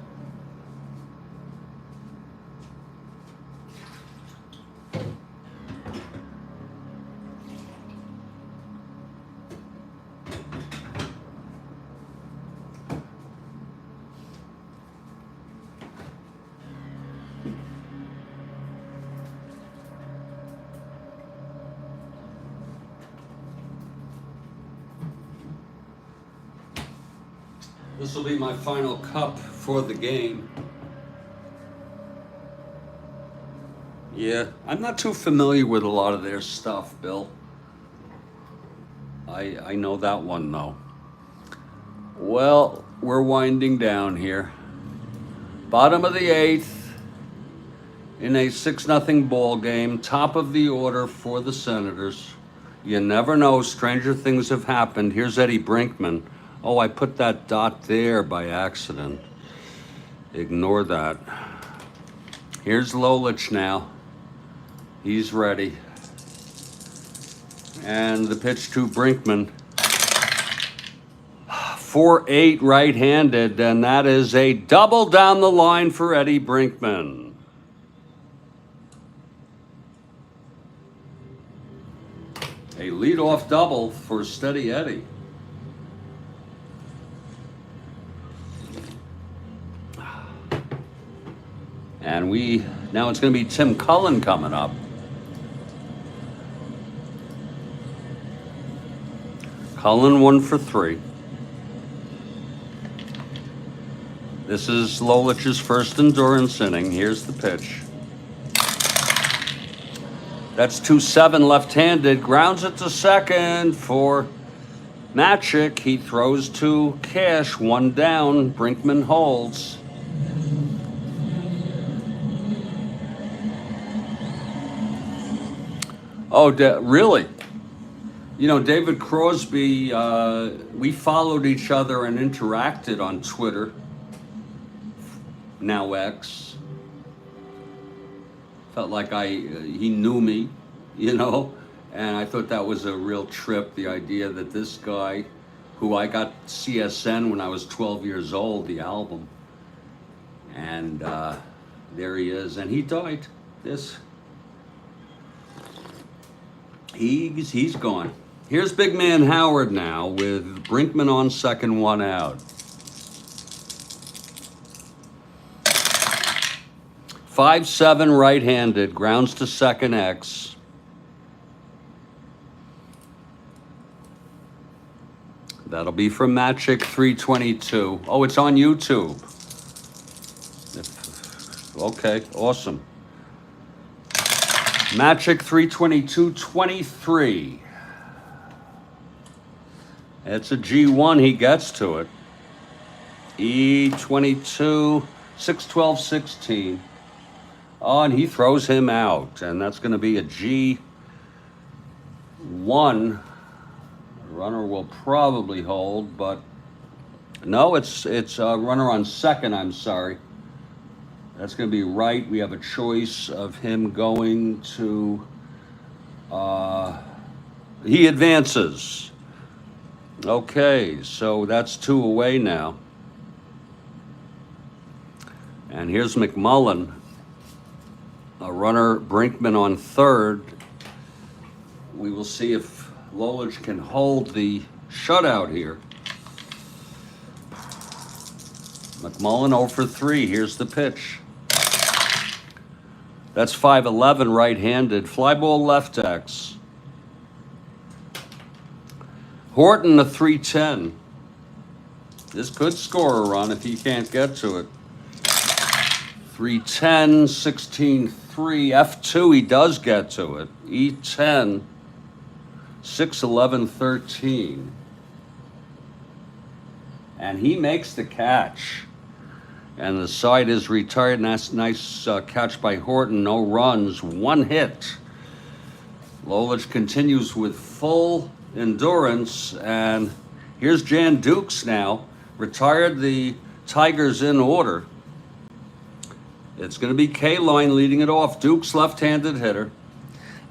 This will be my final cup for the game. Yeah, I'm not too familiar with a lot of their stuff, Bill. I know that one, though. Well, we're winding down here. Bottom of the 8th in a 6-0 ball game. Top of the order for the Senators. You never know. Stranger things have happened. Here's Eddie Brinkman. Oh, I put that dot there by accident. Ignore that. Here's Lolich now. He's ready. And the pitch to Brinkman. 4-8 right-handed, and that is a double down the line for Eddie Brinkman. A leadoff double for Steady Eddie. And now it's going to be Tim Cullen coming up. Cullen 1 for 3. This is Lolich's first endurance inning. Here's the pitch. That's 2-7 left-handed. Grounds it to second for Matic. He throws to Cash. 1 down. Brinkman holds. Oh, really? David Crosby, we followed each other and interacted on Twitter, now X. Felt like he knew me, and I thought that was a real trip, the idea that this guy, who I got CSN when I was 12 years old, the album, and there he is, and he died. He's gone. Here's Big Man Howard now with Brinkman on second, 1 out. 5-7 right-handed, grounds to second X. That'll be from Magic 322. Oh, it's on YouTube. Okay, awesome. Magic 322-23. It's a G1, he gets to it. E22, 6-12-16. Oh, and he throws him out, and that's going to be a G1. Runner will probably hold, but no, it's a runner on second, I'm sorry. That's going to be right. We have a choice of him going to, he advances. Okay, so that's 2 away now. And here's McMullen, a runner, Brinkman on third. We will see if Lolich can hold the shutout here. McMullen 0 for 3. Here's the pitch. That's 5-11 right-handed. Fly ball left X. Horton a 3-10. This could score a run if he can't get to it. 3-10, 16-3. F2, he does get to it. E10, 6-11, 13. And he makes the catch. And the side is retired. Nice catch by Horton. No runs, 1 hit. Lolich continues with full endurance. And here's Jan Dukes now. Retired the Tigers in order. It's going to be K-Line leading it off. Dukes left-handed hitter.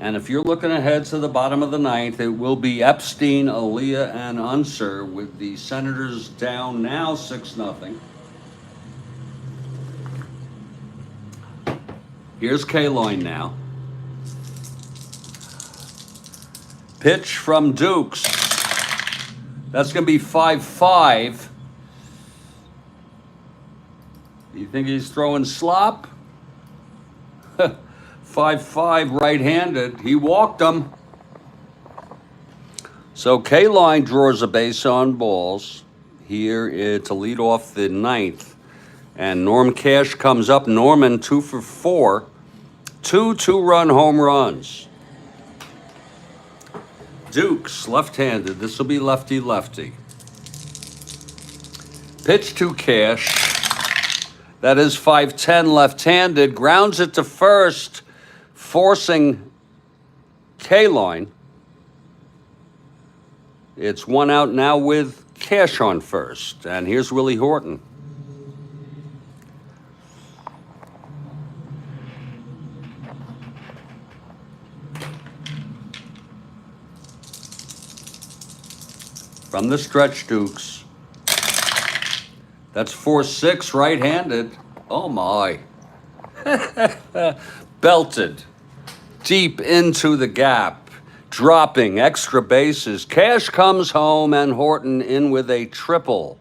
And if you're looking ahead to the bottom of the ninth, it will be Epstein, Aaliyah, and Unser with the Senators down now 6-0. Here's K-Line now. Pitch from Dukes. That's going to be 5-5. You think he's throwing slop? 5-5 right-handed. He walked him. So K-Line draws a base on balls here to lead off the ninth. And Norm Cash comes up. Norman 2 for 4. 2 2-run home runs. Dukes left-handed. This will be lefty-lefty. Pitch to Cash. That is 5-10 left-handed. Grounds it to first, forcing K-Line. It's 1 out now with Cash on first. And here's Willie Horton. From the stretch, Dukes. That's 4-6 right-handed. Oh my. Belted. Deep into the gap. Dropping extra bases. Cash comes home and Horton in with a triple.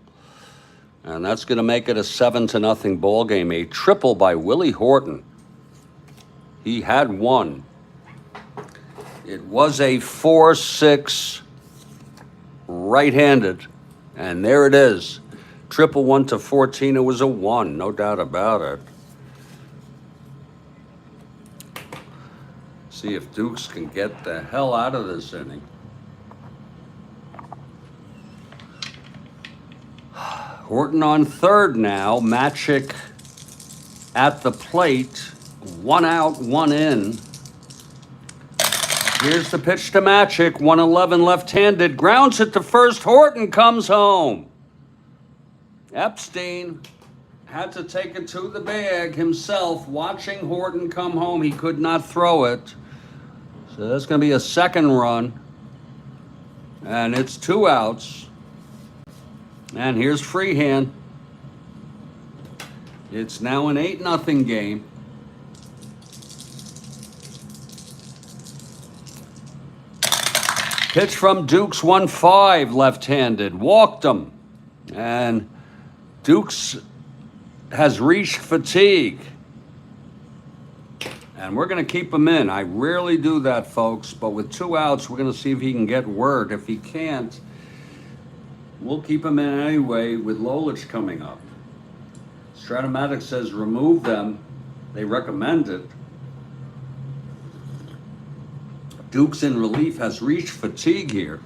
And that's going to make it a 7-0 ball game. A triple by Willie Horton. He had one. It was a 4-6 right-handed. And there it is. Triple 1 to 14. It was a 1, no doubt about it. See if Dukes can get the hell out of this inning. Horton on third now. Matic at the plate. 1 out, 1 in. Here's the pitch to Matic. 1-11 left-handed. Grounds it to first. Horton comes home. Epstein had to take it to the bag himself. Watching Horton come home, he could not throw it. So that's going to be a second run. And it's 2 outs. And here's Freehand. It's now an 8-0 game. Pitch from Dukes, 1-5 left-handed. Walked him. And Dukes has reached fatigue. And we're going to keep him in. I rarely do that, folks. But with 2 outs, we're going to see if he can get word. If he can't, we'll keep him in anyway with Lolich coming up. Strat-O-Matic says remove them. They recommend it. Dukes in relief has reached fatigue here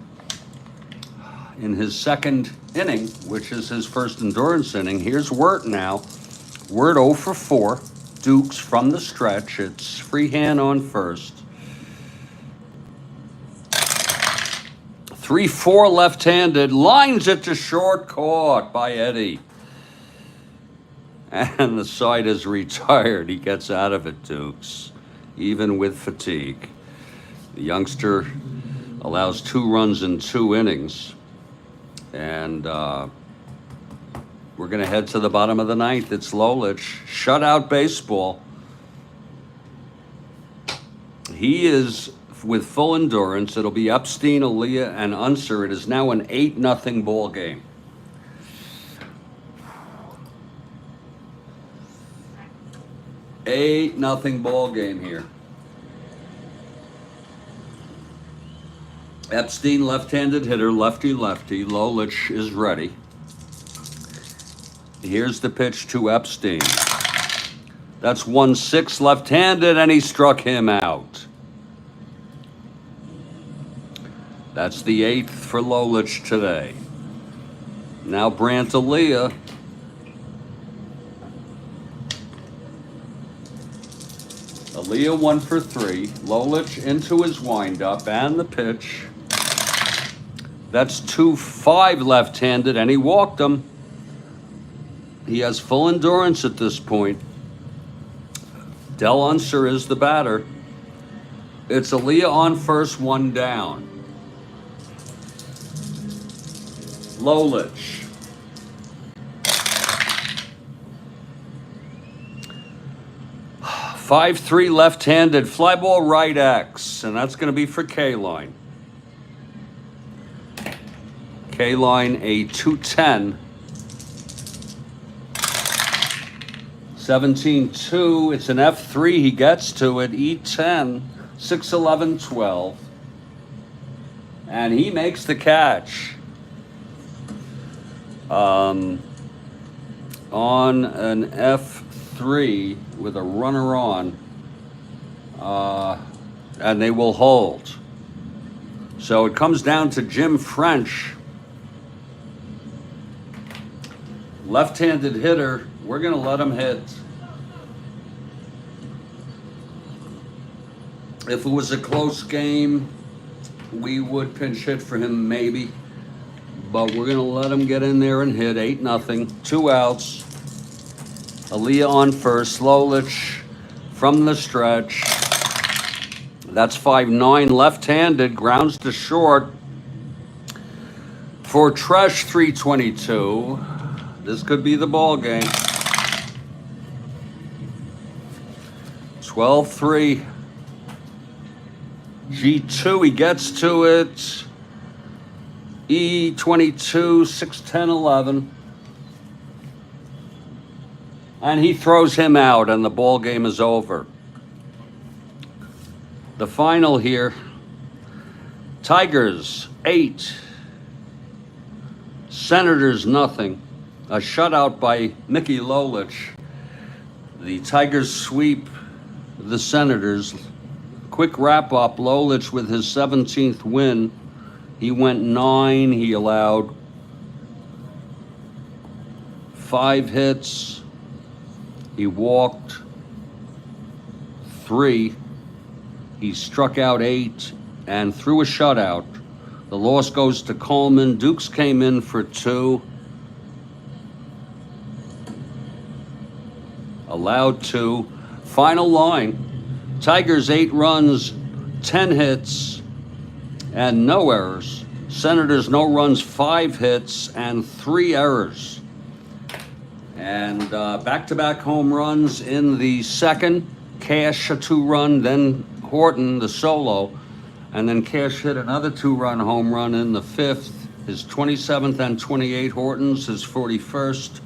in his second inning, which is his first endurance inning. Here's Wirt now. Wirt 0 for 4. Dukes from the stretch. It's Freehand on first. 3-4 left-handed. Lines it to short. Caught by Eddie. And the side is retired. He gets out of it, Dukes, even with fatigue. The youngster allows 2 runs in 2 innings. And we're going to head to the bottom of the ninth. It's Lolich. Shutout baseball. He is with full endurance. It'll be Epstein, Aaliyah, and Unser. It is now an 8-0 ball game. Nothing ball game here. Epstein, left-handed hitter, lefty-lefty. Lolich is ready. Here's the pitch to Epstein. That's 1-6 left-handed, and he struck him out. That's the 8th for Lolich today. Now Brant Aaliyah. Aaliyah 1 for 3. Lolich into his windup and the pitch. That's 2-5 left-handed, and he walked him. He has full endurance at this point. Del Unser is the batter. It's Aaliyah on first, 1 down. Lolich. Five-3 left-handed, fly ball right X, and that's going to be for K-Line. K-Line a 210. 17-2, it's an F3, he gets to it, E10, 6-11-12. And he makes the catch. On an F3 with a runner on, and they will hold. So it comes down to Jim French, left-handed hitter. We're going to let him hit. If it was a close game, we would pinch hit for him maybe. But we're going to let him get in there and hit. 8-0. 2 outs. Aaliyah on first. Lolich from the stretch. That's 5-9 left-handed. Grounds to short. For Tresh, 322. This could be the ball game. 12-3. G2, he gets to it. E22, 6-10-11. And he throws him out, and the ball game is over. The final here. Tigers, 8. Senators, nothing. A shutout by Mickey Lolich. The Tigers sweep the Senators. Quick wrap-up, Lolich with his 17th win. He went 9. He allowed 5 hits. He walked 3. He struck out 8 and threw a shutout. The loss goes to Coleman. Dukes came in for 2. Allowed 2. Final line. Tigers 8 runs, 10 hits, and no errors. Senators no runs, 5 hits, and 3 errors. And back-to-back home runs in the second. Cash a 2-run, then Horton the solo, and then Cash hit another 2-run home run in the 5th. His 27th and 28 Hortons, his 41st.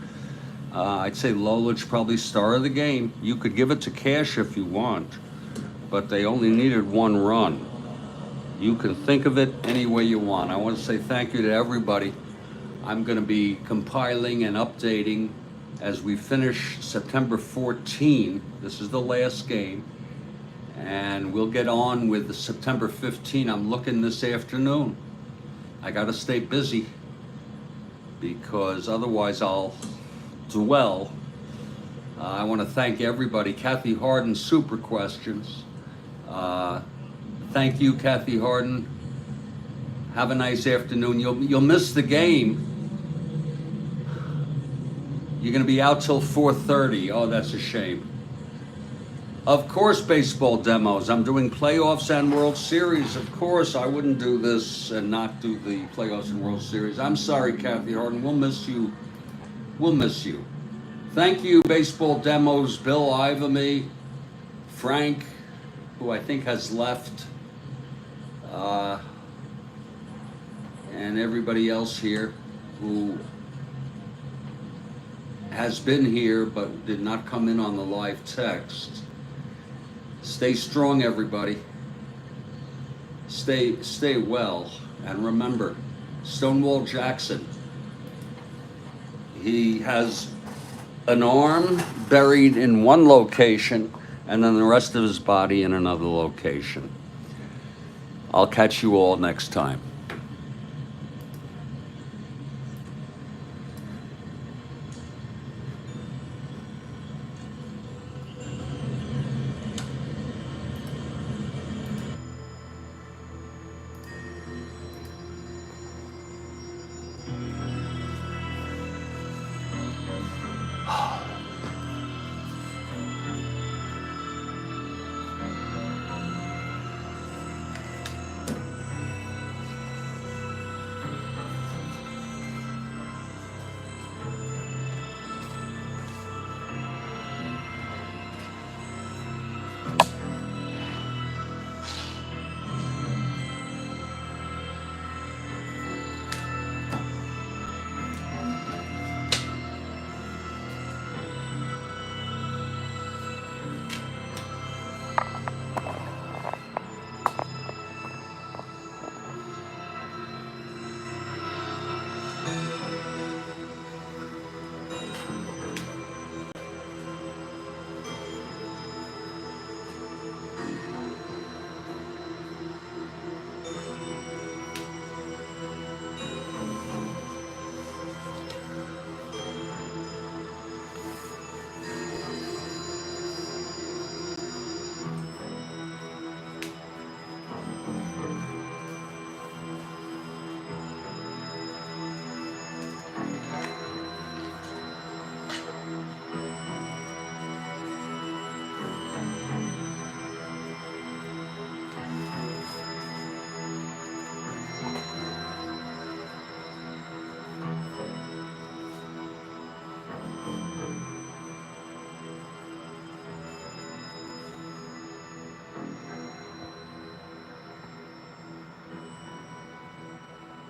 I'd say Lolich probably star of the game. You could give it to Cash if you want, but they only needed 1 run. You can think of it any way you want. I want to say thank you to everybody. I'm going to be compiling and updating as we finish September 14. This is the last game. And we'll get on with the September 15. I'm looking this afternoon. I got to stay busy because otherwise I'll dwell. I want to thank everybody. Kathy Harden, super questions. Thank you, Kathy Harden. Have a nice afternoon. You'll miss the game. You're going to be out till 4:30. Oh, that's a shame. Of course, baseball demos. I'm doing playoffs and World Series. Of course, I wouldn't do this and not do the playoffs and World Series. I'm sorry, Kathy Harden. We'll miss you. We'll miss you. Thank you, baseball demos. Bill Ivamy, Frank, who I think has left, uh, and everybody else here who has been here but did not come in on the live text. Stay strong, everybody. Stay well. And remember, Stonewall Jackson, he has an arm buried in one location and then the rest of his body in another location. I'll catch you all next time.